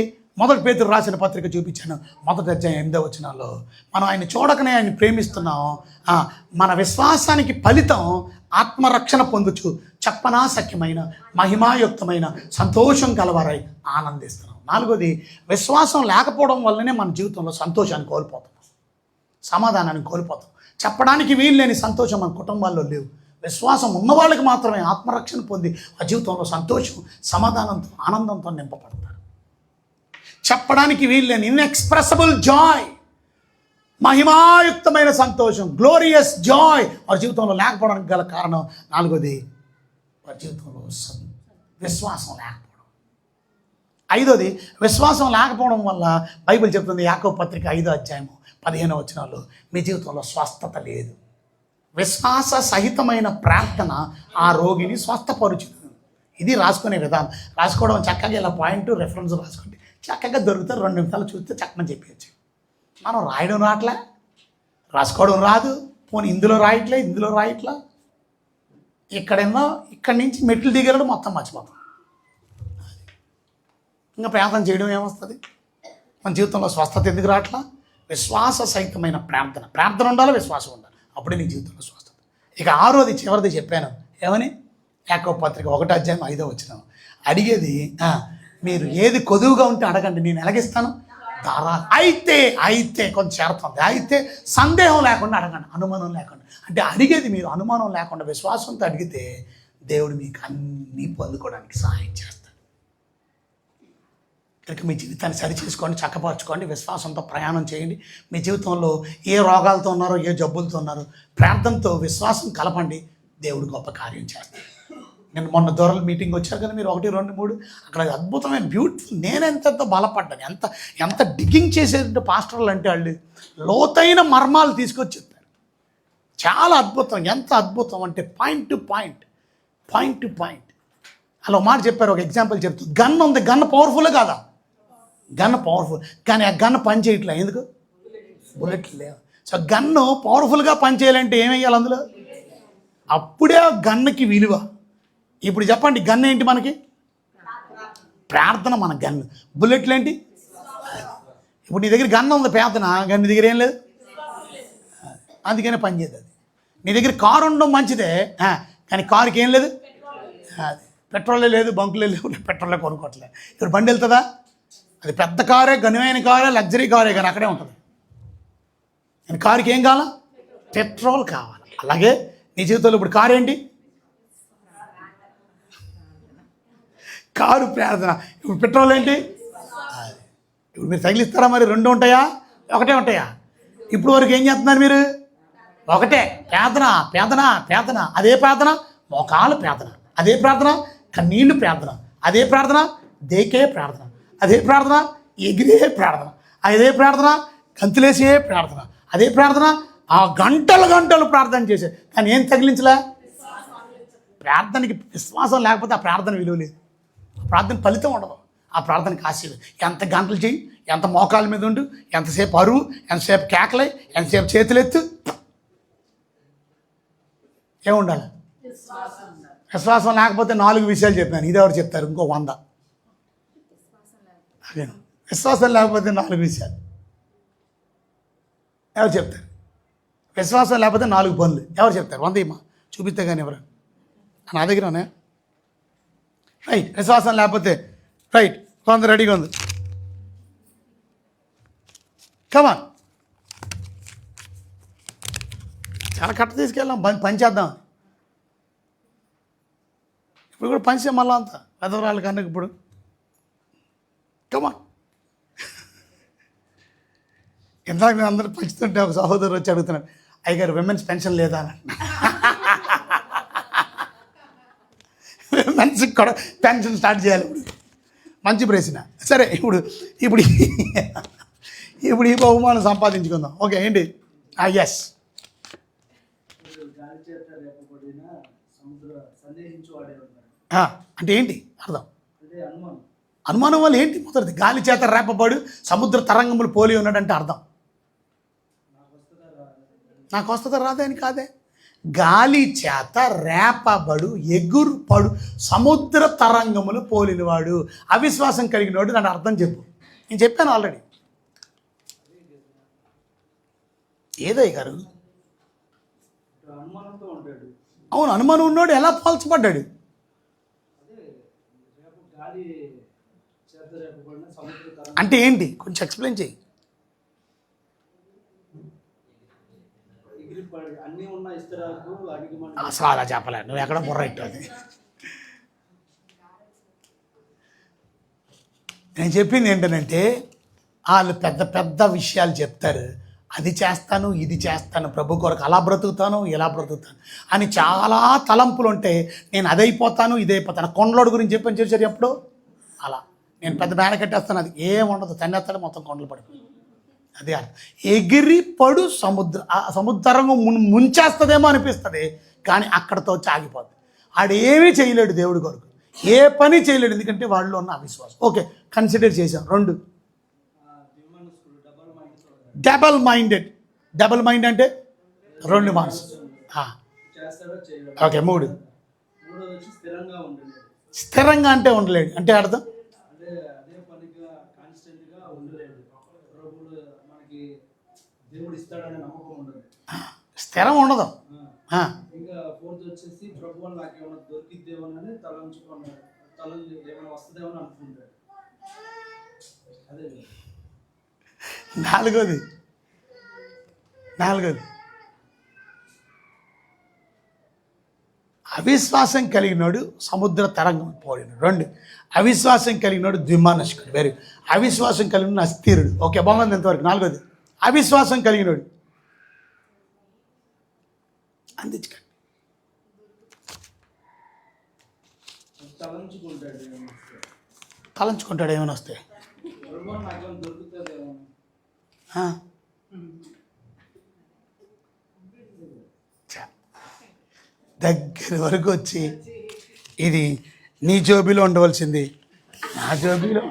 1 పేతురు రాసిన పత్రిక చూపించాను, 1వ అధ్యాయం 8వ వచనంలో మనం ఆయన చూడకనే ఆయన ప్రేమిస్తున్నాం. మన విశ్వాసానికి ఫలితం ఆత్మరక్షణ పొందుచు చెప్పనాశక్యమైన మహిమాయుక్తమైన సంతోషం కలవారై ఆనందిస్తున్నాం. నాలుగోది, విశ్వాసం లేకపోవడం వల్లనే మన జీవితంలో సంతోషాన్ని కోల్పోతాం, సమాధానాన్ని కోల్పోతాం. చెప్పడానికి వీలు లేని సంతోషం మన కుటుంబాల్లో లేవు. విశ్వాసం ఉన్న వాళ్ళకి మాత్రమే ఆత్మరక్షణ పొంది ఆ జీవితంలో సంతోషం, సమాధానంతో, ఆనందంతో నింపబడతారు. చెప్పడానికి వీలు లేని ఇన్ఎక్స్ప్రెసిబుల్ జాయ్, మహిమాయుక్తమైన సంతోషం, గ్లోరియస్ జాయ్ వారి జీవితంలో లేకపోవడానికి గల కారణం. నాలుగోది, వారి జీవితంలో విశ్వాసం లేకపోవడం. ఐదోది, విశ్వాసం లేకపోవడం వల్ల బైబిల్ చెప్తుంది, యాకోబు పత్రిక 5వ అధ్యాయం 15వ వచనంలో, మీ జీవితంలో స్వస్థత లేదు. విశ్వాస సహితమైన ప్రార్థన ఆ రోగిని స్వస్థపరుచుతుంది. ఇది రాసుకునే విధానం. రాసుకోవడం చక్కగా ఇలా పాయింట్ రెఫరెన్స్ రాసుకుంటే చక్కగా దొరుకుతారు. 2 నిమిషాలు చూస్తే చక్కమని చెప్పేయచ్చు. మనం రాయడం రావట్లే, రాసుకోవడం రాదు. పోనీ ఇందులో రాయట్లా, ఇక్కడేమో ఇక్కడి నుంచి మెట్లు దిగడం మొత్తం మర్చిపోతాం. ఇంకా ప్రార్థన చేయడం ఏమొస్తుంది? మన జీవితంలో స్వస్థత ఎందుకు రావట్లా? విశ్వాస సహితమైన ప్రార్థన ఉండాలి, విశ్వాసం ఉండాలి, అప్పుడే నీ జీవితంలో స్వస్థత. ఇక 6వది చివరిది చెప్పాను, ఏమని? యాకోబు పత్రిక 1వ అధ్యాయం 5వ వచనం. అడిగేది, మీరు ఏది కొదువుగా ఉంటే అడగండి, నేను ఎలాగిస్తాను ధారాళం. అయితే కొంచెం చేరుతుంది. అయితే సందేహం లేకుండా అడగండి, అనుమానం లేకుండా. అంటే అడిగేది మీరు అనుమానం లేకుండా విశ్వాసంతో అడిగితే దేవుడు మీకు అన్నీ పొందుకోవడానికి సహాయం చేస్తాడు. కనుక మీ జీవితాన్ని సరిచేసుకోండి, చక్కపరచుకోండి, విశ్వాసంతో ప్రయాణం చేయండి. మీ జీవితంలో ఏ రోగాలతో ఉన్నారో, ఏ జబ్బులతో ఉన్నారో, ప్రార్థనతో విశ్వాసం కలపండి, దేవుడు గొప్ప కార్యం చేస్తాడు. నేను మొన్న దొరల మీటింగ్ వచ్చారు కదా మీరు, 1, 2, 3, అక్కడ అద్భుతమైన బ్యూటిఫుల్, నేనెంత బలపడ్డాను, ఎంత డిగ్గింగ్ చేసేటంటే పాస్టర్లు అంటే వాళ్ళు లోతైన మర్మాలు తీసుకొచ్చి చెప్పారు. చాలా అద్భుతం. ఎంత అద్భుతం అంటే పాయింట్ టు పాయింట్ అలా మాట చెప్పారు. ఒక ఎగ్జాంపుల్ చెప్తూ, గన్ ఉంది, గన్ పవర్ఫుల్ కాదా? గన్ పవర్ఫుల్, కానీ ఆ గన్ పని చేయట్లే. ఎందుకు? బుల్లెట్లు లేవు. సో గన్ను పవర్ఫుల్గా పనిచేయాలంటే ఏం వేయాలి అందులో? అప్పుడే ఆ గన్నుకి విలువ. ఇప్పుడు చెప్పండి, గన్ ఏంటి మనకి? ప్రార్థన మన గన్. బుల్లెట్లు ఏంటి? ఇప్పుడు నీ దగ్గర గన్ ఉంది, ప్రార్థన. గన్ నీ దగ్గర ఏం లేదు, అందుకనే పనిచేయదు అది. నీ దగ్గర కారు ఉండడం మంచిదే, కానీ కారుకి ఏం లేదు, అది పెట్రోలే లేదు, బంకులే లేవు, పెట్రోలే కొనుక్కోవట్లే. ఇప్పుడు బండి వెళ్తుందా? అది పెద్ద కారే, ఘనమైన కారే, లగ్జరీ కారే, కానీ అక్కడే ఉంటుంది. కానీ కారుకి ఏం కావాలా? పెట్రోల్ కావాలి. అలాగే నీ జీవితంలో ఇప్పుడు కారు ఏంటి? కారు ప్రార్థన. ఇప్పుడు పెట్రోల్ ఏంటి? ఇప్పుడు మీరు తగిలిస్తారా? మరి 2 ఉంటాయా, 1 ఉంటాయా? ఇప్పుడు వరకు ఏం చేస్తున్నారు మీరు? ఒకటే ప్రార్థన ప్రార్థన ప్రార్థన. అదే ప్రార్థన మోకాలు ప్రార్థన, అదే ప్రార్థన కన్నీళ్ళు ప్రార్థన, అదే ప్రార్థన దేకే ప్రార్థన, అదే ప్రార్థన ఎగిరే ప్రార్థన, అదే ప్రార్థన గంతులేసే ప్రార్థన, అదే ప్రార్థన ఆ గంటలు గంటలు ప్రార్థన చేసే. కానీ ఏం తగిలించలే? ప్రార్థనకి విశ్వాసం లేకపోతే ఆ ప్రార్థన విలువ లేదు, ఆ ప్రార్థన ఫలితం ఉండదు, ఆ ప్రార్థనకి ఆశీర్వాదం. ఎంత గంటలు చెయ్యి, ఎంత మోకాల మీద ఉండు, ఎంతసేపు అరువు, ఎంతసేపు కేకలై, ఎంతసేపు చేతులెత్తు, ఏముండాలి? విశ్వాసం లేకపోతే 4 విషయాలు చెప్పాను, ఇది ఎవరు చెప్తారు? ఇంకో 100. అదే విశ్వాసం లేకపోతే 4 విషయాలు ఎవరు చెప్తారు? విశ్వాసం లేకపోతే 4 పనులు ఎవరు చెప్తారు? 100 ఇమ్మా చూపిస్తే కానీ ఎవరు? నా దగ్గరనే రైట్. విశ్వాసం లేకపోతే రైట్, కొంత రెడీగా ఉంది. కమా చాలా కట్ట తీసుకెళ్ళాం, పని చేద్దాం. ఇప్పుడు కూడా పని చేయ మళ్ళా అంతా పెద్దవాళ్ళ కన్నా ఇప్పుడు. కమా ఇందాక నేను అందరూ పంచుతుంటే ఒక సహోదరు వచ్చి అడుగుతున్నాడు, అయ్యగారు విమెన్స్ పెన్షన్ లేదా అని. విమెన్స్కి కూడా పెన్షన్ స్టార్ట్ చేయాలి ఇప్పుడు. మంచి ప్రశ్న. సరే ఇప్పుడు ఇప్పుడు ఇప్పుడు ఈ బహుమానం సంపాదించుకుందాం. ఓకే ఏంటి? ఎస్. అంటే ఏంటి అర్థం? అనుమానం వల్ల ఏంటి? మొదటిది గాలి చేత రేపబడు సముద్ర తరంగములు పోలి ఉన్నాడంటే అర్థం నాకు వస్తుందా రాదా అని కాదే. గాలి చేత రేపబడు ఎగురుపడు సముద్ర తరంగములు పోలినవాడు అవిశ్వాసం కలిగినవాడు. నన్ను అర్థం చెప్పు. నేను చెప్పాను ఆల్రెడీ. ఏదయ్య గారు? అవును, అనుమానం ఉన్నాడు ఎలా పోల్చబడ్డాడు? అంటే ఏంటి? కొంచెం ఎక్స్ప్లెయిన్ చేయి. అసలు అలా చెప్పలే, నువ్వు ఎక్కడ బుర్రైట్. అది నేను చెప్పింది ఏంటంటే వాళ్ళు పెద్ద పెద్ద విషయాలు చెప్తారు. అది చేస్తాను, ఇది చేస్తాను, ప్రభు కొరకు అలా బ్రతుకుతాను, ఇలా బ్రతుకుతాను అని చాలా తలంపులు ఉంటాయి. నేను అదైపోతాను, ఇదైపోతాను. కొండలోడు గురించి చెప్పని చూసారు ఎప్పుడు? అలా నేను పెద్ద బ్యాన కట్టేస్తాను, అది ఏముండదు, తన్నేస్తాడు మొత్తం కొండలు పడిపోయి. అదే ఎగిరి పడు సముద్రంగా ముంచేస్తుందేమో అనిపిస్తుంది, కానీ అక్కడతో వచ్చి ఆగిపోద్ది. ఆడేమీ చేయలేడు దేవుడి కొరకు, ఏ పని చేయలేడు, ఎందుకంటే వాళ్ళు ఉన్న అవిశ్వాసం. ఓకే, కన్సిడర్ చేశాం. 2 డబల్ మైండెడ్. డబల్ మైండ్ అంటే 2 మనసు. ఓకే 3 స్థిరంగా అంటే ఉండలేడు అంటే అర్థం స్థిరం ఉండదు. నాలుగోది అవిశ్వాసం కలిగినోడు సముద్ర తరంగం పోలినాడు. 2 అవిశ్వాసం కలిగినోడు ద్విమానస్కుడు. వెరీ అవిశ్వాసం కలిగిన అస్థిరుడు. ఓకే బాగుంది ఎంతవరకు? 4వది అవిశ్వాసం కలిగినోడు అందించుకోండి. తలంచుకుంటాడు ఏమైనా వస్తే. దగ్గర వరకు వచ్చి ఇది నీ జోబీలో ఉండవలసింది నా జోబీలో.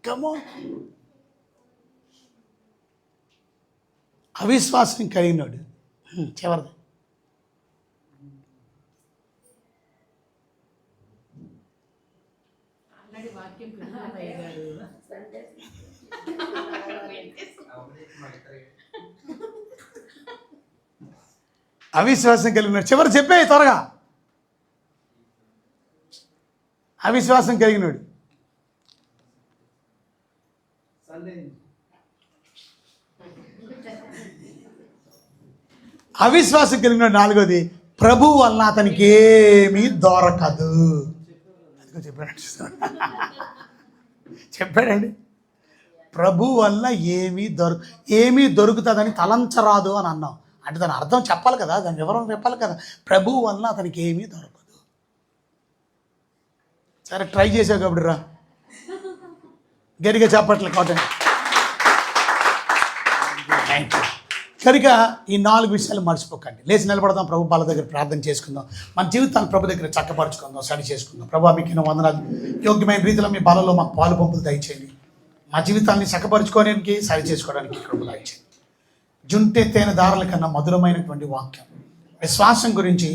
కమో అవిశ్వాసం కలిగినాడు. చివరిది అవిశ్వాసం కలిగినాడు. చివరి చెప్పే త్వరగా. అవిశ్వాసం కలిగినాడు అవిశ్వాసం కలిగినాడు. 4వది ప్రభు వలన అతనికి ఏమీ దొరకదు. చెప్పాడండి. ప్రభు వల్ల ఏమీ దొరుకుతుందని తలంచరాదు అని అన్నాం. అంటే దాని అర్థం చెప్పాలి కదా, దాని వివరం చెప్పాలి కదా. ప్రభు వల్ల అతనికి ఏమీ దొరకదు. సరే ట్రై చేసావు కాబట్టి రా, గట్టిగా చెప్పట్లే కాటన్. కనుక ఈ 4 విషయాలు మర్చిపోకండి. లేచి నిలబడదాం, ప్రభు బాల దగ్గర ప్రార్థన చేసుకుందాం, మన జీవితాన్ని ప్రభు దగ్గర చక్కపరుచుకుందాం, సరి చేసుకుందాం. ప్రభు మీకు వందనాలు. యోగ్యమైన రీతిలో మీ బలలో మాకు పాలు పంపులు దయచేయండి. మా జీవితాన్ని చక్కపరుచుకోవడానికి, సరి చేసుకోవడానికి కృప దయచేయండి. జుంటే తేనె దారుల కన్నా మధురమైనటువంటి వాక్యం విశ్వాసం గురించి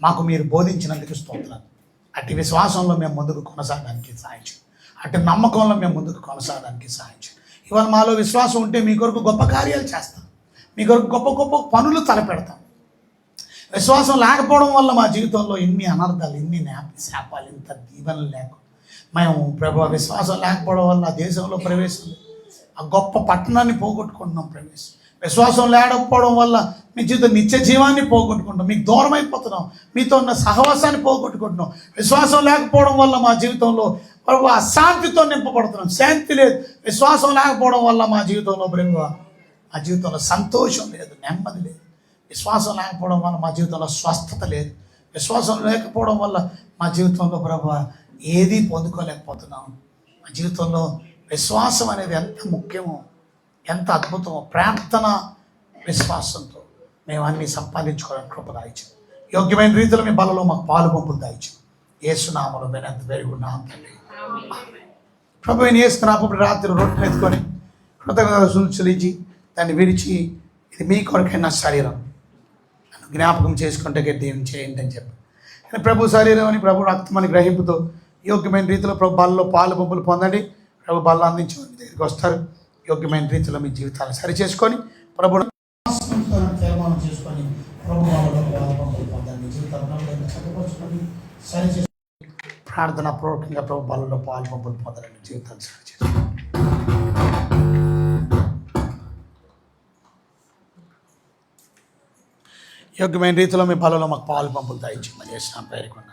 మాకు మీరు బోధించినందుకు స్తోత్రాలు. అట్టి విశ్వాసంలో మేము ముందుకు కొనసాగడానికి సహాయం చేయండి. అట్టి నమ్మకంలో మేము ముందుకు కొనసాగడానికి సహాయం చేయండి. ఇవాళ మాలో విశ్వాసం ఉంటే మీ కొరకు గొప్ప కార్యాలు చేస్తాం, మీ కొరకు గొప్ప గొప్ప పనులు తలపెడతాం. విశ్వాసం లేకపోవడం వల్ల మా జీవితంలో ఇన్ని అనర్థాలు, ఇన్ని శాపాలు, ఇంత దీవెనలు లేకుండా మేము ప్రభు విశ్వాసం లేకపోవడం వల్ల ఆ దేశంలో ప్రవేశం, ఆ గొప్ప పట్టణాన్ని పోగొట్టుకుంటున్నాం. విశ్వాసం లేకపోవడం వల్ల మీ జీవితం నిత్య జీవాన్ని పోగొట్టుకుంటాం, మీకు దూరం అయిపోతున్నాం, మీతో ఉన్న సహవాసాన్ని పోగొట్టుకుంటున్నాం. విశ్వాసం లేకపోవడం వల్ల మా జీవితంలో ప్రభు అశాంతితో నింపబడుతున్నాం, శాంతి లేదు. విశ్వాసం లేకపోవడం వల్ల మా జీవితంలో ప్రభు మా జీవితంలో సంతోషం లేదు, నెమ్మది లేదు. విశ్వాసం లేకపోవడం వల్ల మా జీవితంలో స్వస్థత లేదు. విశ్వాసం లేకపోవడం వల్ల మా జీవితంలో ప్రభు ఏదీ పొందుకోలేకపోతున్నాం. మా జీవితంలో విశ్వాసం అనేది ఎంత ముఖ్యమో, ఎంత అద్భుతమో. ప్రార్థన విశ్వాసంతో మేము అన్నీ సంపాదించుకోవడానికి కృప దాయిచ్చు. యోగ్యమైన రీతిలో మీ బలలో మాకు పాలు పంపులు దాయిచ్చు. యేసునామములో వినంత వేడుకున్నాం తండ్రి. ప్రభు యేసునామములో రాత్రి రొట్టెను ఎత్తుకొని కృతజ్ఞతలు చెల్లించి దాన్ని విడిచి, ఇది మీ కొరకైన శరీరం, నన్ను జ్ఞాపకం చేసుకుంటే దీన్ని చేయండి అని చెప్పి, ప్రభు శరీరం అని ప్రభు రక్తం అని గ్రహింపుతో యోగ్యమైన రీతిలో ప్రభు బలలో పాలు పంపులు పొందండి. ప్రభు బల్ల అందించి దగ్గరికి వస్తారు. యోగ్యమైన రీతిలో మీ జీవితాన్ని సరి చేసుకొని ప్రభు తీర్మానం చేసుకొని ప్రభు బలలో పాలు పంపులు పొందండి. జీవితాన్ని చక్కపరుచుకొని సరి చేసుకొని ప్రార్థన పూర్వకంగా ప్రభు బలలో పాలు పంపులు పొందండి. జీవితాన్ని సరి చేసుకోండి. యోగ్యమైన రీతిలో మీ బలలో మాకు పాలు పంపులు దయచేయమని చేసిన పేరుకున్నాను.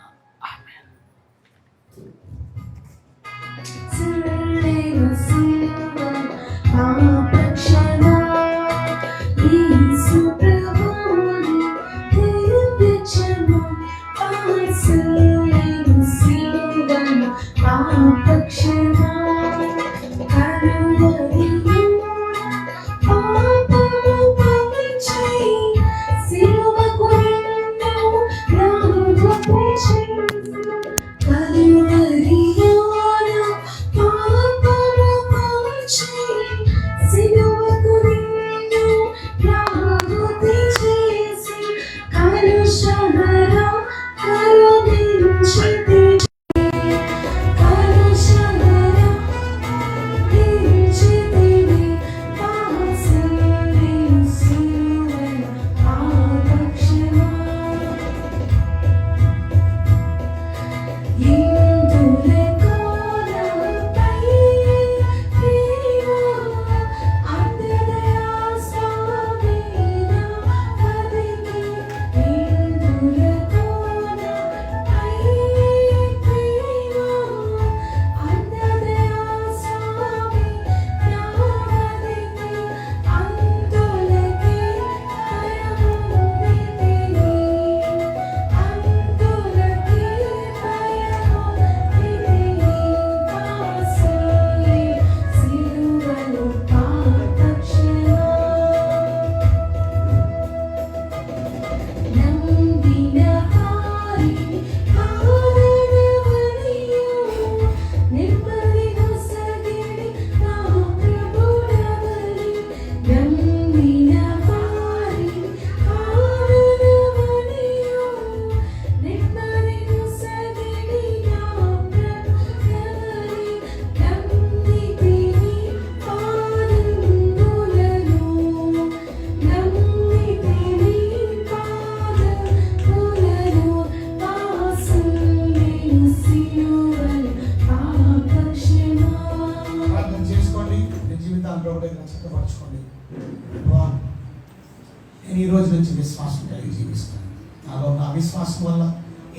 నేను ఈ రోజు నుంచి విశ్వాసం కలిగి జీవిస్తాను. నాలో ఉన్న అవిశ్వాసం వల్ల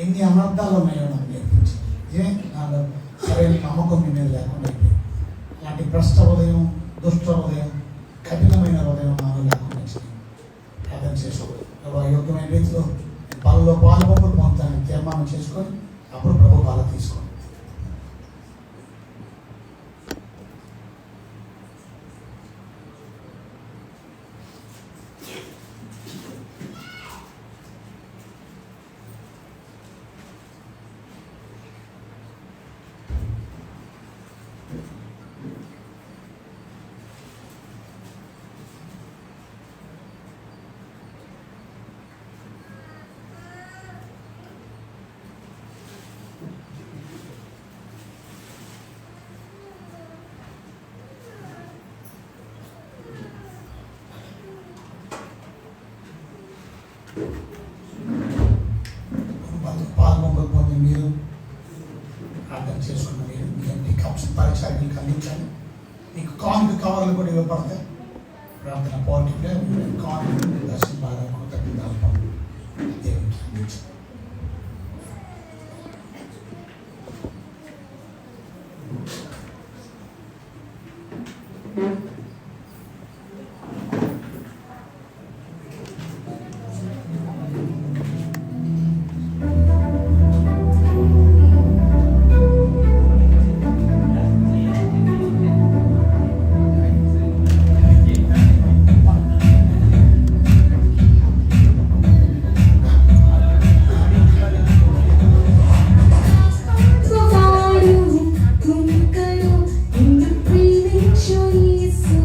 ఎన్ని అనర్థాలు ఉన్నాయో నాకు నేర్పించింది. నాలో సరైన నమ్మకం మీ మీద లేకుండా అలాంటి భ్రష్ట ఉదయం దుష్ట హృదయం, కఠినమైన హృదయం నాలో లేకుండా ప్రార్థన చేసుకోవాలి. యోగ్యమైన రీతిలో బలలో పాలుపొప్పులు పొందుతానని తీర్మానం చేసుకొని అప్పుడు ప్రభు బాల తీసుకోండి. పాల్గొంపలు పొంది మీరు ప్రార్థన చేసుకున్న మీరు మీ ఎంపీ కప్స్ పరిచయానికి అందించాలి. మీకు కానుక కవర్లు కూడా ఇవ్వబడతాయి. ప్రార్థన పాజిటివ్గా కానుక దర్శనం బాగా కృతజ్ఞతలు దేవునికి అందించాలి. So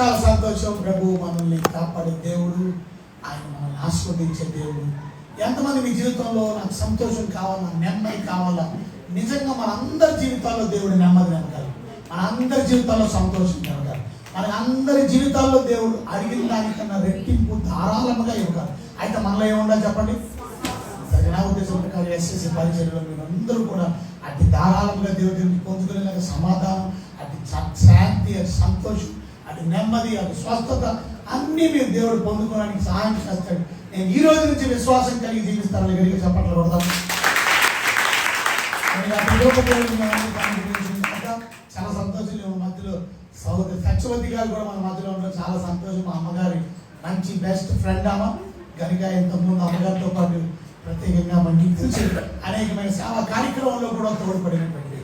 చాలా సంతోషం. ప్రభు మనల్ని కాపాడే దేవుడు, ఆయన మనల్ని ఆస్వాదించే దేవుడు. ఎంతమంది మీ జీవితంలో నాకు సంతోషం కావాలా, నెమ్మది కావాలా? నిజంగా మనందరి జీవితాల్లో దేవుడు నెమ్మది ఇవ్వగలరు, మనందరి జీవితాల్లో సంతోషం ఇవ్వగలరు, మన అందరి జీవితాల్లో దేవుడు అడిగిన దానికన్నా రెట్టింపు ధారాళముగా ఇవ్వగలరు. అయితే మనలో ఏముండాలి చెప్పండి? నా ఉద్దేశం ప్రకారం ఎస్ఎస్సి పరిచర్యలో మీరు అందరూ కూడా అతి ధారాళంగా దేవుడి పొందుకునే సమాధానం, అతి శాంతి, అతి సంతోషం, అటు నెమ్మది, అటు స్వస్థత అన్నీ మీరు దేవుడు పొందుకోవడానికి సహాయం చేస్తాడు. నేను ఈ రోజు నుంచి విశ్వాసం కలిగి జీవిస్తాను. గడిగి చెప్పట్లు కొడతాను. చాలా సంతోషం. మధ్యలో సహోదరి సత్యవతి గారు కూడా మన మధ్యలో ఉండడం చాలా సంతోషం. మా అమ్మగారి మంచి బెస్ట్ ఫ్రెండ్ ఆమె కనుక ఇంతకుముందు అమ్మగారితో పాటు ప్రత్యేకంగా మనకి తెలిసి అనేకమైన సేవా కార్యక్రమంలో కూడా తోడ్పడినటువంటి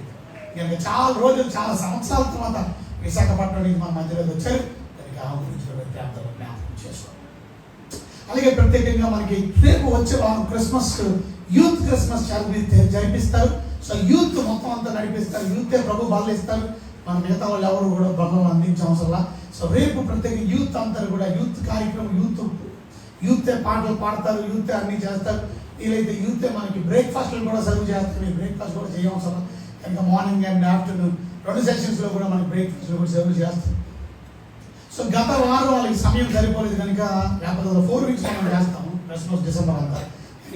కనుక చాలా రోజులు, చాలా సంవత్సరాల తర్వాత విశాఖపట్నానికి మన మధ్యలోకి వచ్చారు. కనుక ఆమె గురించి ప్రాంతాలు జ్ఞాపకం చేసుకోండి. అలాగే ప్రత్యేకంగా మనకి రేపు వచ్చే వారం క్రిస్మస్ యూత్ క్రిస్మస్ జరిపిస్తారు. సో యూత్ మొత్తం అంతా నడిపిస్తారు. యూతే ప్రభు బల్ల ఇస్తారు. మన మిగతా వాళ్ళు ఎవరు కూడా బలం అందించే అవసరం. సో రేపు ప్రత్యేక యూత్ అంతా కూడా యూత్ కార్యక్రమం, యూతే పాటలు పాడతారు, యూతే అన్ని చేస్తారు. వీలైతే యూతే మనకి బ్రేక్ఫాస్ట్లు కూడా సర్వ్ చేస్తారు. బ్రేక్ఫాస్ట్ కూడా చేయవసరం. కనుక మార్నింగ్ అండ్ ఆఫ్టర్నూన్ 2 సెషన్స్లో కూడా మనకి బ్రేక్ఫాస్ట్లో కూడా సర్వ్ చేస్తారు. సో గత వారం వాళ్ళకి సమయం సరిపోలేదు కనుక లేకపోతే 4 వీక్స్ మనం చేస్తాము క్రిస్మస్ డిసెంబర్ అంతా.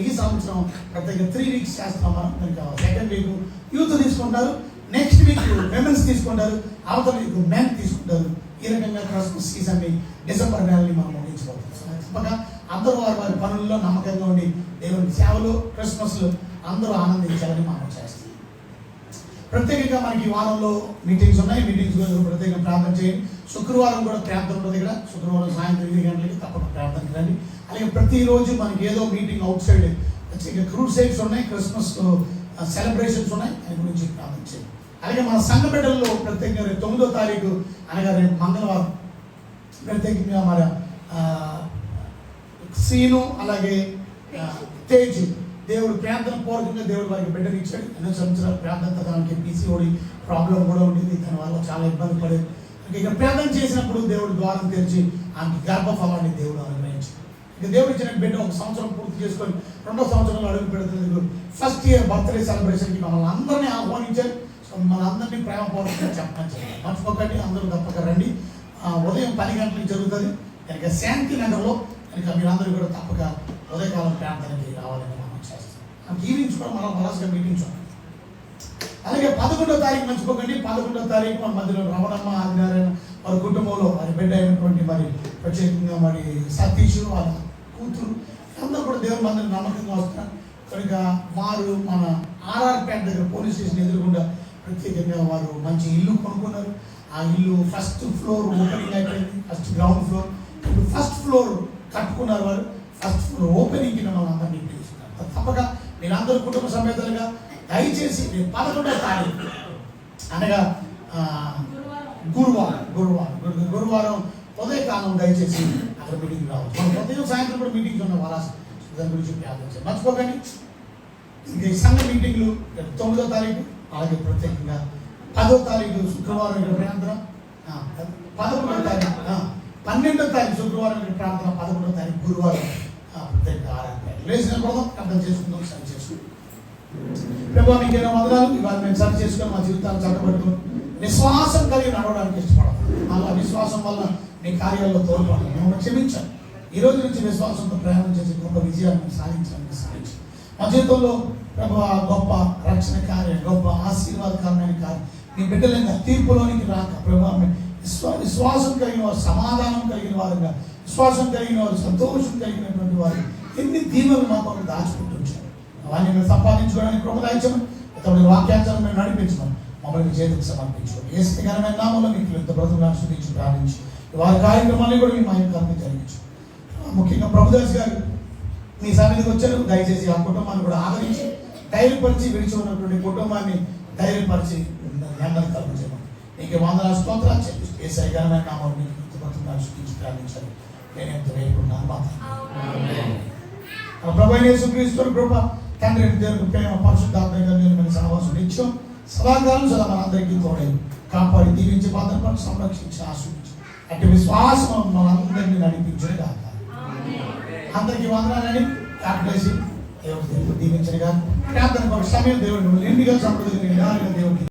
ఈ సంవత్సరం ప్రత్యేక 3 వీక్స్ చేస్తాం మనం. కనుక సెకండ్ వీక్ యూత్ తీసుకుంటారు, నెక్స్ట్ వీక్ విమెన్స్ తీసుకుంటారు, అవతల వీక్ మెన్ తీసుకుంటారు. ఈ రకంగా క్రిస్మస్ సీజన్ని డిసెంబర్ నెలని మనం ముగించుకోవచ్చు. తప్పగా అందరూ వారి పనుల్లో నమ్మకంగా ఉండి దేవుని సేవలు, క్రిస్మస్లు అందరూ ఆనందించాలని మనం చేస్తాం. ప్రత్యేకంగా మనకి ఈ వారంలో మీటింగ్స్ ఉన్నాయి. మీటింగ్స్ ప్రత్యేకంగా ప్రార్థన చేయండి. శుక్రవారం కూడా ప్రార్థన ఉంటుంది ఇక్కడ. శుక్రవారం సాయంత్రం 8 గంటలకి తప్పకుండా ప్రార్థనకి రండి. అలాగే ప్రతిరోజు మనకి ఏదో మీటింగ్ అవుట్ సైడ్ ప్రత్యేక క్రూడ్ సైడ్స్ ఉన్నాయి, క్రిస్మస్ సెలబ్రేషన్స్ ఉన్నాయి. దాని గురించి ప్రార్థన చేయండి. అలాగే మన సంఘ బిడ్డల్లో ప్రత్యేకంగా రేపు 9వ తారీఖు అనగా రేపు మంగళవారం ప్రత్యేకంగా మన సీను అలాగే తేజ్ దేవుడు ప్రార్థన పూర్వకంగా దేవుడు వారికి బిడ్డలు ఇచ్చాడు. ఎన్నో సంవత్సరాలు ప్రార్థన దానికి పీసీఓడి ప్రాబ్లం కూడా ఉండేది. దాని వల్ల చాలా ఇబ్బంది పడేది. ఇక ప్రార్థన చేసినప్పుడు దేవుడు ద్వారం తెరిచి ఆమెకి గర్భఫలాన్ని దేవుడు అనుగ్రహించాడు. ఇక దేవుడు ఇచ్చిన బిడ్డ 1 సంవత్సరం పూర్తి చేసుకొని 2వ సంవత్సరంలో అడుగు పెడుతున్నందుకు ఫస్ట్ ఇయర్ బర్త్డే సెలబ్రేషన్కి మమ్మల్ని అందరినీ ఆహ్వానించారు. సో మన అందరినీ ప్రేమపూర్వకంగా చెప్పమని చెప్పారు. మర్చిపోకండి, అందరూ తప్పక రండి. ఉదయం 10 గంటలకు జరుగుతుంది. కనుక శాంతి నగర్లో. కనుక మీరందరూ కూడా తప్పక ఉదయకాలం ప్రార్థనకి రావాలని మనం చేస్తాం. ఈవినింగ్స్ కూడా మనం వలసగా మీటింగ్స్ ఉంటాం. అలాగే 11వ తారీఖు మర్చిపోకండి. 11వ తారీఖు మన మధ్యలో రమణమ్మ, ఆదినారాయణ వారి కుటుంబంలో వారి బిడ్డ అయినటువంటి మరి ప్రత్యేకంగా మరి సతీష్ వాళ్ళ కూతురు అందరూ కూడా దేవుని మందిని నమ్మకంగా వస్తున్నారు. కనుక వారు మన ఆర్ఆర్పేట దగ్గర పోలీస్ స్టేషన్ ఎదురుగుండా ప్రత్యేకంగా వారు మంచి ఇల్లు కొనుక్కున్నారు. ఆ ఇల్లు ఫస్ట్ ఫ్లోర్ ఓపెనింగ్ అయిపోయింది. ఫస్ట్ గ్రౌండ్ ఫ్లోర్, ఇప్పుడు ఫస్ట్ ఫ్లోర్ కట్టుకున్నారు. వారు ఫస్ట్ ఫ్లోర్ ఓపెనింగ్కి మమ్మల్ని అందరినీ పిలుస్తున్నారు. తప్పక మీరందరూ కుటుంబ సమేతలుగా దయచేసి 11వ తారీఖు అనగా గురువారం ఉదయకాలం దయచేసి అక్కడ మీటింగ్ రావచ్చు. మనం ఉదయం సాయంత్రం కూడా మీటింగ్స్ ఉన్న వారాసి దాని గురించి ప్రార్థించాలి. మర్చిపోకండి. ఇంకా ఈ సంఘ మీటింగ్లు 9వ తారీఖు అలాగే ప్రత్యేకంగా 10వ తారీఖు శుక్రవారం ఇక్కడ ప్రార్థన, 11వ తారీఖు 12వ తారీఖు శుక్రవారం ఇక్కడ ప్రార్థన, 11వ తారీఖు గురువారం ప్రత్యేక ఆరాధన. లేచిన కోసం అర్థం చేసుకుందాం, సరి చేసుకుంటాం. ప్రభావ మీకు ఎన్నో వందనాలు. ఇవాళ మేము సరి చేసుకొని మా జీవితాన్ని చక్కబెట్టుకుని విశ్వాసం కలిగి నడవడానికి ఇష్టపడతాం. అలా విశ్వాసం వల్ల మీ కార్యాల్లో తోడ్పడాలి. మేము క్షమించాం. ఈ రోజు నుంచి విశ్వాసంతో ప్రయాణం చేసి గొప్ప విజయాన్ని సాధించడానికి సాధించాం. మా జీవితంలో ప్రభావ గొప్ప రక్షణ కార్యం, గొప్ప ఆశీర్వాదకరమైన కార్యం మీ బిడ్డలంగా తీర్పులోనికి రాక ప్రభావ విశ్వాసం కలిగిన వారు, సమాధానం కలిగిన వారుగా, విశ్వాసం కలిగిన వారు, సంతోషం కలిగినటువంటి వారు ఎన్ని దీవెనలు మా కొరకు దాచుకుంటుంటారు. అవన్నీ మేము సంపాదించుకోవడానికి కృపదాయించమని, ఇతరుల వాక్యాంశాలను మేము నడిపించమని మమ్మల్ని చేతికి సమర్పించుకోండి. ఏ స్థితికరమైన నామంలో మీకు ఎంత బ్రతుకులను శుద్ధించి ప్రార్థించి వారి కార్యక్రమాన్ని కూడా మీ మహిమకరంగా జరిగించు. ముఖ్యంగా ప్రభుదాస్ గారు మీ సన్నిధికి వచ్చారు. దయచేసి ఆ కుటుంబాన్ని కూడా ఆదరించి ధైర్యపరిచి విడిచి ఉన్నటువంటి కుటుంబాన్ని ధైర్యపరిచి నెమ్మది కల్పించమని నీకు వందనాలు స్తోత్రాలు చెల్లిస్తూ ఏ సరికరమైన నామంలో మీకు ఎంత బ్రతుకులను శుద్ధించి ప్రార్థించాలి. నేను ఎంత వేయకున్నాను ప్రభు యేసుక్రీస్తు కృప, తండ్రి దేవుని ప్రేమ, పరిశుద్ధాత్మ సహవాసం నిత్యం సదాకాలం సదా మనందరికీ తోడై కాపాడి దీవించి భద్రపడి సంరక్షించి ఆశ్రయించి అటు విశ్వాసం మనందరినీ నడిపించను కాక. అందరికీ వందనాలని కాపేసి దేవుడు దీవించను కాక. ప్రార్థన సమయం దేవుడు నిండుగా సమృద్ధిగా దేవుడికి